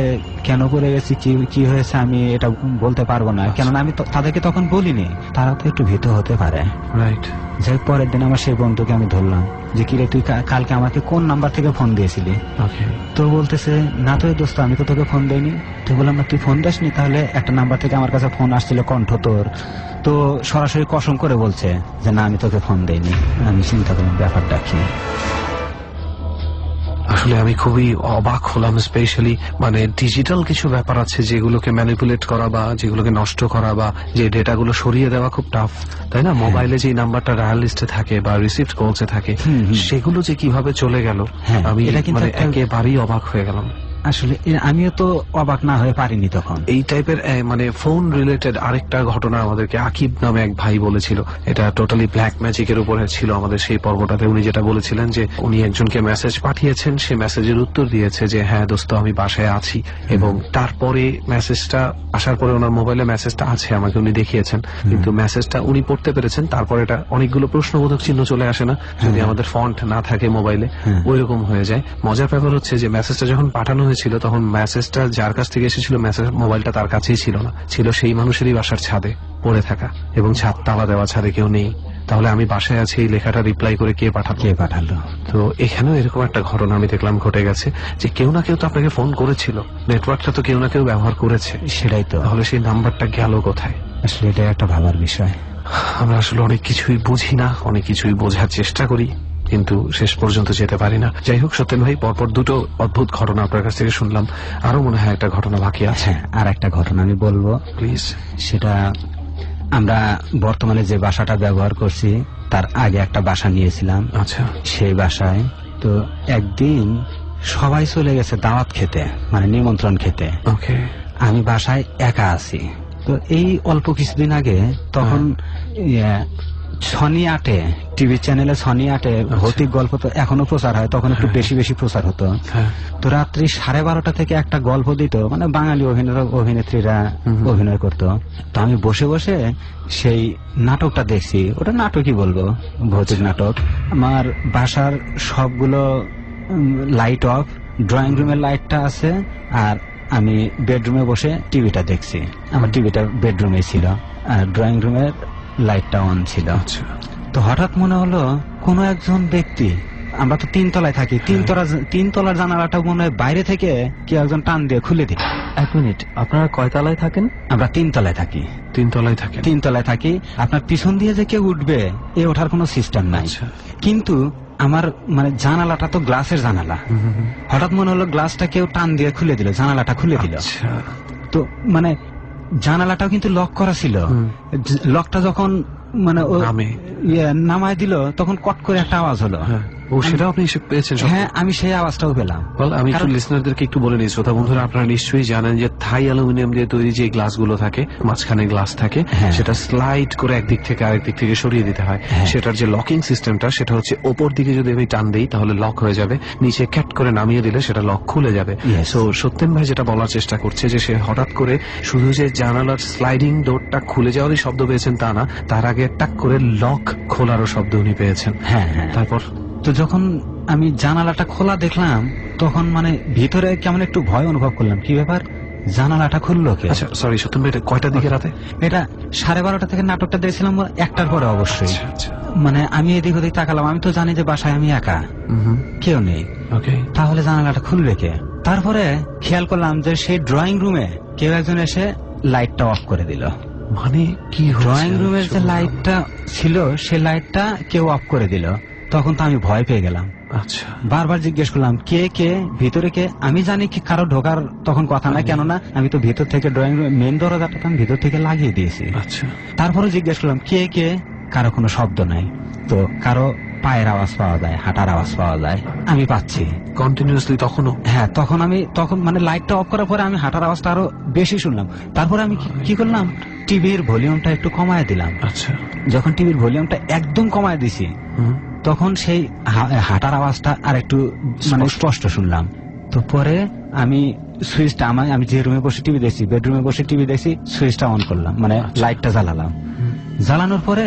কেন পড়ে গেছি, কি হয়েছে আমি এটা বলতে পারবো না, কেননা আমি তাদেরকে তখন বলিনি, তারা তো একটু ভীত হতে পারে। রাইট। যাই পরের দিন আমার সেই বন্ধুকে আমি ধরলাম যে কিরে, তুই কালকে আমাকে কোন নাম্বার থেকে ফোন দিয়েছিলি? তো বলতেছে, না তো দোস্ত, আমি তো তোকে ফোন দেইনি। তুই বললাম না, তুই ফোন দাসনি? তাহলে একটা নাম্বার থেকে আমার কাছে ফোন আসছিল, কণ্ঠ তোর। তো সরাসরি কসম করে বলছে যে না, আমি তোকে ফোন দেইনি। আমি চিন্তা করলাম ব্যাপারটা কি। আসলে আমি খুবই অবাক হলাম, স্পেশালি মানে ডিজিটাল কিছু ব্যাপার আছে যেগুলোকে ম্যানিপুলেট করা বা যেগুলোকে নষ্ট করা বা যে ডেটাগুলো সরিয়ে দেওয়া খুব টাফ, তাই না? মোবাইলে যে নাম্বারটা ডায়াল লিস্টে থাকে বা রিসিভড কলসে থাকে, সেগুলো যে কিভাবে চলে গেল, আমি মানে একেবারেই অবাক হয়ে গেলাম। আসলে আমিও তো অবাক না হয়ে পারিনি তখন। এই টাইপের মানে ফোন রিলেটেড আরেকটা ঘটনা আমাদেরকে আকিব নামে এক ভাই বলেছিল, এটা টোটালি ব্ল্যাক ম্যাজিকের উপরে ছিল আমাদের সেই পর্বটাতে। উনি যেটা বলেছিলেন যে উনি একজনকে মেসেজ পাঠিয়েছেন, সে মেসেজের উত্তর দিয়েছে যে হ্যাঁ দোস্ত, আমি বাসায় আছি, এবং তারপরে মেসেজটা আসার পরে ওনার মোবাইলে মেসেজটা আছে, আমাকে উনি দেখিয়েছেন, কিন্তু মেসেজটা উনি পড়তে পেরেছেন। তারপরে এটা অনেকগুলো প্রশ্নবোধক চিহ্ন চলে আসে না, যদি আমাদের ফন্ট না থাকে মোবাইলে, ওই রকম হয়ে যায়। মজার ব্যাপার হচ্ছে যে মেসেজটা যখন পাঠানো হয়েছিল, তখন মেসেজটা যার কাছ থেকে এসেছিল, মেসেজ মোবাইলটা তার কাছেই ছিল না, ছিল সেই মানুষেরই বাসার ছাদে পড়ে থাকা, এবং ছাদ তালা দেওয়া, ছাদে কেউ নেই। তাহলে আমি বাসায় আছি, এই লেখাটা রিপ্লাই করে কে পাঠালো? তো এখানেও এরকম একটা ঘটনা আমি দেখলাম ঘটে গেছে, যে কেউ না কেউ তো আপনাকে ফোন করেছিল, নেটওয়ার্কটা তো কেউ না কেউ ব্যবহার করেছে। সেটাই তো। তাহলে সেই নাম্বারটা গেল কোথায়? আসলে এটা একটা ভাবার বিষয়। আমরা আসলে অনেক কিছুই বুঝি না, অনেক কিছুই বোঝার চেষ্টা করি, কিন্তু শেষ পর্যন্ত যেতে পারি না। যাই হোক, সত্যেন ভাই, পরপর দুটো অদ্ভুত ঘটনা আপনার কাছ থেকে শুনলাম, আরো মনে হয় একটা ঘটনা বাকি আছে। আর একটা ঘটনা আমি বলবো, প্লিজ। সেটা আমরা বর্তমানে যে বাসাটা ব্যবহার করছি, তার আগে একটা বাসা নিয়েছিলাম। আচ্ছা। সেই বাসায় তো একদিন সবাই চলে গেছে দাওয়াত খেতে, মানে নিমন্ত্রণ খেতে। ওকে। আমি বাসায় একা আছি। তো এই অল্প কিছুদিন আগে তখন সনি আটে, টিভি চ্যানেলে সনি আটে ভৌতিক গল্প তো এখনো প্রচার হয়, তখন একটু বেশি বেশি প্রচার হতো। তো রাত্রি 12:30 থেকে একটা গল্প দিত, মানে বাঙালি অভিনেত্রীরা অভিনয় করতো। তো আমি বসে বসে সেই নাটকটা দেখছি। ওটা নাটকই বলবো, ভৌতিক নাটক। আমার বাসার সবগুলো লাইট অফ, ড্রয়িং রুমের লাইটটা আছে, আর আমি বেডরুমে বসে টিভিটা দেখছি। আমার টিভিটা বেডরুমে ছিল আর ড্রয়িং রুমের লাইটটা অন ছিল। তো হঠাৎ মনে হলো কোনো একজন ব্যক্তি, আমরা তো 3 তলায় থাকি, 3 তলার জানালাটা মনে হয় বাইরে থেকে কি একজন টান দিয়ে খুলে দিল। 1 মিনিট, আপনারা কয় তলায় থাকেন? আমরা 3 তলায় থাকি। 3 তলায় থাকেন? 3 তলায় থাকি। আপনার পিছন দিয়ে যে কেউ উঠবে এ ওঠার কোনো সিস্টেম নাই। কিন্তু আমার মানে জানালাটা তো গ্লাসের জানালা, হঠাৎ মনে হলো গ্লাসটা কেউ টান দিয়ে খুলে দিল, জানালাটা খুলে দিল। তো মানে জানালাটাও কিন্তু লক করা ছিল। লকটা যখন মানে নামায় দিল তখন কট করে একটা আওয়াজ হলো। ও সেটা আপনি পেয়েছেন? হ্যাঁ, আমি সেই আওয়াজটাও পেলাম। আমি একটু লিসনারদেরকে একটু বলে নিই, শ্রোতা বন্ধুরা, আপনারা নিশ্চয়ই জানেন যে থাই অ্যালুমিনিয়াম দিয়ে তৈরি যে গ্লাসগুলো থাকে, মাঝখানে গ্লাস থাকে, সেটা স্লাইড করে একদিক থেকে আরেক দিক থেকে সরিয়ে দিতে হয়। সেটার যে লকিং সিস্টেমটা সেটা হচ্ছে ওপর দিকে যদি আমি টান দিই তাহলে লক হয়ে যাবে, নিচে ক্যাট করে নামিয়ে দিলে সেটা লক খুলে যাবে। তো সত্যেন ভাই যেটা বলার চেষ্টা করছে যে সে হঠাৎ করে শুধু যে জানালার স্লাইডিং ডোরটা খুলে যাওয়ারই শব্দ পেয়েছেন তা না, তার আগে টাক করে লক খোলারও শব্দ উনি পেয়েছেন। হ্যাঁ, তারপর তো যখন আমি জানালাটা খোলা দেখলাম তখন মানে ভিতরে কেমন একটু ভয় অনুভব করলাম। কি ব্যাপার, জানালাটা খুললো কে? আচ্ছা সরি সত্যম ভাই, এটা কয়টার দিকে রাতে? এটা 12:30 থেকে নাটকটা দেখছিলাম, 1টার পরে অবশ্যই। মানে আমি এদিক ওদিক তাকালাম, আমি তো জানি যে বাসায় আমি একা, কেউ নেই, তাহলে জানালাটা খুলবে কে? তারপরে খেয়াল করলাম যে সেই ড্রয়িং রুমে কেউ একজন এসে লাইটটা অফ করে দিল। মানে কি, ড্রয়িং রুমের যে লাইটটা ছিল সে লাইটটা কেউ অফ করে দিল। তখন তো আমি ভয় পেয়ে গেলাম। আচ্ছা, বারবার জিজ্ঞেস করলাম কে কে, ভিতরে কে? আমি জানি কি কারো ঢোকার তখন কথা না, কেননা আমি তো ভিতর থেকে ড্রয়িং রুম মেন দরজাটা আমি ভিতর থেকে লাগিয়ে দিয়েছি। আচ্ছা, তারপরে জিজ্ঞেস করলাম কে কে, কারো কোনো শব্দ নাই। তো কারো পায়ের আওয়াজ পাওয়া যায়, হাঁটার আওয়াজ পাওয়া যায়, আমি পাচ্ছি কন্টিনিউয়াসলি তখনও। হ্যাঁ, তখন মানে লাইটটা অফ করার পরে আমি হাঁটার আওয়াজটা আরো বেশি শুনলাম। তারপরে আমি কি করলাম, টিভির ভলিউমটা একটু কমায় দিলাম। আচ্ছা, যখন টিভির ভলিউমটা একদম কমায় দিছি তখন সেই হাঁটার আওয়াজটা আর একটু মানে স্পষ্ট শুনলাম। তো পরে আমি সুইচটা, আমি যে রুমে বসে টিভি দেখছি, বেডরুমে বসে টিভি দেখছি, সুইচটা অন করলাম, মানে লাইটটা জ্বালালাম। জ্বালানোর পরে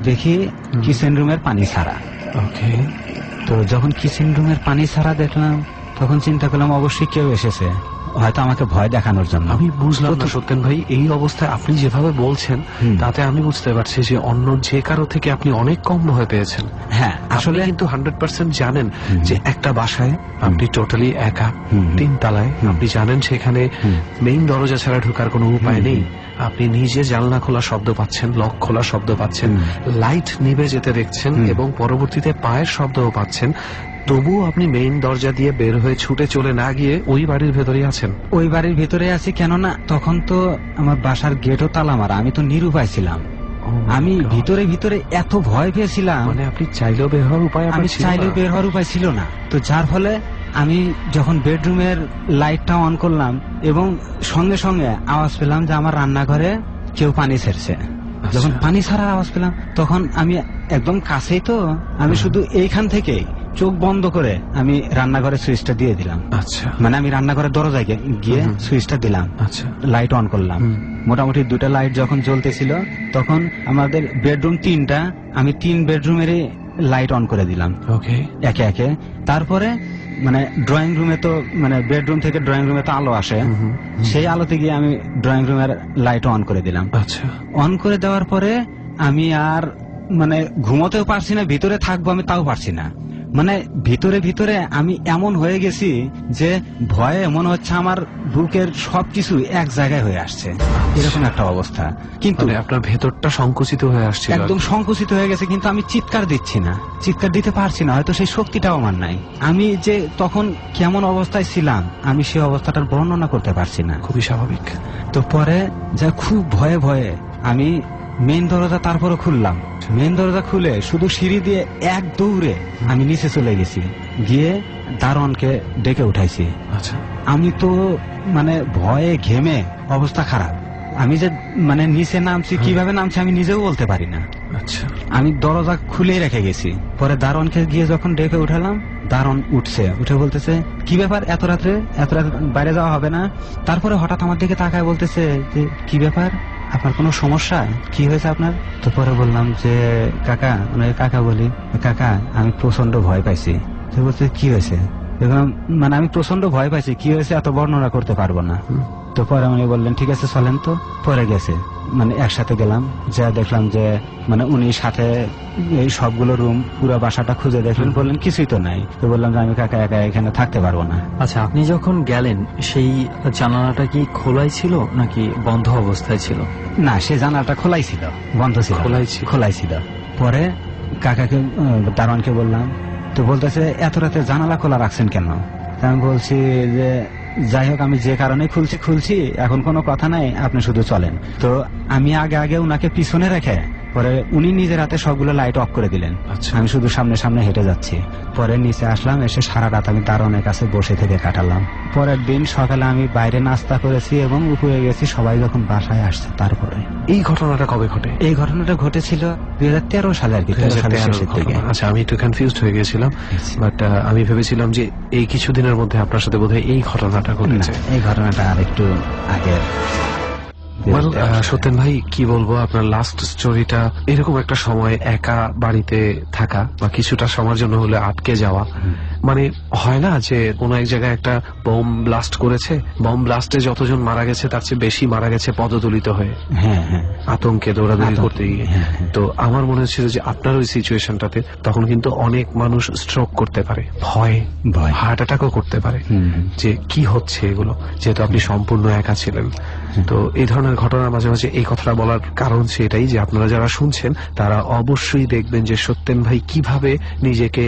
দেখি কিচেন রুমের পানি ছাড়া। ওকে, তো যখন কিচেন রুমের পানি ছাড়া দেখলাম তখন চিন্তা করলাম অবশ্যই কেউ এসেছে, হয়তো আমাকে ভয় দেখানোর জন্য। আমি বুঝলাম না সত্যেন ভাই, এই অবস্থায় আপনি যেভাবে বলছেন তাতে আমি বুঝতে পারছি যে অন্য যে কারো থেকে আপনি অনেক কম ভয় পেয়েছেন। হ্যাঁ, আসলে কিন্তু 100% জানেন যে একটা বাসায় আপনি টোটালি একা, 3 তলায়, আপনি জানেন সেখানে মেইন দরজা ছাড়া ঢোকার কোনো উপায় নেই। আপনি নিজে জানলা খোলা শব্দ পাচ্ছেন, লক খোলা শব্দ পাচ্ছেন, লাইট নিভে যেতে দেখছেন এবং পরবর্তীতে পায়ের শব্দও পাচ্ছেন। তবুও আপনি মেইন দরজা দিয়ে বের হয়ে ছুটে চলে না গিয়ে ওই বাড়ির ভেতরেই আছেন। ওই বাড়ির ভেতরে আছি, কেননা তখন তো আমার বাসার গেটও তালা মারা, আমি তো নিরুপায় ছিলাম। আমি ভিতরে এত ভয় পেয়েছিলাম, মানে আপনি চাইলেও বের হওয়ার উপায়, আমি চাইলেও বের হওয়ার উপায় ছিল না। তো যার ফলে আমি যখন বেডরুমের লাইটটা অন করলাম এবং সঙ্গে সঙ্গে আওয়াজ পেলাম যে আমার রান্নাঘরে কেউ পানি ছেড়ছে। যখন পানি ছাড়ার আওয়াজ পেলাম তখন আমি একদম কাছেই, তো আমি শুধু এইখান থেকে চোখ বন্ধ করে আমি রান্নাঘরের সুইচটা দিয়ে দিলাম। আচ্ছা, মানে আমি রান্নাঘরের দরজায় গিয়ে সুইচটা দিলাম। আচ্ছা, লাইট অন করলাম। মোটামুটি 2টা লাইট যখন জ্বলতেছিল তখন আমাদের বেডরুম 3টা, আমি 3 বেডরুমেরই লাইট অন করে দিলাম একে একে। তারপরে মানে ড্রয়িং রুমে তো মানে বেডরুম থেকে ড্রয়িং রুমে তো আলো আসে, সেই আলোতে গিয়ে আমি ড্রয়িং রুমের লাইট অন করে দিলাম। আচ্ছা, অন করে দেওয়ার পরে আমি আর মানে ঘুমোতেও পারছি না, ভিতরে থাকবো আমি তাও পারছি না। মানে ভিতরে আমি এমন হয়ে গেছি যে ভয়ে মনে হচ্ছে আমার বুকের সবকিছু এক জায়গায় হয়ে আসছে, এরকম একটা অবস্থা। কিন্তু আপনার ভেতরটা সংকুচিত হয়ে আসছে, একদম সংকুচিত হয়ে গেছে, কিন্তু আমি চিৎকার দিচ্ছি না, চিৎকার দিতে পারছি না, হয়তো সেই শক্তিটাও আমার নাই। আমি যে তখন কেমন অবস্থায় ছিলাম আমি সেই অবস্থাটার বর্ণনা করতে পারছি না। খুবই স্বাভাবিক। তো পরে যা খুব ভয়ে আমি মেন দরজা তারপরে খুললাম। মেন দরজা খুলে শুধু সিঁড়ি দিয়ে এক দৌড়ে আমি নিচে চলে গেছি, গিয়ে দারোয়ানকে ডেকে উঠাইছি। আচ্ছা, আমি তো মানে ভয়ে ঘেমে অবস্থা খারাপ, আমি যে মানে নিচে নামছি, কিভাবে নামছি আমি নিজেও বলতে পারি না। আচ্ছা, আমি দরজা খুলেই রেখে গেছি। পরে দারোয়ানকে গিয়ে যখন ডেকে উঠালাম, দারোয়ান উঠে বলতেছে কি ব্যাপার, এত রাত্রে বাইরে যাওয়া হবে না? তারপরে হঠাৎ আমার দিকে তাকায় বলতেছে যে কি ব্যাপার, আপনার কোনো সমস্যা, কি হয়েছে আপনার? তো পরে বললাম যে কাকা, কাকা বলি, কাকা আমি প্রচন্ড ভয় পাইছি। তো বলছে কি হয়েছে? মানে আমি প্রচন্ড ভয় পাইছি, কি হয়েছে এত বর্ণনা করতে পারবো না। তো পরে উনি বললেন ঠিক আছে চলেন। তো পরে গেছে, মানে একসাথে গেলাম, যা দেখলাম যে মানে উনি সাথে এই সবগুলো রুম, পুরো বাসাটা খুঁজে দেখলেন, বললেন কিছুই তো নাই। তো বললাম যে আমি কাকা একা এখানে থাকতে পারবো না। আচ্ছা, আপনি যখন গেলেন সেই জানালাটা কি খোলাই ছিল নাকি বন্ধ অবস্থায় ছিল? না, সে জানালাটা খোলাই ছিল, বন্ধ ছিল, খোলাই ছিল। পরে কাকাকে, দারোয়ানকে বললাম, তো বলতেছে এত রাতে জানালা খোলা রাখছেন কেন? আমি বলছি যে যাই হোক, আমি যে কারণে খুলছি, এখন কোনো কথা নাই, আপনি শুধু চলেন। তো আমি আগে উনাকে পিছনে রেখে পরে উনি নিজের হাতে সবগুলো লাইট অফ করে দিলেন। আমি শুধু সামনে হেঁটে যাচ্ছি। পরে নিচে আসলাম, এসে সারা রাত আমি দারোয়ানের কাছে বসে থেকে কাটালাম। পরের দিন সকালে আমি বাইরে নাস্তা করেছি এবং উপরে গেছি, সবাই যখন বাসায় আসছে। তারপরে এই ঘটনাটা কবে ঘটে? এই ঘটনাটা ঘটেছিল 2013 সালে আর কি, 13 সালের শেষের দিকে। আচ্ছা, আমি একটু কনফিউজড হয়ে গেছিলাম, বাট আমি ভেবেছিলাম যে এই কিছুদিনের মধ্যে আপনার সাথে বোধহয় এই ঘটনাটা ঘটেছে। এই ঘটনাটা আর একটু আগের। সত্যেন ভাই, কি বলবো, আপনার লাস্ট স্টোরিটা, এরকম একটা সময় একা বাড়িতে থাকা বা কিছুটা সময়ের জন্য হলে আটকে যাওয়া, মানে হয় না যে কোন এক জায়গায় একটা বম ব্লাস্ট করেছে, বম ব্লাস্টে যতজন মারা গেছে তার চেয়ে বেশি মারা গেছে পদদলিত হয়ে, আতঙ্কে দৌড়াদৌড়ি করতে গিয়ে। তো আমার মনে হচ্ছিল যে আপনার ওই সিচুয়েশনটাতে তখন কিন্তু অনেক মানুষ স্ট্রোক করতে পারে, ভয় হার্ট অ্যাটাকও করতে পারে, যে কি হচ্ছে এগুলো, যেহেতু আপনি সম্পূর্ণ একা ছিলেন। তো এই ধরনের ঘটনার মাঝে মাঝে এই কথাটা বলার কারণ সেটাই যে আপনারা যারা শুনছেন তারা অবশ্যই দেখবেন যে সত্যেন ভাই কিভাবে নিজেকে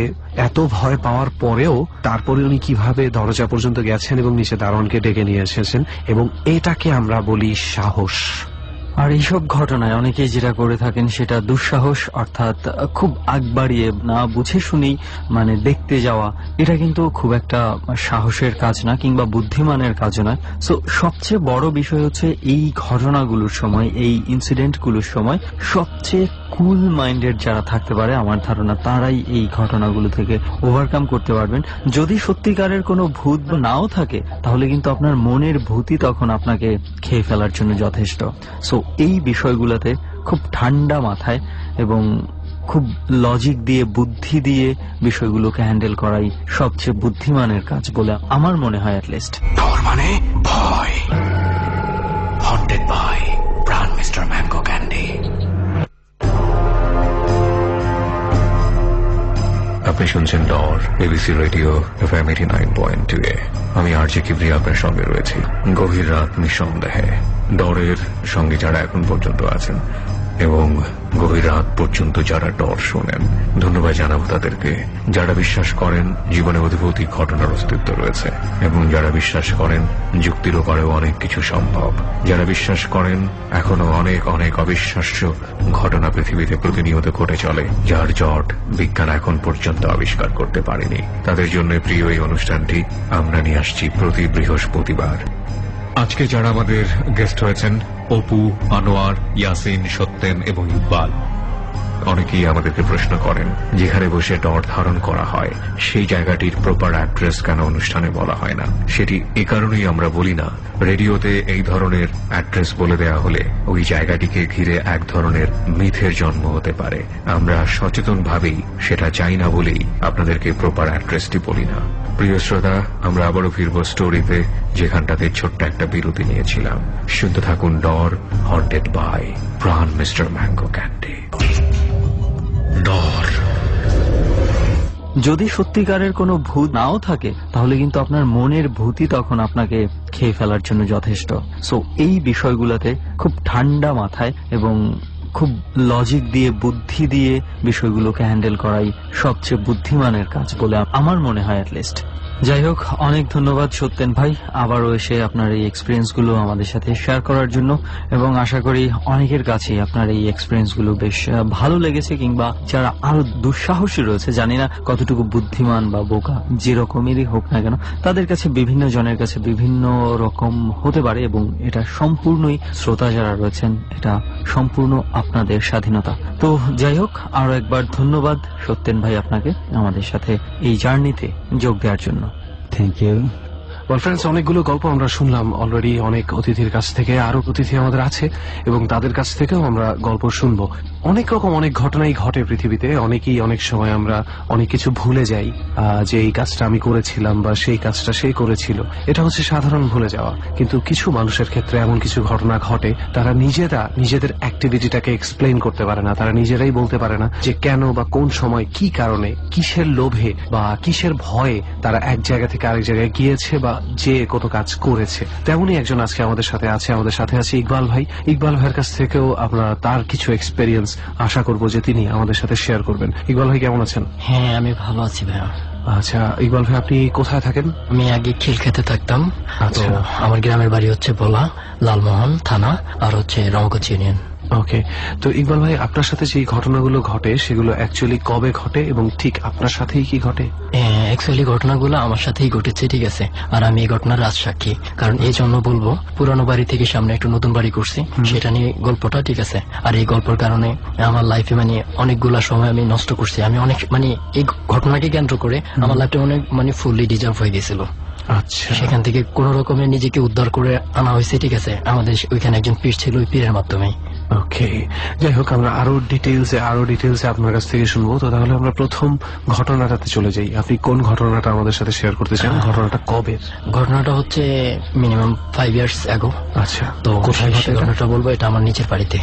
এত ভয় পাওয়ার পরেও তারপরে উনি কিভাবে দরজা পর্যন্ত গেছেন এবং নিচে দারোয়ানকে ডেকে নিয়ে এসেছেন, এবং এটাকে আমরা বলি সাহস। আর এইসব ঘটনায় অনেকেই যেটা করে থাকেন সেটা দুঃসাহস, অর্থাৎ খুব আগ বাড়িয়ে না বুঝে শুনেই মানে দেখতে যাওয়া। এটা কিন্তু খুব একটা সাহসের কাজ না, কিংবা বুদ্ধিমানের কাজ নয়। সো সবচেয়ে বড় বিষয় হচ্ছে এই ঘটনাগুলোর সময়, এই ইনসিডেন্টগুলোর সময় সবচেয়ে কুল মাইন্ডেড যারা থাকতে পারে, আমার ধারণা তারাই এই ঘটনাগুলো থেকে ওভারকাম করতে পারবেন। যদি সত্যিকারের কোনো ভূত নাও থাকে তাহলে কিন্তু আপনার মনের ভূতই তখন আপনাকে খেয়ে ফেলার জন্য যথেষ্ট। সো এই বিষয়গুলোতে খুব ঠান্ডা মাথায় এবং খুব লজিক দিয়ে, বুদ্ধি দিয়ে বিষয়গুলোকে হ্যান্ডেল করাই সবচেয়ে বুদ্ধিমানের কাজ বলে আমার মনে হয়। অ্যাটলিস্ট ডর মানে ভয়। হন্টেড বাই প্রাণ মিস্টার ম্যাঙ্গো ক্যান্ডি। আপনি শুনছেন ডর, এবিসি রেডিও FM 89.2 এ। আমি আরজে কিবরিয়া আপনার সঙ্গে রয়েছি গভীর রাত নিঃসন্দেহে। ডরের সঙ্গে যারা এখন পর্যন্ত আছেন এবং গভীর রাত পর্যন্ত যারা ডর শোনেন, ধন্যবাদ জানাবো তাদেরকে। যারা বিশ্বাস করেন জীবনে অদ্ভুত ঘটনার অস্তিত্ব রয়েছে এবং যারা বিশ্বাস করেন যুক্তির ওপারেও অনেক কিছু সম্ভব, যারা বিশ্বাস করেন এখনো অনেক অনেক অবিশ্বাস্য ঘটনা পৃথিবীতে প্রতিনিয়ত ঘটে চলে, যার জট বিজ্ঞান এখন পর্যন্ত আবিষ্কার করতে পারেনি, তাদের জন্য প্রিয় এই অনুষ্ঠানটি আমরা নিয়ে আসছি প্রতি বৃহস্পতিবার। আজকে যারা আমাদের গেস্ট হয়েছেন, অপু, আনোয়ার, ইয়াসিন, সত্যেন এবং ইকবাল, অনেকেই আমাদেরকে প্রশ্ন করেন যেখানে বসে ডর ধারণ করা হয় সেই জায়গাটির প্রপার অ্যাড্রেস কেন অনুষ্ঠানে বলা হয় না। সেটি এ কারণেই আমরা বলি না, রেডিওতে এই ধরনের অ্যাড্রেস বলে দেয়া হলে ওই জায়গাটিকে ঘিরে এক ধরনের মিথের জন্ম হতে পারে। আমরা সচেতনভাবেই সেটা চাই না বলেই আপনাদেরকে প্রপার অ্যাড্রেসটি বলি না। প্রিয় শ্রোতা, আমরা আবারও ফিরব স্টোরিতে, যেখানটাতে ছোট্ট একটা বিরতি নিয়েছিলাম। শুনতে থাকুন ডর, হন্টেড বাই প্রাণ মিস্টার ম্যাঙ্গো ক্যান্ডি। ডর। যদি সত্যিকারের কোনো ভূত নাও থাকে তাহলে কিন্তু আপনার মনের ভূতই তখন আপনাকে খেয়ে ফেলার জন্য যথেষ্ট। সো এই বিষয়গুলোতে খুব ঠান্ডা মাথায় এবং খুব লজিক দিয়ে বুদ্ধি দিয়ে বিষয়গুলোকে হ্যান্ডেল করাই সবচেয়ে বুদ্ধিমানের কাজ বলে আমার মনে হয় অ্যাটলিস্ট। যাই হোক, অনেক ধন্যবাদ সত্যেন ভাই আবারও এসে আপনার এই এক্সপিরিয়েন্স গুলো আমাদের সাথে শেয়ার করার জন্য, এবং আশা করি অনেকের কাছে আপনার এই এক্সপিরিয়েন্স গুলো বেশ ভালো লেগেছে, কিংবা যারা আরো দুঃসাহসী রয়েছে, জানি না কতটুকু বুদ্ধিমান বা বোকা যেরকমেরই হোক না কেন, তাদের কাছে বিভিন্ন জনের কাছে বিভিন্ন রকম হতে পারে, এবং এটা সম্পূর্ণই শ্রোতা যারা রয়েছেন এটা সম্পূর্ণ আপনাদের স্বাধীনতা। তো যাই হোক, আরো একবার ধন্যবাদ সত্যেন ভাই আপনাকে আমাদের সাথে এই জার্নিতে যোগ দেওয়ার জন্য। Thank you. ফ্রেন্ডস, অনেকগুলো গল্প আমরা শুনলাম অলরেডি অনেক অতিথির কাছ থেকে, আরো অতিথি আমাদের আছে এবং তাদের কাছ থেকেও আমরা গল্প শুনবো। অনেক রকম অনেক ঘটনাই ঘটে পৃথিবীতে, অনেকেই অনেক সময় আমরা অনেক কিছু ভুলে যাই, যে এই কাজটা আমি করেছিলাম বা সেই কাজটা সে করেছিল, এটা হচ্ছে সাধারণ ভুলে যাওয়া। কিন্তু কিছু মানুষের ক্ষেত্রে এমন কিছু ঘটনা ঘটে, তারা নিজেদের অ্যাক্টিভিটিটাকে এক্সপ্লেইন করতে পারে না, তারা নিজেরাই বলতে পারে না যে কেন বা কোন সময় কি কারণে কিসের লোভে বা কিসের ভয়ে তারা এক জায়গা থেকে আরেক জায়গায় গিয়েছে বা যে কত কাজ করেছে। তেমনই একজন আজকে আমাদের সাথে আছে ইকবাল ভাই। ইকবাল ভাইয়ের কাছ থেকেও আমরা তার কিছু এক্সপেরিয়েন্স আশা করব যে তিনি আমাদের সাথে শেয়ার করবেন। ইকবাল ভাই কেমন আছেন? হ্যাঁ, আমি ভালো আছি ভাইয়া। আচ্ছা ইকবাল ভাই, আপনি কোথায় থাকেন? আমি আগে খিলক্ষেতে থাকতাম। আচ্ছা, আমার গ্রামের বাড়ি হচ্ছে ভোলা, লালমোহন থানা, আর হচ্ছে রমগঞ্জ ইউনিয়ন। ওকে, তো ইকবাল ভাই আপনার সাথে যে ঘটনাগুলো ঘটে সেগুলো অ্যাকচুয়ালি কবে ঘটে এবং ঠিক আপনার সাথেই কি ঘটে? অ্যাকচুয়ালি ঘটনাগুলো আমার সাথেই ঘটেছে, ঠিক আছে। আর আমি এই ঘটনার রাজসাক্ষী, কারণ এই জন্য বলবো, পুরানো বাড়ি থেকে সামনে একটু নতুন বাড়ি করছি, সেটা নিয়ে গল্পটা, ঠিক আছে। আর এই গল্পের কারণে আমার লাইফে মানে অনেকগুলা সময় আমি নষ্ট করছি। আমি অনেক মানে এই ঘটনাকে কেন্দ্র করে আমার লাইফটা অনেক মানে ফুললি ডিজার্ভ হয়ে গেছিল। আচ্ছা, সেখান থেকে কোন রকমে নিজেকে উদ্ধার করে আনা হয়েছে, ঠিক আছে। আমাদের ওইখানে একজন পীর ছিল, ওই পীরের মাধ্যমে। ওকে, যাই হোক, আমরা আরো ডিটেইলসে আপনার কাছ থেকে শুনবো। তো তাহলে আমরা প্রথম ঘটনাটাতে চলে যাই। আপনি কোন ঘটনাটা আমাদের সাথে শেয়ার করতে চান? ঘটনাটা কবে? ঘটনাটা হচ্ছে মিনিমাম 5 years ago। আচ্ছা, তো কোথায় ঘটে? ঘটনাটা বলবো, এটা আমার নিচের বাড়িতে।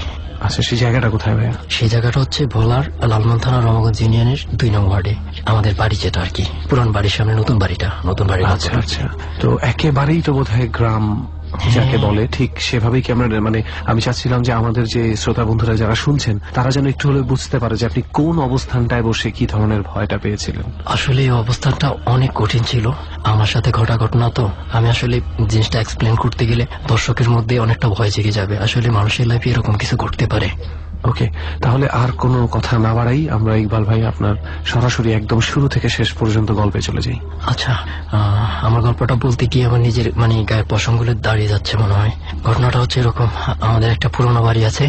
আচ্ছা, সেই জায়গাটা কোথায় ভাইয়া? সেই জায়গাটা হচ্ছে ভোলার লালমোহন থানা রমগঞ্জ ইউনিয়নের 2 নং ওয়ার্ডে আমাদের বাড়ি, যেটা আর কি পুরান বাড়ির সামনে নতুন বাড়ি। আচ্ছা আচ্ছা, তো একেবারেই তো বোধহয় গ্রাম যাকে বলে, ঠিক সেভাবেই কি আমরা, মানে আমি চাচ্ছিলাম যে আমাদের যে শ্রোতা বন্ধুরা যারা শুনছেন তারা যেন একটু হলে বুঝতে পারে যে আপনি কোন অবস্থানটায় বসে কি ধরনের ভয়টা পেয়েছিলেন। আসলে এই অবস্থানটা অনেক কঠিন ছিল আমার সাথে ঘটা ঘটনা। তো আমি আসলে জিনিসটা এক্সপ্লেন করতে গেলে দর্শকের মধ্যে অনেকটা ভয় জেগে যাবে। আসলে মানুষের লাইফে এরকম কিছু ঘটতে পারে। ওকে, তাহলে আর কোনো কথা না বাড়াই আমরা ইকবাল ভাই আপনার সরাসরি একদম শুরু থেকে শেষ পর্যন্ত গল্পে চলে যাই। আচ্ছা, আমার গল্পটা বলতে গিয়ে আমার নিজের মানে গায়ের পশমগুলো দাঁড়িয়ে যাচ্ছে মনে হয়। ঘটনাটা হচ্ছে এরকম, আমাদের একটা পুরোনো বাড়ি আছে,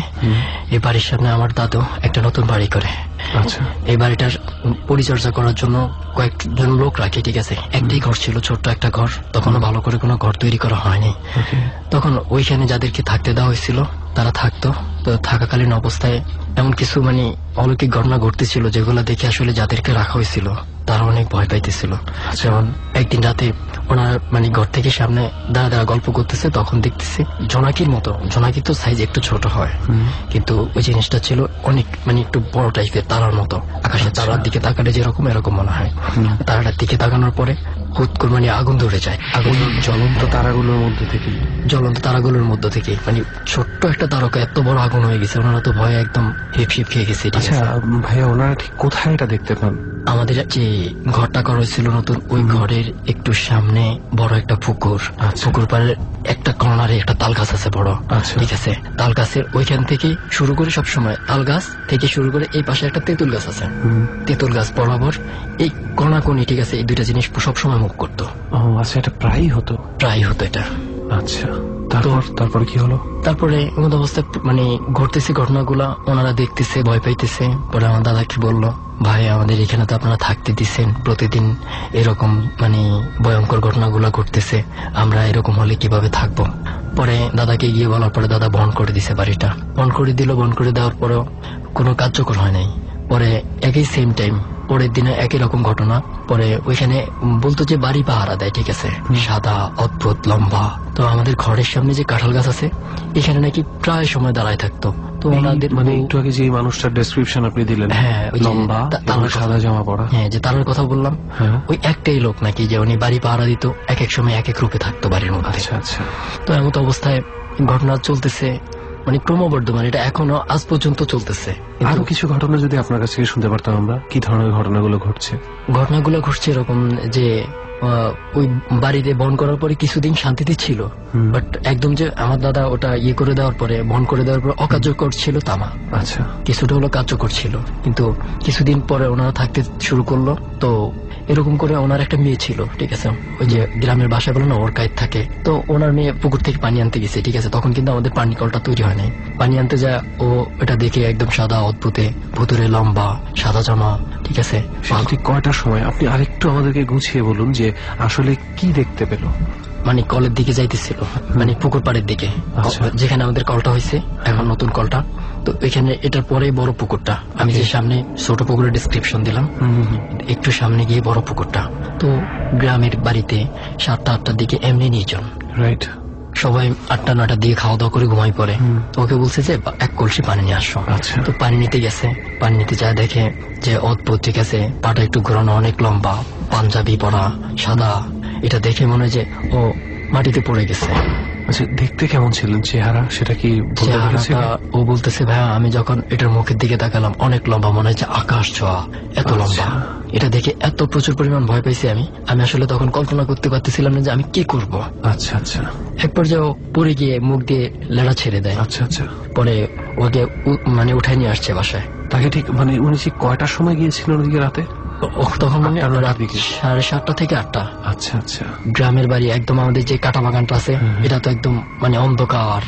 এই বাড়ির সামনে আমার দাদু একটা নতুন বাড়ি করে। আচ্ছা, এই বাড়িটার পরিচর্যা করার জন্য কয়েকজন লোক রাখে, ঠিক আছে। একটাই ঘর ছিল, ছোট্ট একটা ঘর, তখনও ভালো করে কোনো ঘর তৈরি করা হয়নি। তখন ওইখানে যাদেরকে থাকতে দেওয়া হয়েছিল তারা থাকতো। তো থাকাকালীন অবস্থায় এমন কিছু মানে অলৌকিক ঘটনা ঘটতেছিল, যেগুলো দেখে আসলে যাদেরকে রাখা হয়েছিল তারা অনেক ভয় পাইতেছিল। যেমন একদিন রাতে ওনার মানে ঘর থেকে সামনে দাঁড়া গল্প করতেছে, তখন দেখতেছে জোনাকির মতো। জোনাকি তো সাইজ একটু ছোট হয়, কিন্তু ওই জিনিসটা ছিল অনেক মানে একটু বড় টাইপের, তারার মতো। আকাশে তারার দিকে তাকালে যেরকম এরকম মনে হয়। তারাটার দিকে তাকানোর পরে হুট করে মানে আগুন ধরে যায়। আগুন জ্বলন্ত তারাগুলোর মধ্যে থেকে মানে ছোট্ট একটা তারকা এত বড় আগুন হয়ে গেছে। ওনারা তো ভয়ে একদম হিপ খেয়ে গেছে। আচ্ছা ভাইয়া, ওনারা ঠিক কোথায় এটা দেখতে পান? আমাদের যে ঘরটা করা হয়েছিল নতুন, ওই ঘরের একটু সামনে বড় একটা পুকুর। পুকুর পাড়ের একটা কর্নারে একটা তাল গাছ আছে বড়, ঠিক আছে। তাল গাছের ওইখান থেকে শুরু করে সবসময় তাল গাছ থেকে শুরু করে এই পাশে একটা তেঁতুল গাছ আছে। তেঁতুল গাছ বরাবর এই কোনাকুনি, ঠিক আছে, এই দুইটা জিনিস সবসময় মুখ করতো। আচ্ছা, এটা প্রায়ই হতো এটা। আচ্ছা, তারপর কি হলো? তারপরে এমন অবস্থায় মানে ঘটতেছে ঘটনাগুলা, ওনারা দেখতেছে, ভয় পাইতেছে। পরে আমার দাদাকে বললো, ভাই আমাদের এখানে তো আপনারা থাকতে দিচ্ছেন, প্রতিদিন এরকম মানে ভয়ঙ্কর ঘটনাগুলা ঘটতেছে, আমরা এরকম হলে কিভাবে থাকবো? পরে দাদাকে গিয়ে বলার পরে দাদা বন্ধ করে দিছে বাড়িটা। বন্ধ করে দেওয়ার পরেও কোনো কার্যকর হয় নাই। পরে একই সেম টাইম পরের দিনে একই রকম ঘটনা। পরে ওইখানে বলতো যে বাড়ি পাহারা দেয়, ঠিক আছে, সাদা অদ্ভুত লম্বা। তো আমাদের ঘরের সামনে যে কাঁঠাল গাছ আছে, এখানে নাকি প্রায় সময় দাঁড়ায় থাকতো। তো ওনাদের মানে একটু আগে যে মানুষটার ডেসক্রিপশন আপনি দিলেন, হ্যাঁ, লম্বা সাদা জামা পরা, হ্যাঁ, যে তার কথা বললাম, ওই একটাই লোক নাকি যে উনি বাড়ি পাহারা দিত, এক এক সময় এক এক রূপে থাকতো বাড়ির মধ্যে। আচ্ছা আচ্ছা। তো এমন অবস্থায় ঘটনা চলতেছে, মানে ক্রমবর্ধমান, এটা এখনো আজ পর্যন্ত চলতেছে। আরো কিছু ঘটনা যদি আপনার কাছ থেকে শুনতে পারতাম আমরা, কি ধরনের ঘটনাগুলো ঘটছে? ঘটনাগুলো ঘটছে এরকম যে ওই বাড়িতে বন করার পরে কিছুদিন শান্তিতে ছিল, বাট একদম যে আমার দাদা ওটা ইয়ে করে দেওয়ার পরে, বন করে দেওয়ার পরে অকার্যকর ছিল তা না। আচ্ছা, কিছুটা হলো কার্যকর ছিল, কিন্তু কিছুদিন পরে ওনারা থাকতে শুরু করলো। তো এরকম করে ওনার একটা মেয়ে ছিল, ঠিক আছে, ওই যে গ্রামের বাসায় বলে না ওর কায়দ থাকে, তো ওনার মেয়ে পুকুর থেকে পানি আনতে গেছে, ঠিক আছে, তখন কিন্তু আমাদের পানি কলটা তৈরি হয় নাই। পানি আনতে যা ও এটা দেখে একদম সাদা অদ্ভুতে, ভুতুরে লম্বা সাদা জামা, ঠিক আছে। ঠিক কয়টার সময় আপনি আরেকটু আমাদেরকে গুছিয়ে বলুন যে আসলে কি দেখতে পেল? মানে কলের দিকে যাইতেছিল, মানে পুকুর পাড়ের দিকে, যেখানে আমাদের কলটা হয়েছে এখন নতুন কলটা, তো এখানে এটার পরে বড় পুকুরটা, আমি যে সামনে ছোট পুকুরের ডিসক্রিপশন দিলাম, একটু সামনে গিয়ে বড় পুকুরটা। তো গ্রামের বাড়িতে 7টা-8টার দিকে এমনি নির্জন, রাইট, সবাই 8টা-9টার দিকে খাওয়া দাওয়া করে ঘুমাই পড়ে। তো ওকে বলছে যে এক কলসি পানি নিয়ে আসো। তো পানি নিতে গেছে, পানি নিতে যায় দেখে যে অদ্ভুত, ঠিক আছে, পাটা একটু ঘোরানো, অনেক লম্বা, পাঞ্জাবি পরা, সাদা। এটা দেখে মনে হয় যে ও মাটিতে পড়ে গেছে। আচ্ছা, দেখতে কেমন ছিলেন চেহারা, সেটা কি বলতে পেরেছেন? ও বলতেছে ভাইয়া আমি যখন এটার মুখের দিকে তাকালাম অনেক লম্বা, মনে হচ্ছে আকাশ ছোঁয়া, এত লম্বা। এটা দেখে এত প্রচুর পরিমাণ ভয় পাইছি আমি আসলে তখন কল্পনা করতে পারতেছিলাম না যে আমি কি করব। আচ্ছা আচ্ছা। এক পর্যায়ে পড়ে গিয়ে মুখ দিয়ে লেড়া ছেড়ে দেয়। আচ্ছা আচ্ছা। পরে ওকে মানে উঠাই নিয়ে আসছে বাসায়। তাকে ঠিক মানে উনি ঠিক কয়টার সময় গিয়েছিলেন ওদিকে রাতে? তখন মানে 7:30 থেকে 8টা। আচ্ছা আচ্ছা। গ্রামের বাড়ি একদম, আমাদের যে কাটা বাগানটা আছে এটা তো একদম মানে অন্ধকার,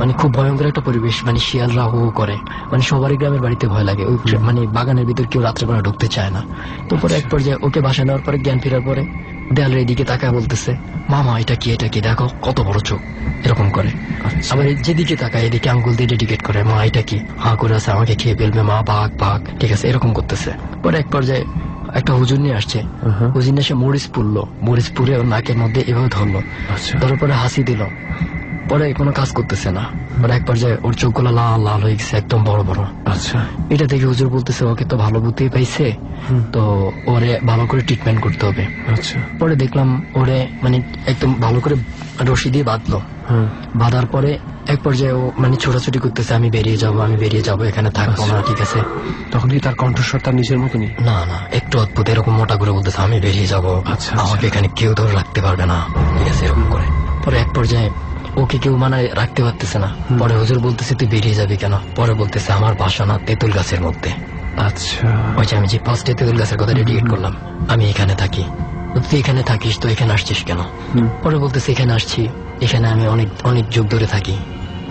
মানে খুব ভয়ঙ্কর একটা পরিবেশ, মানে শিয়ালরা হু করে, মানে সবারই গ্রামের বাড়িতে ভয় লাগে, ওই মানে বাগানের ভিতর কেউ রাত্রেবেলা ঢুকতে চায় না। তো পরে এক পর্যায়ে ওকে বাসায় নেওয়ার পরে জ্ঞান ফেরার পরে দেয়ালের দিকে তাকায় বলতেছে মামা এটা কি দেখো কত বড় চোখ, এরকম করে। আবার যেদিকে তাকায় এদিকে আঙ্গুল দিয়ে ডেডিকেট করে, মা এটা কি, হা করে আছে, আমাকে খেয়ে ফেলবে, মা বাঘ বাঘ, ঠিক আছে, এরকম করতেছে। পরে এক পর্যায়ে একটা হুজুর নিয়ে আসছে, হুজুর নিয়ে এসে মরিচ পুরলো, মরিচ পুরে ওর নাকের মধ্যে এভাবে ধরলো, ধরার পরে হাসি দিল। পরে কোনো কাজ করতেছে না, পরে এক পর্যায়ে ওর চোখগুলো লাল লাল হয়ে গেছে, একদম বড় বড়। আচ্ছা, এটা দেখে হুজুর বলতেছে ওকে তো ভালো বুদ্ধি পাইছে, তো ওরে ভালো করে ট্রিটমেন্ট করতে হবে। আচ্ছা, পরে দেখলাম ওরে মানে একদম ভালো করে রশি দিয়ে বাঁধলো, বাঁধার পরে এক পর্যায়ে ও মানে ছোটাছুটি করতেছে, আমি বেরিয়ে যাবো, এখানে থাকবো না, ঠিক আছে। তখন কি তার কণ্ঠস্বর তার নিজের মতনই? না না, একটু অদ্ভুত, এরকম মোটা করে বলতেছে আমি বেরিয়ে যাবো, আমাকে এখানে কেউ ধরে রাখতে পারবে না, ঠিক আছে, এরকম করে। পরে এক পর্যায়ে ওকে কেউ মানে রাখতে পারতেছে না। পরে হুজুর বলতেছে তুই বেরিয়ে যাবি কেন? পরে বলতেছে আমার বাসা না তেঁতুল গাছের মধ্যে। আচ্ছা, ওই যে আমি যে ফার্স্টে তেঁতুল গাছের কথা ডেডিকেট করলাম, আমি এখানে থাকি। তুই এখানে থাকিস তো এখানে আসছিস কেন? পরে বলতেছে এখানে আসছি, এখানে আমি অনেক অনেক যুগ ধরে থাকি।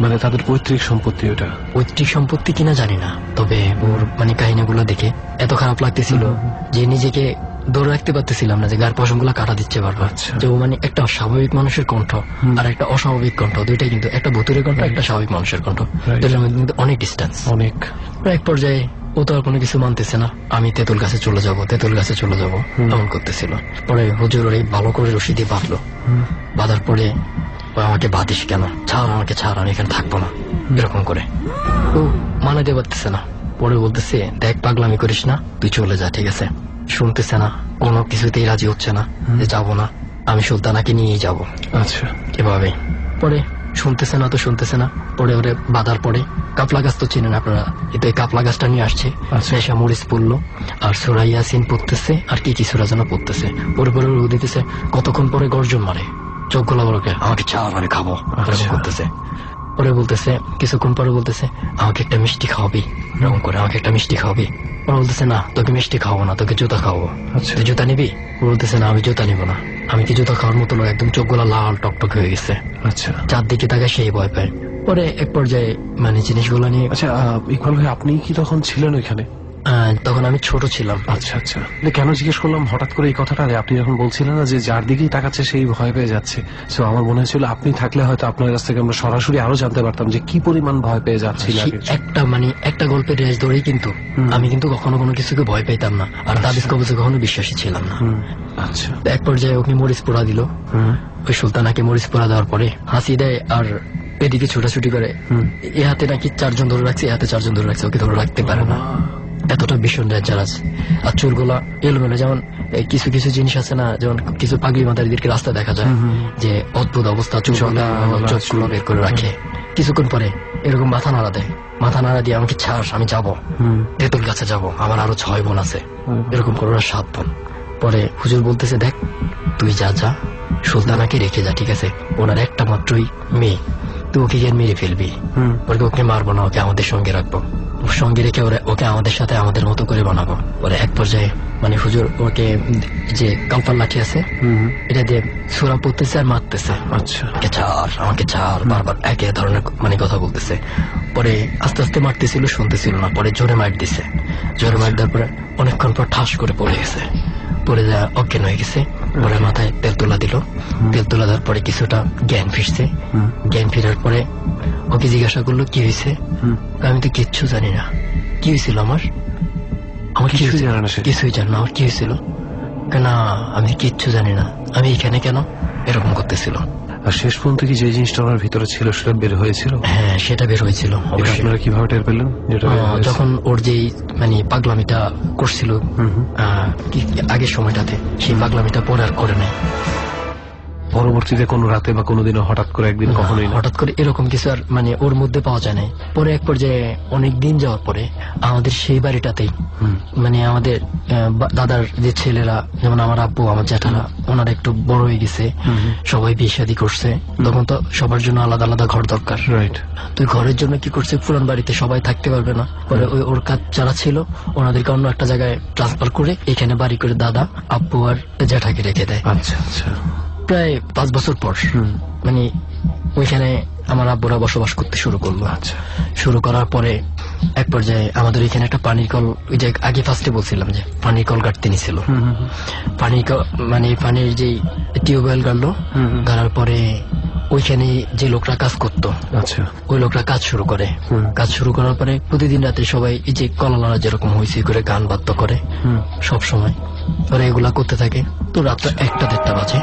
মানে তাদের পৈতৃক সম্পত্তি? ওটা পৈতৃক সম্পত্তি কিনা জানি না, তবে ওর মানে কাহিনীগুলো দেখে এত খারাপ লাগতেছিল যে নিজেকে ধরে রাখতে পারতেছিলাম না, যে গার পশমগুলো কাটা দিচ্ছে বারবার। যে ও মানে একটা স্বাভাবিক মানুষের কণ্ঠ আর একটা অস্বাভাবিক কণ্ঠ, দুইটাই কিন্তু, একটা ভুতুরে কণ্ঠ, একটা স্বাভাবিক মানুষের কণ্ঠ, দুইটার মধ্যে কিন্তু অনেক ডিস্টেন্স, অনেক। এক পর্যায়ে ও তো আর কোনো কিছু মানতেছে না, আমি তেঁতুল গাছে চলে যাবো এমন করতেছিল। পরে হুজুর ওরে ভালো করে রশি দিয়ে বাঁধলো, বাঁধার পরে আমাকে বাঁধিস কেন, আমাকে ছাড়, আমি এখানে থাকবো না, এরকম করে। ও মানাতে পারতেছে না। পরে বলতেছে দেখ পাগলামি করিস না, তুই চলে যা, ঠিক আছে। শুনতেছে না, কোনো কিছুতেই রাজি হচ্ছে না যে যাবো না, আমি সুলতানাকে নিয়েই যাবো। আচ্ছা, এভাবে। পরে শুনতেছে না। পরে ওরে বাঁধার পরে কাপলা গাছ তো চেনেন আপনারা, এতে কাপলা গাছটা নিয়ে আসছে, এসে মরিচ পড়লো আর সূরা ইয়াসিন পড়তেছে আর কি সূরা যেন পড়তেছে। পরে পরে দিতেছে, কতক্ষণ পরে গর্জন মারে, চোখ গোলা বড়কে, আমাকে ছাড় আমি খাবো, এরকম করতেছে। পরে বলতেছে কিছুক্ষণ পরে বলতেছে আমাকে একটা মিষ্টি খাওয়াবি, এরকম করে, আমাকে একটা মিষ্টি খাওয়াবি। পরে বলতেছে না তোকে মিষ্টি খাওয়াবো না, তোকে জুতা খাওয়াবো। তুই জুতা নিবি? বলতেছে না আমি জুতা নিবো না, আমি কি জুতা খাওয়ার মতো, একদম চোখগুলা লাল টকটক হয়ে গেছে। আচ্ছা, চারদিকে তাকায় সেই ভয় পায়। পরে এক পর্যায়ে মানে জিনিসগুলো নিয়ে। আচ্ছা ইকবাল ভাই, আপনি কি তখন ছিলেন ওইখানে? তখন আমি ছোট ছিলাম। আচ্ছা আচ্ছা। কেন জিজ্ঞেস করলাম হঠাৎ করে এই কথাটা, আপনি যখন বলছিলেন না যে যার দিকেই তাকাচ্ছে সেই ভয় পেয়ে যাচ্ছে, তো আমার মনে হয়েছিল আপনি থাকলে হয়তো আপনার কাছ থেকে আমরা সরাসরি আরো জানতে পারতাম যে কি পরিমাণ ভয় পেয়ে যাচ্ছিল। একটা মানে একটা গল্পের রেস ধরেই কিন্তু আমি কিন্তু কখনো কোনো কিছুকে ভয় পেতাম না, আর তাবিজ কবজে কখনো বিশ্বাসী ছিলাম না। আচ্ছা, এক পর্যায়ে ওকে মরিচ পোড়া দিল, ওই সুলতানাকে মরিচ পোড়া দেওয়ার পরে হাসি দেয় আর এদিকে ছোটাছুটি করে। এ হাতে নাকি 4জন ধরে রাখছে, এ হাতে 4জন ধরে রাখছে, ওকে ধরে রাখতে পারে না, এতটা ভীষণ ডেঞ্জার আছে। আর চুলগুলা এলোমেলো, যেমন কিছু কিছু জিনিস আছে না, যেমন কিছু পাগড়ি মাতারিদেরকে রাস্তা দেখা যায় যে অদ্ভুত অবস্থা, চুলগুলো বের করে রাখে, কিছুক্ষণ পরে এরকম মাথা নাড়া দেয়, মাথা নাড়া দিয়ে আমাকে ছাড়, আমি যাবো তেঁতুল গাছে যাব, আমার আরো 6 বোন আছে, এরকম করে ওরা 7 বোন। পরে হুজুর বলতেছে দেখ তুই যা যা, সুলতানাকে রেখে যা, ঠিক আছে, ওনার একটা মাত্রই মেয়ে, তুই ওকে গিয়ে মেরে ফেলবি, ওকে মারবো না, ওকে আমাদের সঙ্গে রাখবো, ওর সঙ্গে রেখে ওকে আমাদের সাথে আমাদের মতো করে বানাবো। পরে এক পর্যায়ে মানে হুজুর ওকে যে কালপাল লাঠি আছে এটা দিয়ে সুরা পড়তেছে আর মারতেছে, আচ্ছা, আমাকে ছাড় বারবার একই ধরনের মানে কথা বলতেছে। পরে আস্তে আস্তে মারতেছিল, শুনতেছিল না, পরে জোরে মার দিছে, জোরে মার দেওয়ার পরে অনেকক্ষণ পর ঠাস করে পড়ে গেছে, পরে যা অজ্ঞান হয়ে গেছে। পরে মাথায় তেল তোলা দিল, তেল তোলা দেওয়ার পরে কিছুটা জ্ঞান ফিরছে, জ্ঞান ফেরার পরে ওকে জিজ্ঞাসা করলো কি হয়েছে, আমি তো কিচ্ছু জানি না কি হয়েছিল, আমার কিছুই জানি না আমার কি হয়েছিল, কেন আমি কিচ্ছু জানি না, আমি এখানে কেন, এরকম করতেছিল। আর শেষ পর্যন্ত কি যে জিনিসটা ওনার ভিতরে ছিল সেটা বের হয়েছিল? হ্যাঁ সেটা বের হয়েছিল। আপনারা কিভাবে টের পেলেন? যখন ওর যেই মানে পাগলামিটা করছিল আগের সময়টাতে, সেই পাগলামিটা পরে আর করে নাই। পরবর্তীতে কোন রাতে বা কোনোদিনও হঠাৎ করে একদিন কখনোই হঠাৎ করে এরকম কিছু আর মানে ওর মধ্যে পাওয়া যায় না। পরে এক পর্যায়ে অনেক দিন যাওয়ার পরে আমাদের সেই বাড়িটাতেই মানে আমাদের দাদার যে ছেলেরা, যেমন আমার আব্বু আমার জ্যাঠারা, ওনারা একটু বড় হয়ে গেছে, সবাই বিয়ে শাদী করছে, তখন তো সবার জন্য আলাদা আলাদা ঘর দরকার। তো ঘরের জন্য কি করছে, পুরান বাড়িতে সবাই থাকতে পারবে না, পরে ওর কাজ যারা ছিল ওনাদেরকে অন্য একটা জায়গায় ট্রান্সফার করে এখানে বাড়ি করে দাদা আব্বু আর জ্যাঠাকে রেখে দেয়। আচ্ছা আচ্ছা। প্রায় 5 বছর পর মানে ওইখানে আমার আব্বুরা বসবাস করতে শুরু করলো। আচ্ছা, শুরু করার পরে এক পর্যায়ে আমাদের এখানে একটা পানির কল, ওই যে আগে ফার্স্টে বলছিলাম যে পানির কল গাড়তে নিছিল, মানে পানির যে টিউবওয়েল গাড়লো, গাড়ার পরে ওইখানে যে লোকরা কাজ করতো, আচ্ছা, ওই লোকরা কাজ শুরু করে। কাজ শুরু করার পরে প্রতিদিন রাতে সবাই এই যে কলালারা যেরকম হয়েছে করে গান বাদ্য করে সব সময়, ওরা এগুলা করতে থাকে। তো রাত 1টা-1:30 বাজে,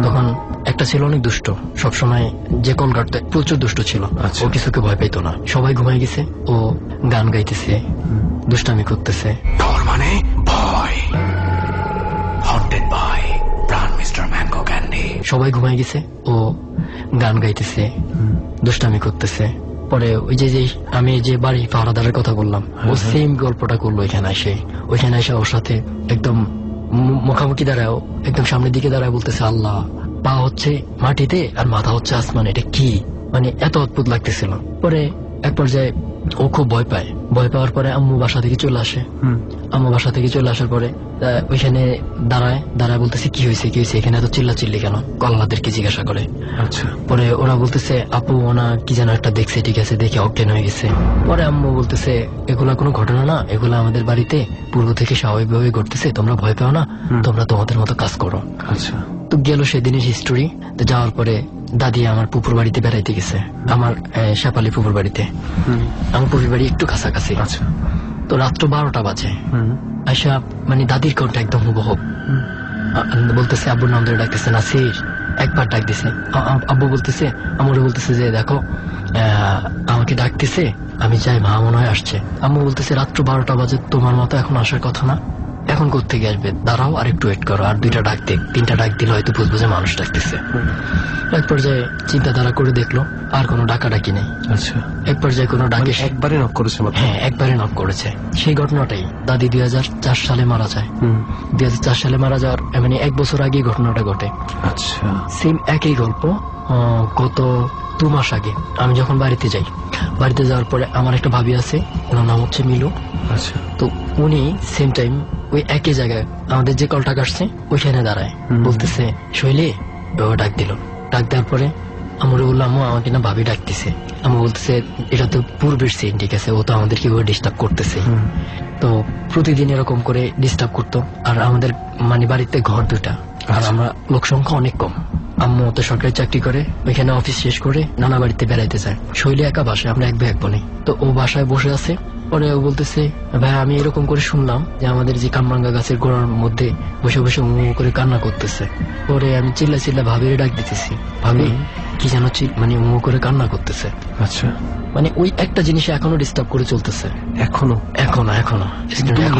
তখন একটা ছিল অনেক দুষ্ট, সবসময় যে কল গাড়তে প্রচুর দুষ্ট ছিল, ও কিছুকে ভয় পেত না, সবাই ঘুমাই গেছে, ও গান গাইতেছে, দুষ্টামি করতেছে। ডর মানে ভয়, হন্টেড বাই প্রাণ মিস্টার ম্যাঙ্গো ক্যান্ডি। সবাই ঘুমাই গেছে, ও গান গাইতেছে, দুষ্টামি করতেছে। পরে ওই যে আমি যে বাড়ি পাহারাদারের কথা বললাম, ও সেম গল্পটা করলো এখানে এসে। ওইখানে এসে ওর সাথে একদম মুখামুখি দাঁড়ায়, একদম সামনের দিকে দাঁড়ায় বলতেছে আল্লাহ, পা হচ্ছে মাটিতে আর মাথা হচ্ছে আসমান, এটা কি, মানে এত অদ্ভুত লাগতেছিল। পরে এক পর্যায়ে ও খুব ভয় পায়, ভয় পাওয়ার পরে আম্মু বাসা থেকে চলে আসে। আম্মু বাসা থেকে চলে আসার পরে ওইখানে দাঁড়ায় বলতেছে কি হয়েছে কি হয়েছে, এখানে এত চিল্লাচিল্লি কেন, কল্লাদেরকে জিজ্ঞাসা করে। আচ্ছা, পরে ওরা বলতেছে আপু ওনা কি যেন একটা দেখছে, ঠিক আছে, দেখে অজ্ঞান হয়ে গেছে। পরে আম্মু বলতেছে এগুলা কোনো ঘটনা না, এগুলা আমাদের বাড়িতে পূর্ব থেকে স্বাভাবিকভাবে ঘটতেছে, তোমরা ভয় পাও না, তোমরা তোমাদের মতো কাজ করো। আচ্ছা। তো গেল সেদিনের হিস্টোরি। তো যাওয়ার পরে দাদি আমার পুকুর বাড়িতে বেড়াইতে গেছে, আমার শেপালি পুকুর বাড়িতে, আমার পুকুর বাড়ি একটু কাছাকাছি। আচ্ছা। তো রাত্র 12টা বাজে, আয়সা মানে দাদির কণ্ঠে একদম হুবহু বলতেছে, আব্বুর নাম ধরে ডাকতেছে নাসির, একবার ডাক দিছে। আব্বু বলতেছে, আম্মুরে বলতেছে যে দেখো আমাকে ডাকতেছে, আমি যাই, মা মনে হয় আসছে। আম্মু বলতেছে রাত্র 12টা বাজে, তোমার মতো এখন আসার কথা না, এখন কোত্থেকে আসবে, দাঁড়াও আর একটু ওয়েট করো, আর 2টা ডাক দেখ, 3টা ডাক দিলে হয়তো বুঝবো যে মানুষ ডাকতেছে। এক পর্যায়ে চিন্তাধারা করে দেখলো আর কোনো ডাকাডাকি নেই। আচ্ছা। এক পর্যায়ে কোনো ডাকে একবারে নক করেছে? হ্যাঁ, একবারে নক করেছে। সেই ঘটনাটাই দাদি 2004 সালে মারা যায়। 2004 সালে মারা যাওয়ার মানে 1 বছর আগে ঘটনাটা ঘটে। আচ্ছা। সেম একই গল্প গত 2 মাস আগে আমি যখন বাড়িতে যাই, বাড়িতে যাওয়ার পরে আমার একটা ভাবি আছে, ওনার নাম হচ্ছে মিলু। আচ্ছা। তো উনি সেম টাইম ওই একই জায়গায় আমাদের যে কলটা কাটছে ওইখানে দাঁড়ায়, বলতেছে শৈলী, ডাক দিল। ডাক দেওয়ার পরে আমরা বললাম আম্মু আমাকে না ভাবি ডাকতেছে। আমি বলতেছে এটা তো পূর্বের সিন, ঠিক আছে, ও তো আমাদেরকে ডিস্টার্ব করতেছে। তো প্রতিদিন এরকম করে ডিস্টার্ব করতো। আর আমাদের মানে বাড়িতে ঘর 2টা, আর আমরা লোক সংখ্যা অনেক কম। আম্মু তো সরকারি চাকরি করে, ওইখানে অফিস শেষ করে নানা বাড়িতে বেড়াইতে যায়। শৈলী একা বাসায়, আমরা 1 ভাই 1 বোন। তো ও বাসায় বসে আছে, পরে ও বলতেছে ভাই আমি এরকম করে শুনলাম যে আমাদের যে কামরাঙ্গা গাছের গোড়ার মধ্যে বসে বসে মু করে কান্না করতেছে। পরে আমি চিল্লা ভাবিরে ডাক দিতেছি, ভাবি কি যেন মানে মু করে কান্না করতেছে। আচ্ছা। মানে ওই একটা জিনিস এখনো ডিস্টার্ব করে চলতেছে, এখনো।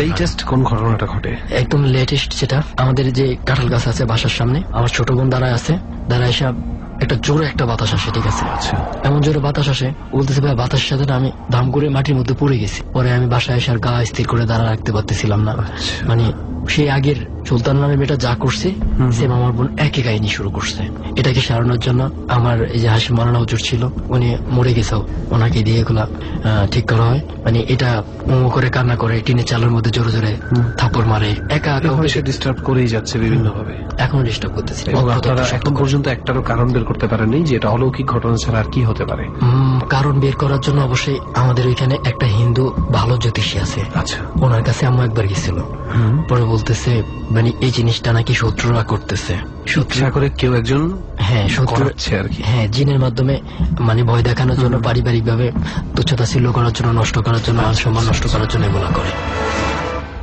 লেটেস্ট কোন ঘটনাটা ঘটে? একদম লেটেস্ট যেটা, আমাদের যে কাঁঠাল গাছ আছে বাসার সামনে, আমার ছোট বোন দাঁড়ায় আছে, দাঁড়ায় এসে একটা জোরে একটা বাতাস আসে, ঠিক আছে? আচ্ছা এমন জোরে বাতাস আসে, বলতেছে ভাই বাতাসের সাথে না আমি দাম করে মাটির মধ্যে পড়ে গেছি। পরে আমি বাসায় এসে আর গা স্থির করে দাঁড়া রাখতে পারতেছিলাম না। মানে সেই আগের সুলতান নামের মেয়েটা যা করছে সেম আমার বোন একই কাহিনী শুরু করছে। এটাকে সারানোর জন্য আমার এই যে হাসিম মাওলানা হুজুর ছিল, উনি মরে গেছে, ওনাকে দিয়ে এগুলা ঠিক করা হয়। মানে এটা করে কান্না করে টিনের চালের মধ্যে জোরে জোরে থাপড় মারে, একা সে ডিস্টার্ব করেই যাচ্ছে বিভিন্ন ভাবে, এখনো ডিস্টার্ব করতেছে। এবং আপনারা এখন পর্যন্ত একটারও কারণ বের করতে পারেননি যে এটা অলৌকিক ঘটনা ছাড়া আর কি হতে পারে? কারণ বের করার জন্য অবশ্যই আমাদের ওইখানে একটা হিন্দু ভালো জ্যোতিষী আছে। আচ্ছা, ওনার কাছে আম্মু একবার গেছিল, পরে বলতেছে মানে এই জিনিসটা নাকি শত্রুরা করতেছে, ইচ্ছা করে কেউ একজন হ্যাঁ শত্রু আর কি, হ্যাঁ জিনের মাধ্যমে, মানে ভয় দেখানোর জন্য, পারিবারিক ভাবে তুচ্ছতাচ্ছিল্য করার জন্য, নষ্ট করার জন্য, মান সম্মান নষ্ট করার জন্য এগুলা করে।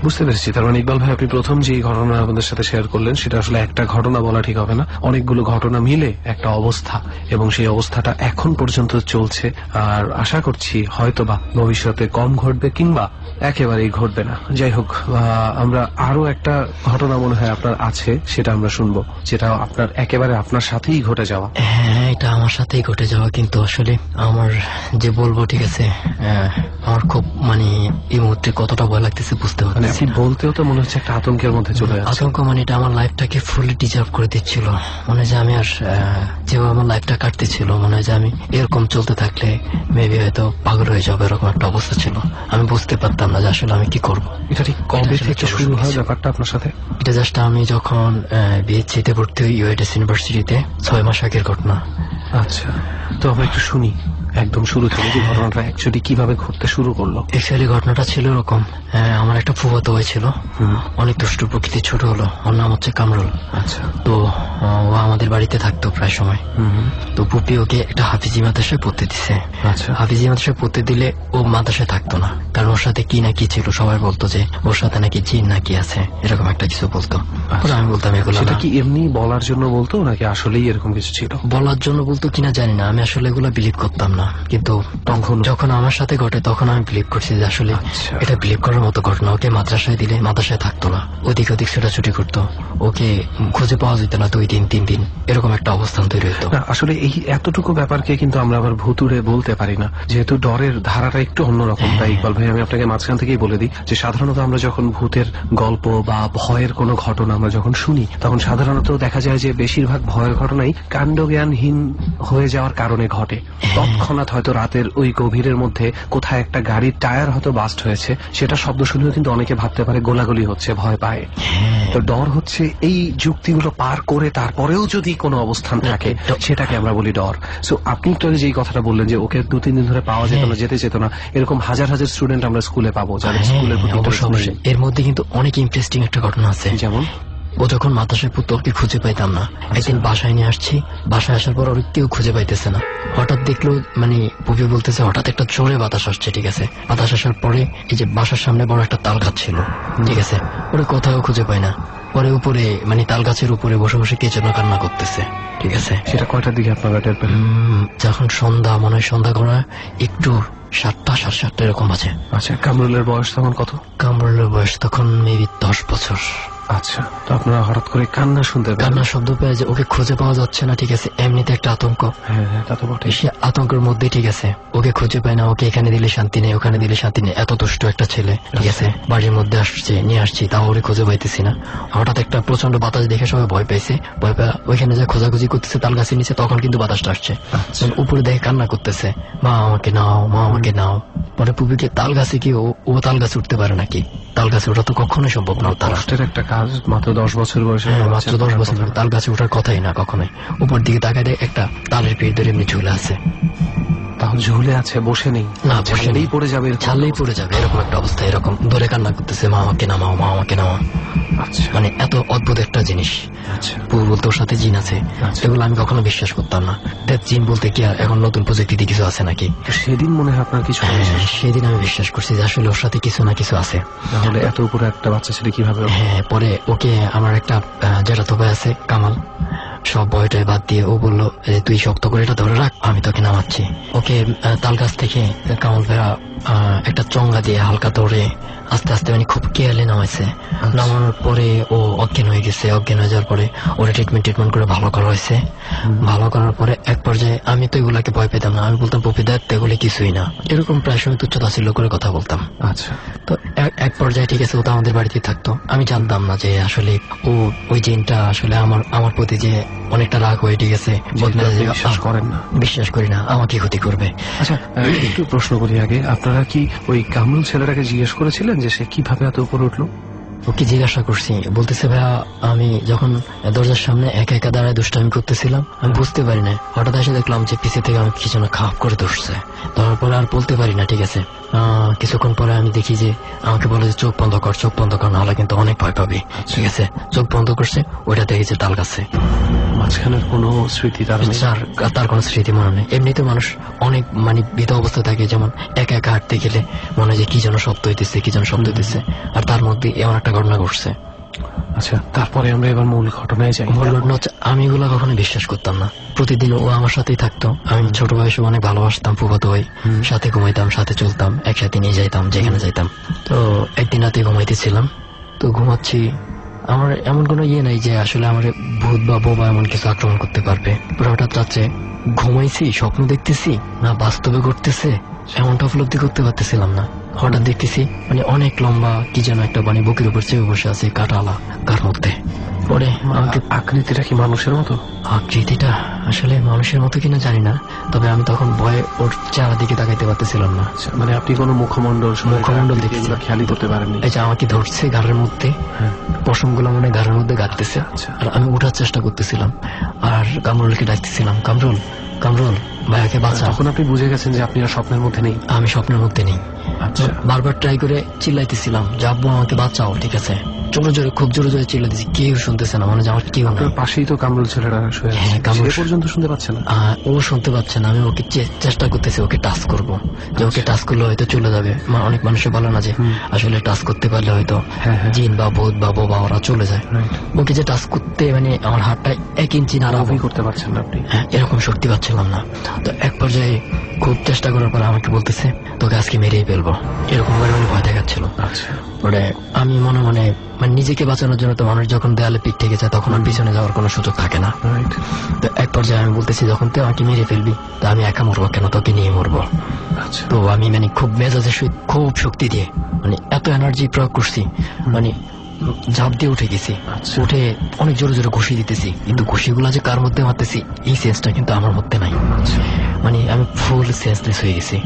বুঝতে পেরেছি। তার মানে ইকবাল ভাই, আপনি প্রথম যে ঘটনা আমাদের সাথে শেয়ার করলেন সেটা আসলে একটা ঘটনা বলা ঠিক হবে না, অনেকগুলো ঘটনা মিলে একটা অবস্থা, এবং সেই অবস্থাটা এখন পর্যন্ত চলছে। আর আশা করছি হয়তোবা ভবিষ্যতে কম ঘটবে কিংবা একেবারেই ঘটবে না। যাই হোক, আমরা আরো একটা ঘটনা মনে হয় আপনার আছে, সেটা আমরা শুনবো, যেটা আপনার একেবারে আপনার সাথেই ঘটে যাওয়া। হ্যাঁ, এটা আমার সাথেই ঘটে যাওয়া, কিন্তু আসলে আমার যে বলবো, ঠিক আছে, আমার খুব মানে এই মুহূর্তে কতটা ভয় লাগতেছে বুঝতে পারছি। বলতেও তো মনে হচ্ছে একটা আতঙ্কের মধ্যে চলে যাচ্ছে। আতঙ্ক মানে এটা আমার লাইফটাকে ফুলি ডিজার্ভ করে দিচ্ছিল। মনে হয় যে আমি আর যেভাবে আমার লাইফটা কাটতেছিল, মনে হয় যে আমি এরকম চলতে থাকলে মেবি হয়তো পাগল হয়ে যাবে, এরকম একটা অবস্থা ছিল। আমি বুঝতে পারতাম না যে আসলে আমি কি করবো। এটা ঠিক কবে থেকে শুরু হয় ব্যাপারটা আপনার সাথে? এটা জাস্ট আমি যখন বিএসসিতে ভর্তি হই, ইউআইটিএস ইউনিভার্সিটিতে, 6 মাস আগের ঘটনা। আচ্ছা, তো আমরা একটু শুনি একদম শুরু থেকে যে ঘটনাটা অ্যাকচুয়ালি কিভাবে ঘটতে শুরু করলো। অ্যাকচুয়ালি ঘটনাটা ছিল এরকম, আমার একটা ফুফাতো ভাই ছিল, অনেক দুষ্টু প্রকৃতির, ছোট হলো, ওর নাম হচ্ছে কামরুল। আচ্ছা, তো ও আমাদের বাড়িতে থাকতো প্রায় সময়। তো পুপি ওকে একটা হাফিজি মাদ্রাসায় পড়তে দিছে। আচ্ছা, হাফিজি মাদ্রাসায় পড়তে দিলে ও মাদ্রাসায় থাকতো না, কারণ ওর সাথে কি না কি ছিল, সবাই বলতো যে ওর সাথে নাকি জিন নাকি আছে, এরকম একটা কিছু বলতো। আমি বলতাম এগুলো সেটা কি এমনি বলার জন্য বলতো নাকি আসলেই এরকম কিছু ছিল? বলার জন্য বলতো কিনা জানি না, আমি আসলে এগুলো বিলিভ করতাম না, কিন্তু তখন যখন আমার সাথে ঘটে তখন আমি বিলিভ করছি যে আসলে এটা বিলিভ করার মতো ঘটনা। ওকে মাদ্রাসায় দিলে মাদ্রাসায় থাকতো না, ওদিক ওদিক ছোটাছুটি করতো, ওকে খুঁজে পাওয়া যেত না 2 দিন 3 দিন, এরকম একটা অবস্থান তৈরি হতো। আসলে এই এতটুকু ব্যাপারকে কিন্তু আমরা আবার ভুতুড়ে বলতে পারি না, যেহেতু ডরের ধারাটা একটু অন্যরকম। তাই ইকবাল ভাই, আমি আপনাকে মাঝখান থেকেই বলে দিই যে সাধারণত আমরা যখন ভূতের গল্প বা ভয়ের কোনো ঘটনা আমরা যখন শুনি, তখন সাধারণত দেখা যায় যে বেশিরভাগ ভয়ের ঘটনাই কাণ্ডজ্ঞানহীন হয়ে যাওয়ার কারণে ঘটে। তৎক্ষণাৎ হয়তো রাতের ওই গভীরের মধ্যে কোথায় একটা গাড়ির টায়ার হয়তো বাস্ট হয়েছে, সেটা শব্দ শুনেও কিন্তু অনেকে ভাবতে পারে গোলাগুলি হচ্ছে, ভয় পায়। তো ডর হচ্ছে এই যুক্তিগুলো পার করে তারপরেও যদি কোনো অবস্থান থাকে, সেটাকে আমরা বলি ডর। সো আপনি তো যেই কথাটা বললেন যে ওকে 2-3 দিন ধরে পাওয়া যেত না, যেত না, এরকম হাজার হাজার স্টুডেন্ট আমরা স্কুলে পাবো যাদের স্কুলের প্রতি অবশ্যই। এর মধ্যে কিন্তু অনেক ইন্টারেস্টিং একটা ঘটনা আছে। যেমন ও যখন মাদ্রাসায় পড়তো ওকে খুঁজে পাইতাম না, একদিন বাসায় নিয়ে আসছি, বাসায় আসার পর ওর কেউ খুঁজে পাইতেছে না। হঠাৎ দেখলো, মানে পুপি বলতেছে হঠাৎ একটা জোরে বাতাস আসছে, ঠিক আছে। বাতাস আসার পরে এই যে বাসার সামনে বড় একটা তাল গাছ ছিল, ঠিক আছে, ওরে কোথাও খুঁজে পায় না। পরে উপরে, মানে তাল গাছের উপরে বসে বসে কে যেন কান্না করতেছে, ঠিক আছে। সেটা কয়টার দিকে আপনারা টের পেলেন? যখন সন্ধ্যা, মনে হয় সন্ধ্যা করা একটু 7টা 7:30 এরকম আছে। আচ্ছা, কামরুলের বয়স তখন কত? কামরুলের বয়স তখন মেবি 10 বছর। আচ্ছা, তো আপনারা হঠাৎ করে কান্না শুনতে পেলেন? কান্নার শব্দ পেয়ে যে ওকে খুঁজে পাওয়া যাচ্ছে না, ঠিক আছে, এমনিতে একটা আতঙ্ক। হ্যাঁ, তা তো বটে। সে আতঙ্কের মধ্যে, ঠিক আছে, ওকে খুঁজে পায় না, ওকে এখানে দিলে শান্তি নেই, ওখানে দিলে শান্তি নেই, এত দুষ্ট একটা ছেলে, ঠিক আছে। বাড়ির মধ্যে আসছে, নিয়ে আসছি, তাও ওরে খুঁজে পাইতেছি না। হঠাৎ একটা প্রচন্ড বাতাস দেখে সবাই ভয় পাইছে, ভয় পায় ওইখানে যা খোঁজাখুঁজি করতেছে তাল গাছের নিচে, তখন কিন্তু বাতাসটা আসছে। উপরে দেখে কান্না করতেছে, মা আমাকে নাও, মা আমাকে নাও। পরে পুবিকে তাল গাছে কি ও তাল গাছে উঠতে পারে নাকি? তাল গাছে ওঠা তো কখনোই সম্ভব না, তার কষ্টের একটা কাজ। মাত্র 10 বছর বয়সে, মাত্র 10 বছর, তাল গাছে ওঠার কথাই না কখনোই। উপর দিকে তাকায় একটা তালের পেট ধরে এমনি ঝুলে আছে। তাহলে ঝুলে আছে, বসে নেই? না, বসে নেই, পড়ে যাবে, ছাড়লেই পড়ে যাবে, এরকম একটা অবস্থা। এরকম ধরে কান্না করতেছে, মা আমাকে নামাও, মা আমাকে নামাও। আচ্ছা, মানে এত অদ্ভুত একটা জিনিস। আচ্ছা, বলতে ওর সাথে জিন আছে, এগুলো আমি কখনো বিশ্বাস করতাম না। জিন বলতে কি আর এখন নতুন প্রযুক্তিতে কিছু আছে নাকি? সেদিন মনে হয় আপনার কিছু? সেদিন আমি বিশ্বাস করছি যে আসলে ওর সাথে কিছু না কিছু আছে। তাহলে এত উপরে একটা বাচ্চা ছেলে কিভাবে? হ্যাঁ, পরে ওকে আমার একটা জ্যাঠাতো ভাই আছে কামাল, সব ভয়টাই বাদ দিয়ে ও বললো তুই শক্ত করে এটা ধরে রাখ, আমি তোকে নামাচ্ছি। ওকে তাল গাছ থেকে কামাল ভাইয়া একটা চঙ্গা দিয়ে হালকা ধরে আস্তে আস্তে মানে খুব কেয়ারলি নামাইছে। নামানোর পরে ও অজ্ঞান হয়ে গেছে। অজ্ঞান হয়ে যাওয়ার পরে ওরা ট্রিটমেন্ট করে ভালো করা হয়েছে। ভালো করার পরে এক পর্যায়ে আমি তো এগুলাকে ভয় পেতাম না। আমি বলতাম পপি দেখ এগুলো কিছুই না, এরকম প্রায় সময় তুচ্ছতাচ্ছিল্য করে কথা বলতাম। আচ্ছা, তো এক পর্যায়ে ঠিক আছে, ও তো আমাদের বাড়িতেই থাকতো। আমি জানতাম না যে আসলে ও ওই জিনটা আসলে আমার প্রতি যে অনেকটা রাগ হয়ে ঠিক আছে, বিশ্বাস করেন না? বিশ্বাস করি না, আমাকে ক্ষতি করবে। আচ্ছা, একটু প্রশ্ন করি আগে, আপনারা কি ওই কামরুল ছেলেটাকে জিজ্ঞেস করেছিলেন যে সে কিভাবে এত উপরে উঠলো? ওকে জিজ্ঞাসা করছি, বলতেছে ভাইয়া আমি যখন দরজার সামনে একা একা দাঁড়ায় দুষ্টামি করতেছিলাম, আমি বুঝতে পারি না, হঠাৎ এসে দেখলাম যে পিছে থেকে আমি কিছু না খাপ করে ধরছে। ধরার পরে আর বলতে পারি না ঠিক আছে। কিছুক্ষণ পরে আমি দেখি যে আমাকে বলে যে চোখ বন্ধ কর, চোখ বন্ধ কর, নাহলে কিন্তু অনেক ভয় পাবি। ঠিক আছে, চোখ বন্ধ করছে, ওইটা দেখেছে তাল গাছে। মাঝখানের কোনো স্মৃতি তার কোনো স্মৃতি মনে নেই। এমনিতে মানুষ অনেক মানে ভীত অবস্থা থাকে, যেমন একা একা হাঁটতে গেলে মনে হয় যে কি যেন শব্দ হইতেছে, কি যেন শব্দ হইতেছে, আর তার মধ্যে এমন একটা ঘটনা ঘটছে। আচ্ছা, তারপরে আমরা এবার মূল ঘটনায় যাই। মূল ঘটনা হচ্ছে আমি এগুলা কখনো বিশ্বাস করতাম না। প্রতিদিন ও আমার সাথেই থাকতো। আমি ছোট বয়সে অনেক ভালোবাসতাম ফুফাতো ভাই, সাথে ঘুমাইতাম, সাথে চলতাম, একসাথে নিয়ে যাইতাম যেখানে যাইতাম। তো একদিন রাতে ঘুমাইতেছিলাম, তো ঘুমাচ্ছি, আমার এমন কোনো ইয়ে নাই যে আসলে আমার ভূত বা বোবা এমন কিছু আক্রমণ করতে পারবে। হঠাৎ রাত্রে ঘুমাইছি, স্বপ্ন দেখতেছি না বাস্তবে ঘটতেছে এমনটা উপলব্ধি করতে পারতেছিলাম না। হঠাৎ দেখতেছি মানে অনেক লম্বা কি যেন একটা মানে বুকের উপর চেপে বসে আছে, কাটালা কার মধ্যে। পরে আমাকে আকৃতিটা কি মানুষের মতো? আকৃতিটা আসলে মানুষের মতো কিনা জানি না, তবে আমি তখন ভয়ে ওর চেহারা দিকে তাকাইতে পারতেছিলাম না। মানে আপনি কোনো মুখমন্ডল দেখতেছি, খেয়ালই করতে পারেননি? এই যে আমাকে ধরছে ঘাড়ের মধ্যে, পশম গুলো মানে ঘাড়ের মধ্যে গাঁটতেছে, আর আমি উঠার চেষ্টা করতেছিলাম আর কামরুলকে ডাকতেছিলাম, কামরুল কামরুল ভাইয়াকে বাঁচা। তখন আপনি বুঝে গেছেন যে আপনি আর স্বপ্নের মধ্যে নেই? আমি স্বপ্নের মধ্যে নেই। আচ্ছা, বারবার ট্রাই করে চিল্লাইতেছিলাম যে আব্বু আমাকে বাঁচাও। ঠিক আছে, জোরে জোরে খুব জোরে জোরে চিল্লাইতেছি, কেউ শুনতেছে না, মানে আমার কেউ না। পাশেই তো কামরুল ছেলেটা শুয়ে আছে। হ্যাঁ, কামরুল পর্যন্ত শুনতে পাচ্ছে না? ও শুনতে পাচ্ছে না। আমি ওকে চেষ্টা করতেছি ওকে টাচ করবো, যে ওকে টাচ করলে হয়তো চলে যাবে। অনেক মানুষে বলে না যে আসলে টাচ করতে পারলে হয়তো জিন বা ভূত বা বোবা ওরা চলে যায়। ওকে যে টাচ করতে মানে আমার হাতটা 1 ইঞ্চি নাড়াবো করতে পারছেন না আপনি? হ্যাঁ, এরকম শক্তি পাচ্ছিলাম না। তো এক পর্যায়ে খুব চেষ্টা করার পরে আমাকে বলতেছে তোকে আজকে মেরেই ফেলবো, এরকম করে মানে ভয় দেখাচ্ছিল। আচ্ছা, পরে আমি মনে মনে মানে নিজেকে বাঁচানোর জন্য তো মানুষ যখন দেয়ালে পিঠ থেকে যায় তখন আর পিছনে যাওয়ার কোনো সুযোগ থাকে না। তো এক পর্যায়ে আমি বলতেছি যখন তুই আমাকে মেরে ফেলবি তা আমি একা মরবো কেন, তোকে নিয়ে মরবো। তো আমি মানে খুব মেজাজের সহিত খুব শক্তি দিয়ে মানে এত এনার্জি প্রয়োগ করছি, মানে ঝাঁপ দিয়ে উঠে গেছি। উঠে অনেক জোরে জোরে ঘুষি দিতেছি, কিন্তু ঘুষিগুলা যে কার মধ্যে মারতেছি এই সেন্সটা কিন্তু আমার মধ্যে নাই। মানে আমি ফুল সেন্সলেস হয়ে গেছি।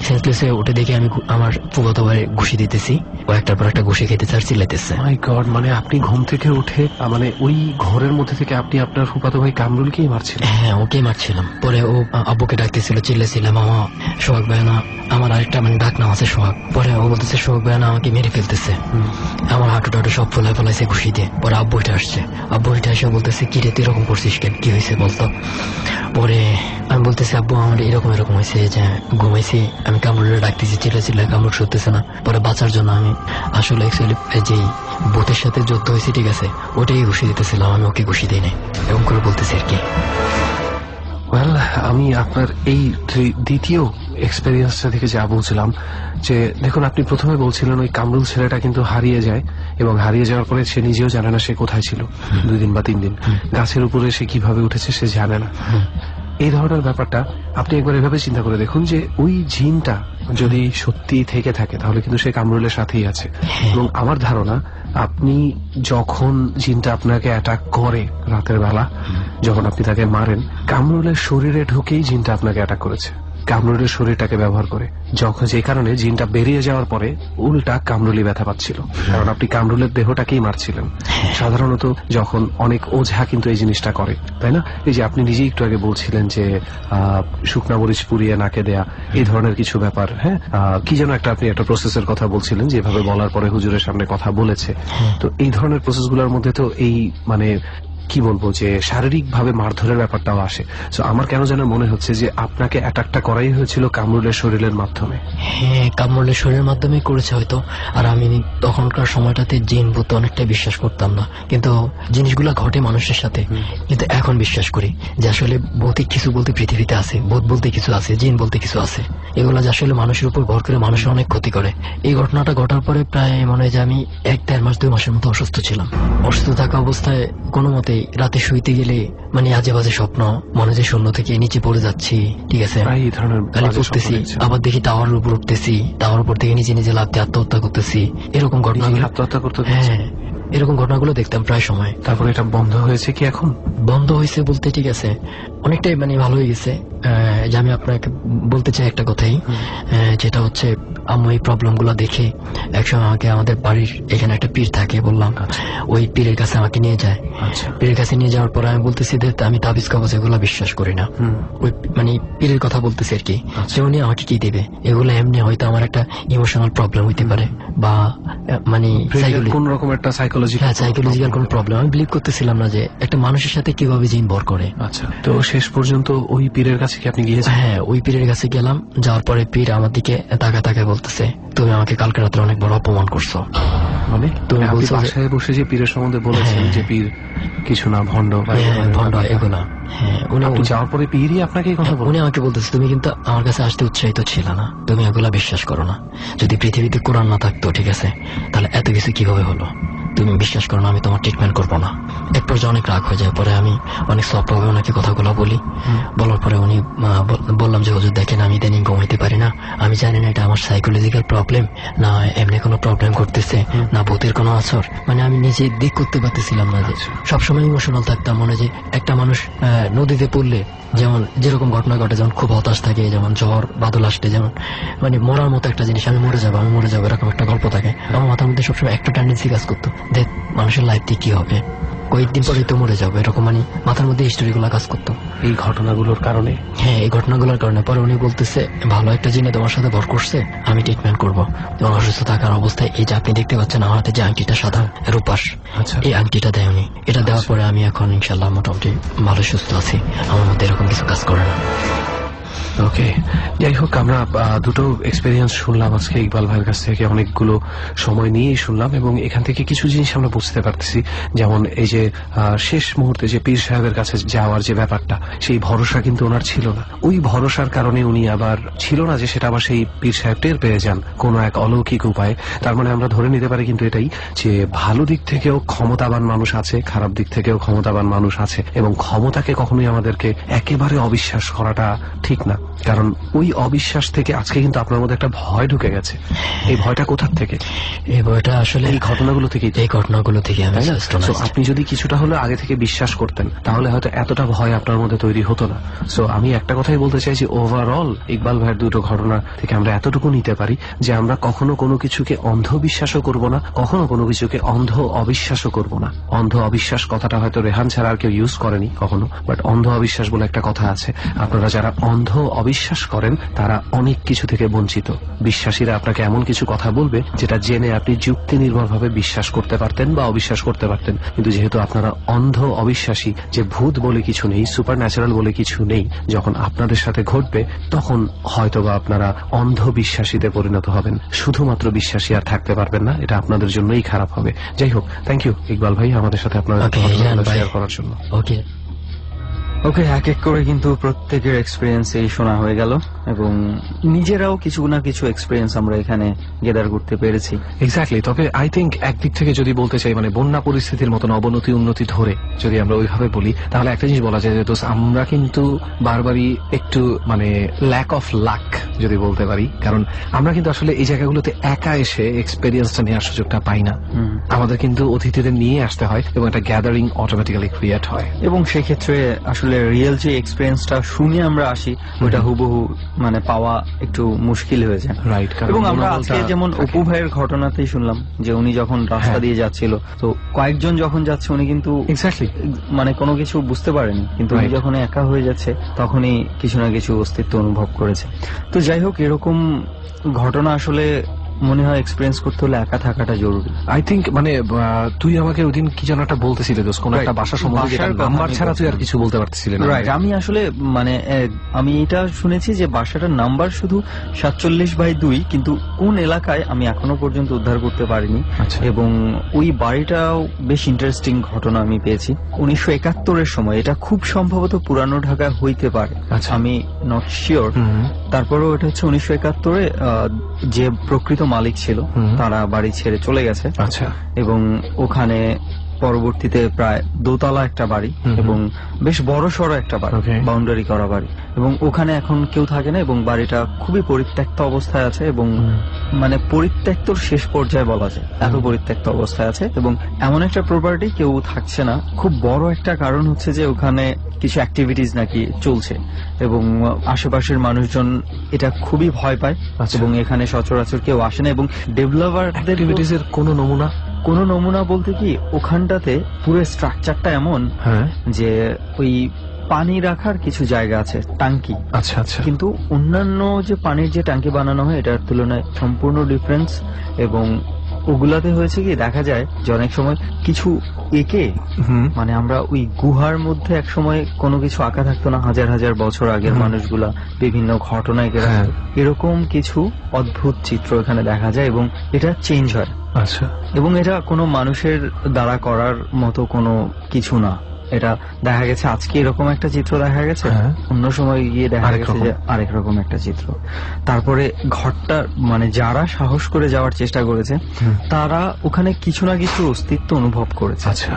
সেন্সলেস হয়ে উঠে দেখে আমি আমার ফুফাতো ভাই ঘুষি দিতেছি, ও একটার পর একটা ঘুষি খেতেছে আর চিল্লাইতেছে। মাই গড, মানে আপনি ঘুম থেকে উঠে মানে ওই ঘরের মধ্যে থেকে আপনি আপনার ফুফাতো ভাই কামরুলকেই মারছিলেন? হ্যাঁ, ওকেই মারছিলাম। পরে ও আব্বুকে ডাকতেছিল, চিল্লাইছিল মামা সোহাগ ভাইনা, আমার আরেকটা মানে ডাক নাম আছে সোহাগ। পরে ও বলতেছে সোহাগ ভাইনা আমাকে মেরে ফেলতেছে। আমার হাঁটু টাটু সব ফোলাই ফেলাইছে ঘুষি দিয়ে। পরে আব্বু এটা আসছে, আব্বু এটা এসে বলতেছে কি রে তুই এরকম করছিস কেন, কি হয়েছে বলতো। পরে আমি বলতেছি আব্বু আমার এরকম এরকম হয়েছে, যে ঘুমাইছি, আমি কামরুলে ডাকতেছি, চিল্লাই কামরুল শুনতেছে না। পরে বাঁচার জন্য আমি আসলে অ্যাকচুয়ালি যে ভূতের সাথে যুদ্ধ হয়েছে ঠিক আছে, ওটাই ঘুষি দিতেছিলাম, আমি ওকে ঘুষি দিই নাই, এরকম করে বলতেছি আর কি। ওয়েল, আমি আপনার এই দ্বিতীয় এক্সপেরিয়েন্সটা থেকে যা বুঝলাম যে দেখুন, আপনি প্রথমে বলছিলেন ওই কামরুল ছেলেটা কিন্তু হারিয়ে যায়, এবং হারিয়ে যাওয়ার পরে সে নিজেও জানে না সে কোথায় ছিল 2 দিন বা 3 দিন। গাছের উপরে সে কিভাবে উঠেছে সে জানে না। এই ধরনের ব্যাপারটা আপনি একবার এভাবে চিন্তা করে দেখুন যে ওই জিনটা যদি সত্যি থেকে থাকে তাহলে কিন্তু সে কামরুলের সাথেই আছে। এবং আমার ধারণা আপনি যখন জিনটা আপনাকে অ্যাটাক করে রাতের বেলা, যখন আপনি তাকে মারেন, কামরুলের শরীরে ঢুকেই জিনটা আপনাকে অ্যাটাক করেছে, কামরুলের শরীরটাকে ব্যবহার করে। যখন যে কারণে জিনটা বেরিয়ে যাওয়ার পরে উল্টা কামরুলি ব্যথা পাচ্ছিল, কারণ আপনি কামরুলের দেহটাকেই মারছিলেন। সাধারণত যখন অনেক ওঝা কিন্তু এই জিনিসটা করে, তাই না? এই যে আপনি নিজেই একটু আগে বলছিলেন যে শুকনা মরিচ পুড়িয়ে নাকে দেয়া, এই ধরনের কিছু ব্যাপার। হ্যাঁ, কি যেন আপনি একটা প্রসেসের কথা বলছিলেন, যেভাবে বলার পরে হুজুরের সামনে কথা বলেছে। তো এই ধরনের প্রসেসগুলোর মধ্যে তো এই মানে কি বলবো যে শারীরিক ভাবে মারধরের ব্যাপারটাও আসে। তো আমার কেন যেন মনে হচ্ছে যে আপনাকে অ্যাটাকটা করাই হয়েছিল কামরুলের শরীরের মাধ্যমে। হ্যাঁ, কামরুলের শরীরের মাধ্যমে করেছে হয়তো। আর আমি তখনকার সময়টাতে জিন ভূত অনেকটাই বিশ্বাস করতাম না, কিন্তু জিনিসগুলো ঘটে মানুষের সাথে। কিন্তু এখন বিশ্বাস করি যে আসলে ভৌতিক কিছু বলতে পৃথিবীতে আছে, ভূত বলতে কিছু আছে, জিন বলতে কিছু আছে। এগুলো যে আসলে মানুষের উপর ভর করে মানুষের অনেক ক্ষতি করে। এই ঘটনাটা ঘটার পরে প্রায় মনে হয় যে আমি 1-1.5 মাস 2 মাসের মতো অসুস্থ ছিলাম। অসুস্থ থাকা অবস্থায় কোনো মতেই রাতে শুইতে গেলে মানে আজে বাজে স্বপ্ন, মনে যে শূন্য থেকে নিচে পড়ে যাচ্ছি, ঠিক আছে, এই ধরনের খালি পড়তেছি, আবার দেখি টাওয়ারের উপর উঠতেছি, টাওয়ার উপর থেকে নিজে নিজে লাফ দিয়ে আত্মহত্যা করতেছি, এরকম ঘটনাগুলো। আত্মহত্যা করতে? হ্যাঁ, এরকম ঘটনাগুলো দেখতাম প্রায় সময়। তারপরে এটা বন্ধ হয়েছে কি এখন? বন্ধ হয়েছে বলতে ঠিক আছে অনেকটাই মানে ভালো হয়ে গেছে। যে আমি আপনাকে বলতে চাই একটা কথাই, যেটা হচ্ছে আম্মু এই প্রবলেম গুলো দেখে একসময় আমাকে আমাদের বাড়ির এখানে একটা পীর থাকে বললাম, ওই পীরের কাছে আমাকে নিয়ে যায়। পীরের কাছে নিয়ে যাওয়ার পরে আমি বলতেছি যে আমি তাবিজ কবজ এগুলো বিশ্বাস করি না, ওই মানে পীরের কথা বলতেছি আর কি, যে উনি আমাকে কি দেবে এগুলো এমনি হয়তো আমার একটা ইমোশনাল প্রবলেম হইতে পারে বা মানে কোন রকম একটা সাইকোলজিক্যাল কোন প্রবলেম। আমি বিলিভ করতেছিলাম না যে একটা মানুষের সাথে কিভাবে জিন ভর করে। আচ্ছা, তো শেষ পর্যন্ত ওই পীরের কাছে কি আপনি গিয়েছেন? হ্যাঁ, ওই পীরের কাছে গেলাম। যাওয়ার পরে পীর আমার দিকে তাকায় বলতেছে, তুমি আমাকে কালকে রাত্রে অনেক বড় অপমান করছো। মানে তুমি বাসায় বসে যে পীরের সম্বন্ধে বলেছেন যে পীর কিছু না, ভণ্ড ভণ্ড এগুলা। হ্যাঁ, উনি যাওয়ার পরে পীরই আপনাকে কথা বলে? উনি আমাকে বলতেছে, তুমি কিন্তু আমার কাছে আসতে উৎসাহিত ছিল না, তুমি এগুলা বিশ্বাস করো না। যদি পৃথিবীতে কোরআন না থাকতো, ঠিক আছে, তাহলে এত কিছু কিভাবে হলো? তুমি বিশ্বাস করো না, আমি তোমার ট্রিটমেন্ট করবো না। এক পর্যায়ে অনেক রাগ হয়ে যায়। পরে আমি অনেক সফট ভাবে ওনাকে কথাগুলো বলি। বলার পরে উনি বললাম যে হুজুর দেখেন, আমি ইদানিং ঘুমাইতে পারি না, আমি জানি না এটা আমার সাইকোলজিক্যাল প্রবলেম না এমনি কোনো প্রবলেম করতেছে না ভূতের কোনো আসর, মানে আমি নিজে দিক করতে পারতেছিলাম না। যে সবসময় ইমোশনাল থাকতাম, মনে যে একটা মানুষ নদীতে পড়লে যেমন যেরকম ঘটনা ঘটে, যেমন খুব হতাশ থাকে, যেমন ঝড় বাদল আসলে যেমন মানে মরার মতো একটা জিনিস, আমি মরে যাবো এরকম একটা গল্প থাকে আমার মাথার মধ্যে। সবসময় একটা টেন্ডেন্সি কাজ করতো, দেখ মানুষের লাইফ দিয়ে কি হবে, কয়েকদিন পরে তো মরে যাবে, এরকম মানে মাথার মধ্যে স্টোরিগুলো কাজ করতো। এই ঘটনাগুলোর কারণে? হ্যাঁ, এই ঘটনাগুলোর কারণে। পরে উনি বলতেছে, ভালো একটা জিনিস তোমার সাথে ভর করছে, আমি ট্রিটমেন্ট করবো। যেমন অসুস্থ থাকার অবস্থায় এই যে আপনি দেখতে পাচ্ছেন আমার হাতে যে আংটিটা সাদা রূপাস, এই আংটিটা দেয় উনি। এটা দেওয়ার পরে আমি এখন ইনশাল্লাহ মোটামুটি ভালো সুস্থ আছি, আমার মধ্যে এরকম কিছু কাজ করে না। ওকে, যাই হোক, আমরা দুটো এক্সপেরিয়েন্স শুনলাম আজকে ইকবাল ভাইয়ের কাছ থেকে, অনেকগুলো সময় নিয়েই শুনলাম, এবং এখান থেকে কিছু জিনিস আমরা বুঝতে পারতেছি। যেমন এই যে শেষ মুহূর্তে যে পীর সাহেবের কাছে যাওয়ার যে ব্যাপারটা, সেই ভরসা কিন্তু ওনার ছিল না। ওই ভরসার কারণে উনি আবার ছিল না যে সেটা আবার সেই পীর সাহেব টের পেয়ে যান কোনো এক অলৌকিক উপায়ে। তার মানে আমরা ধরে নিতে পারি কিন্তু এটাই, যে ভালো দিক থেকেও ক্ষমতাবান মানুষ আছে, খারাপ দিক থেকেও ক্ষমতাবান মানুষ আছে, এবং ক্ষমতাকে কখনোই আমাদেরকে একেবারে অবিশ্বাস করাটা ঠিক না। কারণ ওই অবিশ্বাস থেকে আজকে কিন্তু আপনার মধ্যে একটা ভয় ঢুকে গেছে। এই ভয়টা কোথার থেকে? এই ভয়টা আসলে এই ঘটনাগুলো থেকে। আপনি যদি কিছুটা হলে আগে থেকে বিশ্বাস করতেন, তাহলে হয়তো এতটা ভয় আপনার মধ্যে তৈরি হতো না। সো আমি একটা কথাই বলতে চাই যে ওভারঅল ইকবাল ভাইয়ের দুটো ঘটনা থেকে আমরা এতটুকু নিতে পারি যে আমরা কখনো কোনো কিছুকে অন্ধবিশ্বাসও করব না, কখনো কোনো কিছুকে অন্ধ অবিশ্বাসও করব না। অন্ধ অবিশ্বাস কথাটা হয়তো রেহান ছাড়া আর কেউ ইউজ করেনি কখনো, বাট অন্ধ অবিশ্বাস বলে একটা কথা আছে। আপনারা যারা অন্ধ অবিশ্বাস করেন তারা অনেক কিছু থেকে বঞ্চিত। বিশ্বাসীরা আপনাকে এমন কিছু কথা বলবে যেটা জেনে আপনি যুক্তি নির্ভরভাবে বিশ্বাস করতে পারতেন বা অবিশ্বাস করতে পারতেন, কিন্তু যেহেতু আপনারা অন্ধ অবিশ্বাসী যে ভূত বলে কিছু নেই, সুপার ন্যাচারাল বলে কিছু নেই, যখন আপনাদের সাথে ঘটবে তখন হয়তোবা আপনারা অন্ধ বিশ্বাসীতে পরিণত হবেন। শুধুমাত্র বিশ্বাসী আর থাকতে পারবেন না, এটা আপনাদের জন্যই খারাপ হবে। যাই হোক, থ্যাংক ইউ ইকবাল ভাই আমাদের সাথে আপনার শেয়ার করার জন্য। ওকে, এক এক করে কিন্তু প্রত্যেকের এক্সপিরিয়েন্স এই শোনা হয়ে গেল, এবং নিজেরাও কিছু না কিছু এক্সপিরিয়েন্স আমরা এখানে গেদার করতে পেরেছি। এক্স্যাক্টলি। তবে আই থিঙ্ক একদিক থেকে যদি বলতে চাই, মানে বন্যা পরিস্থিতির মতন অবনতি উন্নতি ধরে যদি আমরা ওইভাবে বলি, তাহলে একটা জিনিস বলা যায় যে দোস্ত, আমরা কিন্তু বারবারই একটু মানে ল্যাক অফ লাক যদি বলতে পারি, কারণ আমরা কিন্তু আসলে এই জায়গাগুলোতে একা এসে এক্সপেরিয়েন্সটা নেওয়ার সুযোগটা পাই না। আমাদের কিন্তু অতিথিদের নিয়ে আসতে হয় এবং একটা গ্যাদারিং অটোমেটিক্যালি ক্রিয়েট হয়, এবং সেক্ষেত্রে আসলে রিয়েল যে এক্সপিরিয়েন্সটা শুনে আমরা আসি ওইটা হুবহু মানে পাওয়া একটু মুশকিল হয়ে যায়। রাইট। এবং আমরা আজকে যেমন অপু ভাইয়ের ঘটনাতেই শুনলাম যে উনি যখন রাস্তা দিয়ে যাচ্ছিল, তো কয়েকজন যখন যাচ্ছে উনি কিন্তু এক্স্যাক্টলি মানে কোনো কিছু বুঝতে পারেনি, কিন্তু উনি যখন একা হয়ে যাচ্ছে তখনই কিছু না কিছু অস্তিত্ব অনুভব করেছে। তো যাই হোক, এরকম ঘটনা আসলে মনে হয় এক্সপিরিয়েন্স করতে হলে একা থাকাটা জরুরি। আই থিঙ্ক মানে তুই আমাকে ওই দিন কি যেন একটা বলতেছিলে দোস্ত, কোন একটা বাসা সম্বন্ধে নাম্বার ছাড়া তুই আর কিছু বলতে পারতেছিলি না। রাইট, আমি আসলে মানে আমি এটা শুনেছি যে বাসাটার নাম্বার শুধু 47/2, কিন্তু কোন এলাকায় আমি এখনো পর্যন্ত উদ্ধার করতে পারিনি। এবং ওই বাড়িটাও বেশ ইন্টারেস্টিং ঘটনা আমি পেয়েছি 1971-এর সময়। এটা খুব সম্ভবত পুরানো ঢাকা হইতে পারে, আমি নট শিওর। তারপরেও এটা হচ্ছে 1971-এ যে প্রকৃত মালিক ছিল তারা বাড়ি ছেড়ে চলে গেছে। আচ্ছা। এবং ওখানে পরবর্তীতে প্রায় দোতলা একটা বাড়ি এবং বেশ বড় সড়ো একটা বাড়ি, বাউন্ডারি করা বাড়ি, এবং ওখানে এখন কেউ থাকে না এবং বাড়িটা খুবই পরিত্যক্ত অবস্থায় আছে এবং মানে পরিত্যক্তর শেষ পর্যায়ে বলা যায়, এত পরিত্যক্ত অবস্থায় আছে। এবং এমন একটা প্রপার্টি কেউ থাকছে না। খুব বড় একটা কারণ হচ্ছে যে ওখানে কিছু অ্যাক্টিভিটিস নাকি চলছে এবং আশেপাশের মানুষজন এটা খুবই ভয় পায় এবং এখানে সচরাচর কেউ আসে না। এবং ডেভেলপারদের কোনো নমুনা বলতে কি, ওখানটাতে পুরো স্ট্রাকচারটা এমন যে ওই পানি রাখার কিছু জায়গা আছে, টাঙ্কি। আচ্ছা আচ্ছা। কিন্তু অন্যান্য যে পানির যে টাঙ্কি বানানো হয় এটার তুলনায় সম্পূর্ণ ডিফারেন্স। এবং ওগুলাতে হয়েছে কি, দেখা যায় যে অনেক সময় কিছু এঁকে, মানে আমরা ওই গুহার মধ্যে এক সময় কোনো কিছু আঁকা থাকতো না, হাজার হাজার বছর আগের মানুষগুলা বিভিন্ন ঘটনায় এরকম কিছু অদ্ভুত চিত্র এখানে দেখা যায় এবং এটা চেঞ্জ হয়। আচ্ছা। এবং এটা কোনো মানুষের দ্বারা করার মতো কোনো কিছু না। এটা দেখা গেছে আজকে এরকম একটা চিত্র দেখা গেছে, অন্য সময় গিয়ে দেখা গেছে যে আরেক রকম একটা চিত্র। তারপরে ঘরটা মানে যারা সাহস করে যাওয়ার চেষ্টা করেছে তারা ওখানে কিছু না কিছু অস্তিত্ব অনুভব করেছে। আচ্ছা।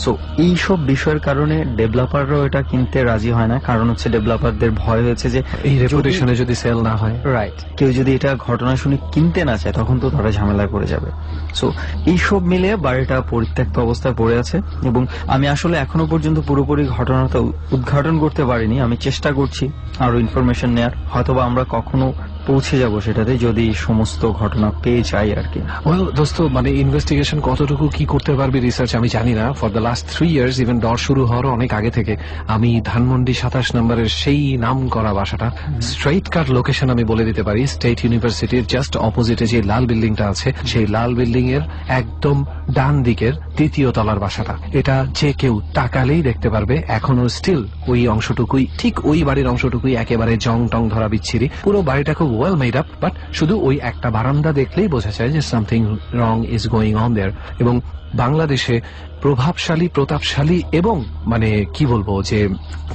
সো এইসব বিষয়ের কারণে ডেভেলপাররাও এটা কিনতে রাজি হয় না, কারণ হচ্ছে ডেভেলপারদের ভয় হয়েছে যে এই রেপুটেশনে যদি সেল না হয়, রাইট, কেউ যদি এটা ঘটনা শুনে কিনতে না চায় তখন তো তারা ঝামেলায় পড়ে যাবে। সো এইসব মিলিয়ে বাড়িটা পরিত্যক্ত অবস্থায় পড়ে আছে এবং আমি আসলে এখনো পর্যন্ত পুরোপুরি ঘটনাটা উদ্ঘাটন করতে পারিনি। আমি চেষ্টা করছি আরো ইনফরমেশন নেয়ার, হয়তোবা আমরা কখনো পৌঁছে যাব সেটাতে যদি সমস্ত ঘটনা পেয়ে যাই আর কি। ওয়েল দোস্ত, মানে ইনভেস্টিগেশন কতটুকু কি করতে পারবি রিসার্চ আমি জানি না। For the last 3 years, even ডর শুরু হওয়ার অনেক আগে থেকে আমি ধানমন্ডি 27 নম্বরের সেই নাম করা বাসাটা, স্ট্রেইট কাট লোকেশন আমি বলে দিতে পারি, স্টেট ইউনিভার্সিটির জাস্ট অপোজিটে যে লাল বিল্ডিংটা আছে সেই লাল বিল্ডিং এর একদম ডান দিকের 3য় তলার বাসাটা। এটা যে কেউ তাকালেই দেখতে পারবে এখনো স্টিল ওই অংশটুকুই, ঠিক ওই বাড়ির অংশটুকুই একেবারে জং টং ধরা বিচ্ছিরি। পুরো বাড়িটা খুব ওয়েল মেড আপ, বাট শুধু ওই একটা বারান্দা দেখলেই বোঝা যায় যে something wrong is going on their. এবং বাংলাদেশে প্রভাবশালী, প্রতাপশালী এবং মানে কি বলবো যে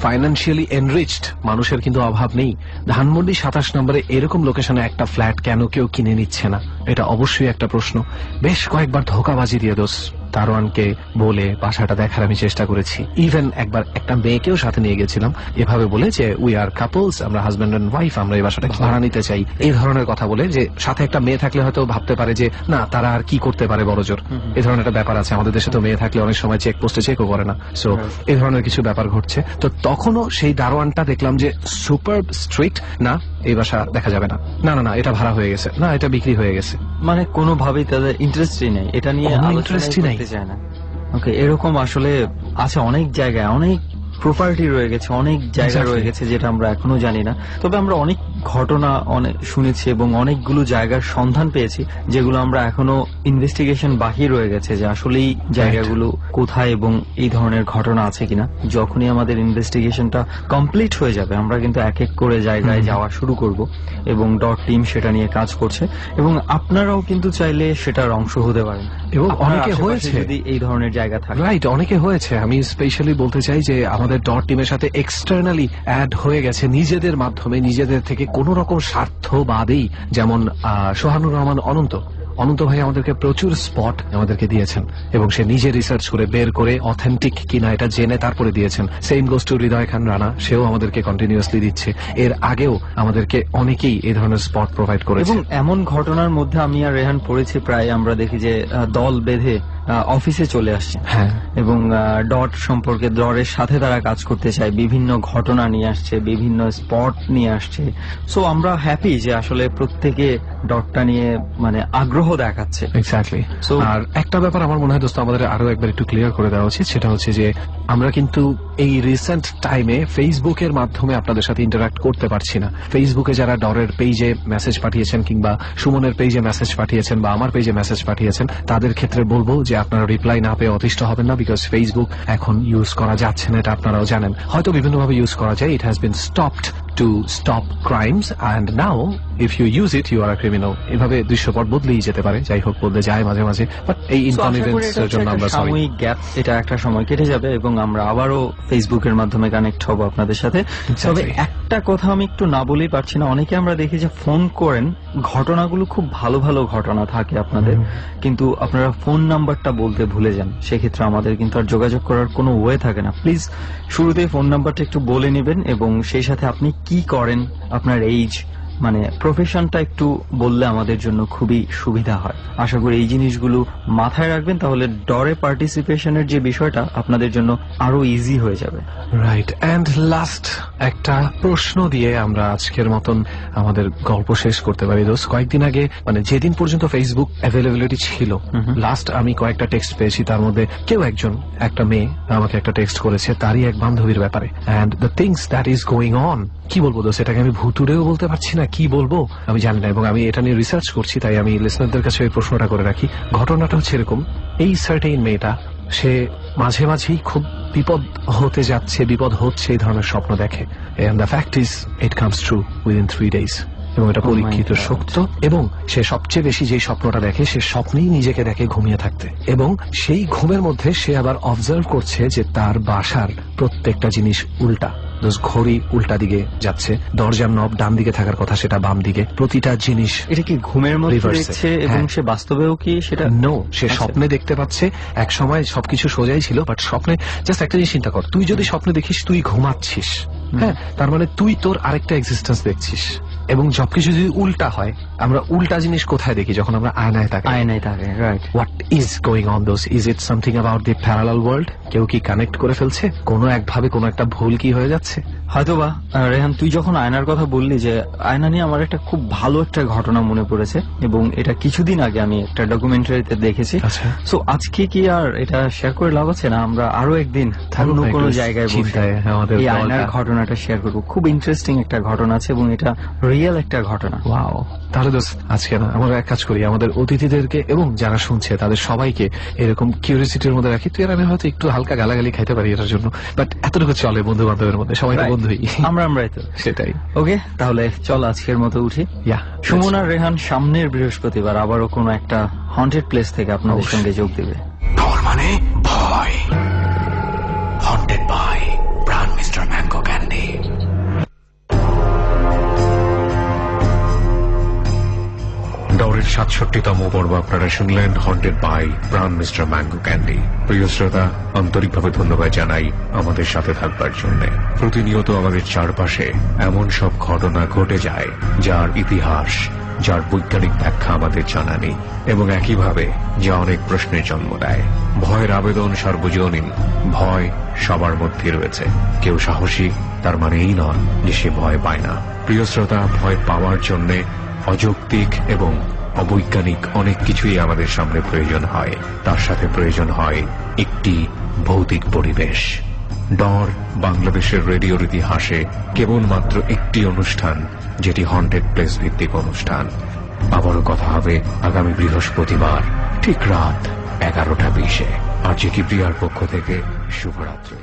ফাইন্যান্সিয়ালি এনরিচড মানুষের কিন্তু অভাব নেই। ধানমন্ডি 27 নম্বরে এরকম লোকেশনে একটা ফ্ল্যাট কেন কেউ কিনে নিচ্ছে না, এটা অবশ্যই একটা প্রশ্ন। বেশ কয়েকবার ধোঁকাবাজি দিয়ে দোষ দারোয়ানকে বলে বাসাটা দেখার আমি চেষ্টা করেছি। ইভেন একবার একটা মেয়েকেও সাথে নিয়ে গেছিলাম, এভাবে বলে যে উই আর কাপলস, আমরা হাজব্যান্ড এন্ড ওয়াইফ, আমরা এই বাসাটা ভাড়া নিতে চাই, এই ধরনের কথা বলে। যে সাথে একটা মেয়ে থাকলে হয়তো ভাবতে পারে যে না তারা আর কি করতে পারে বড়জোর, এই ধরনের একটা ব্যাপার আছে। আমাদের দেশে তো মেয়ে থাকলে অনেক সময় চেক পোস্টে চেকও করে না। সো এই ধরনের কিছু ব্যাপার ঘটছে। তো তখনও সেই দারোয়ানটা দেখলাম যে সুপার স্ট্রিক্ট, না এই বাসা দেখা যাবে না, না না না এটা ভাড়া হয়ে গেছে, না এটা বিক্রি হয়ে গেছে, মানে কোনোভাবেই তাদের ইন্টারেস্টই নেই, এটা নিয়ে ইন্টারেস্টই নাই। ওকে, এরকম আসলে আছে অনেক জায়গায়, অনেক প্রপার্টি রয়ে গেছে, অনেক জায়গা রয়ে গেছে যেটা আমরা এখনো জানি না। তবে আমরা অনেক ঘটনা অনেক শুনেছি এবং অনেকগুলো জায়গার সন্ধান পেয়েছি যেগুলো আমরা এখনো ইনভেস্টিগেশন বাকি রয়ে গেছে যে আসলেই জায়গাগুলো কোথায় এবং এই ধরনের ঘটনা আছে কিনা। যখনই আমাদের ইনভেস্টিগেশনটা কমপ্লিট হয়ে যাবে আমরা কিন্তু এক এক করে জায়গায় যাওয়া শুরু করব এবং ডট টিম সেটা নিয়ে কাজ করছে এবং আপনারাও কিন্তু চাইলে সেটার অংশ হতে পারেন। এবং অনেকে হয়েছে যদি এই ধরনের জায়গা থাকে, রাইট, অনেকে হয়েছে। আমি স্পেশালি বলতে চাই যে আমাদের ডট টিমের সাথে এক্সটার্নালি অ্যাড হয়ে গেছে নিজেদের মাধ্যমে, নিজেদের থেকে কোন রকম স্বার্থ বাদেই। যেমন সোহানুর রহমান অনন্ত ভাই আমাদেরকে প্রচুর স্পট আমাদেরকে দিয়েছেন এবং সে নিজে রিসার্চ করে বের করে অথেন্টিক কিনা এটা জেনে তারপরে দিয়েছেন। Same goes to Hridoy Khan Rana, সেও আমাদেরকে কন্টিনিউয়াসলি দিচ্ছে। এর আগেও আমাদেরকে অনেকেই এই ধরনের স্পট প্রোভাইড করেছে। এবং এমন ঘটনার মধ্যে আমি আর রেহান পড়েছি প্রায়, আমরা দেখি যে দল বেঁধে অফিসে চলে আসছে হ্যাঁ এবং ডট সম্পর্কে ডরের সাথে তারা কাজ করতে চায়, বিভিন্ন ঘটনা নিয়ে আসছে, বিভিন্ন স্পট নিয়ে আসছে। সো আমরা হ্যাপি যে আসলে প্রত্যেকে ডটটা নিয়ে মানে আগ্রহ দেখাচ্ছে। এক্স্যাক্টলি। So- আর একটা ব্যাপার আমার মনে হয় দোস্ত আমাদের আরো একবার একটু ক্লিয়ার করে দেওয়া উচিত, সেটা হচ্ছে যে আমরা কিন্তু এই রিসেন্ট টাইমে ফেসবুকের মাধ্যমে আপনাদের সাথে ইন্টারঅ্যাক্ট করতে পারছি না। ফেসবুকে যারা ডরের পেজে মেসেজ পাঠিয়েছেন কিংবা সুমনের পেজে মেসেজ পাঠিয়েছেন বা আমার পেজে মেসেজ পাঠিয়েছেন, তাদের ক্ষেত্রে বলবো যে আপনারা রিপ্লাই না পেয়ে অতিষ্ঠ হবেন না, বিকজ ফেসবুক এখন ইউজ করা যাচ্ছে না, এটা আপনারাও জানেন। হয়তো বিভিন্নভাবে ইউজ করা যায়, it has been stopped to stop crimes and now if you use it you are a criminal. এভাবে দৃশ্যপট বদলেই যেতে পারে, যাই হোক বদলে যায় মাঝে মাঝে, বাট এই ইনকনভিনিয়েন্স এর জন্য আমরা সরি। সাময়িক গ্যাপ, এটা একটা সময় কেটে যাবে এবং আমরা আবারও ফেসবুকের মাধ্যমে কানেক্ট হব আপনাদের সাথে। তবে একটা কথা আমি একটু না বলেই পারছি না, অনেকে আমরা দেখি যে ফোন করেন, ঘটনাগুলো খুব ভালো ভালো ঘটনা থাকে আপনাদের, কিন্তু আপনারা ফোন নাম্বারটা বলতে ভুলে যান। সেক্ষেত্রে আমাদের কিন্তু আর যোগাযোগ করার কোনো ওয়ে থাকে না। প্লিজ শুরুতেই ফোন নাম্বারটা একটু বলে নেবেন এবং সেই সাথে আপনি কি করেন, আপনার এইজ, মানে প্রফেশনটা একটু বললে আমাদের জন্য খুবই সুবিধা হয়। আশা করি এই জিনিসগুলো মাথায় রাখবেন, তাহলে ডরে পার্টিসিপেশনের যে বিষয়টা আপনাদের জন্য আরো ইজি হয়ে যাবে। রাইট। অ্যান্ড লাস্ট একটা প্রশ্ন দিয়ে আমরা আজকের মতন আমাদের গল্প শেষ করতে পারি দোস্ত। কয়েকদিন আগে মানে যেদিন পর্যন্ত ফেসবুক অ্যাভেলেবিলিটি ছিল, লাস্ট আমি কয়েকটা টেক্সট পেয়েছি, তার মধ্যে কেউ একজন, একটা মেয়ে আমাকে একটা টেক্সট করেছে তারই এক বান্ধবীর ব্যাপারে। And the things that is going on, কি বলবো দোস্ত, এটাকে আমি ভুতুড়েও বলতে পারছি না, কি বলবো আমি জানি না, এবং আমি এটা নিয়ে রিসার্চ করছি, তাই আমি লিসনারদের কাছে এই প্রশ্নটা করে রাখি। ঘটনাটা হচ্ছে এরকম, এই সার্টেইন মেয়েটা সে মাঝে মাঝেই খুব বিপদ হতে যাচ্ছে, বিপদ হচ্ছে, এই ধরনের স্বপ্ন দেখে। And the fact is it comes true within 3 days, এবং এটা পরীক্ষিত সত্য। এবং সে সবচেয়ে বেশি যে স্বপ্নটা দেখে, সে স্বপ্নেই নিজেকে দেখে ঘুমিয়ে থাকতে, এবং সেই ঘুমের মধ্যে সে আবার অবজার্ভ করছে যে তার বাসার প্রত্যেকটা জিনিস উল্টা। ঘড়ি উল্টা দিকে যাচ্ছে, দরজার নব ডান দিকে থাকার কথা সেটা বাম দিকে, প্রতিটা জিনিস। এটা কি ঘুমের মধ্যে Reverse-এ, দেখছে এবং হ্যাঁ। সে বাস্তবেও কি সেটা? নো, সে স্বপ্নে দেখতে পাচ্ছে। এক সময় সবকিছু সোজাই ছিল, বাট স্বপ্নে জাস্ট একটা জিনিস চিন্তা কর, তুই যদি স্বপ্নে দেখিস তুই ঘুমাচ্ছিস, হ্যাঁ, তার মানে তুই তোর আরেকটা এক্সিস্টেন্স দেখছিস। এবং সবকিছু যদি উল্টা হয়, আমরা উল্টা জিনিস কোথায় দেখি? যখন আমরা আয়নায় তাকাই। আয়নায় থাকে, right. What is going on those? Is it something about the parallel world? কেউ কি কানেক্ট করে ফেলছে? কোনো একভাবে কোনো একটা ভুল কি হয়ে যাচ্ছে? হয়তোবা। রেহান, তুই যখন আয়নার কথা বললি, যে আয়না নিয়ে আমার একটা খুব ভালো একটা ঘটনা মনে পড়েছে, এবং এটা কিছুদিন আগে আমি একটা ডকুমেন্টারিতে দেখেছি। আচ্ছা। সো আজকে কি আর এটা শেয়ার করে লাভ আছে না? আমরা আরো একদিন অন্য কোনো জায়গায় বসে চিন্তায় আমাদের এই আয়নার ঘটনাটা শেয়ার করবো। খুব ইন্টারেস্টিং একটা ঘটনা আছে এবং এটা রিয়েল একটা ঘটনা। ওয়াও। তাহলে দোস্ত আজকে না আমরা এক কাজ করি, আমাদের অতিথিদেরকে এবং যারা শুনছে তাদের সবাইকে এরকম কিউরিয়াসিটির মধ্যে রাখি। তুই আর আমি হয়তো একটু হালকা গালাগালি খাইতে পারি এটার জন্য, বাট এতটুকু চলে বন্ধু বান্ধবের মধ্যে, সবাই তো বন্ধুই। আমরাই তো। সেটাই। ওকে, তাহলে চল আজকের মতো উঠি। ইয়া, সুমন আর রেহান সামনের বৃহস্পতিবার আবারও কোনো একটা হন্টেড প্লেস থেকে আপনাদের সঙ্গে যোগ দেবে। ডর মানে ভয়। Haunted by Brown Mr. Mango Candy. ডরের 67তম পর্ব আপনারা শুনলেন, haunted by brown mister mango candy. প্রিয় শ্রোতা, আন্তরিকভাবে ধন্যবাদ জানাই আমাদের সাথে থাকবার জন্য। প্রতিনিয়ত আমাদের চারপাশে এমন সব ঘটনা ঘটে যায় যার ইতিহাস, যার বৈজ্ঞানিক ব্যাখ্যা আমাদের জানা নেই, এবং একইভাবে যা অনেক প্রশ্নের জন্ম দেয়। ভয়ের আবেদন সার্বজনীন, ভয় সবার মধ্যে রয়েছে। কেউ সাহসী তার মানে এই নয় যে সে ভয় পায় না। প্রিয় শ্রোতা, ভয় পাওয়ার জন্য অযৌক্তিক এবং অবৈজ্ঞানিক অনেক কিছুই আমাদের সামনে প্রয়োজন হয়। তার সাথে প্রয়োজন হয় একটি ভৌতিক পরিবেশ। ডর বাংলাদেশের রেডিওর ইতিহাসে কেবলমাত্র একটি অনুষ্ঠান, যেটি হন্টেড প্লেস ভিত্তিক অনুষ্ঠান। আবারও কথা হবে আগামী বৃহস্পতিবার ঠিক রাত 11টা 20-এ। আর জে কি প্রিয়ার পক্ষ থেকে শুভরাত্রি।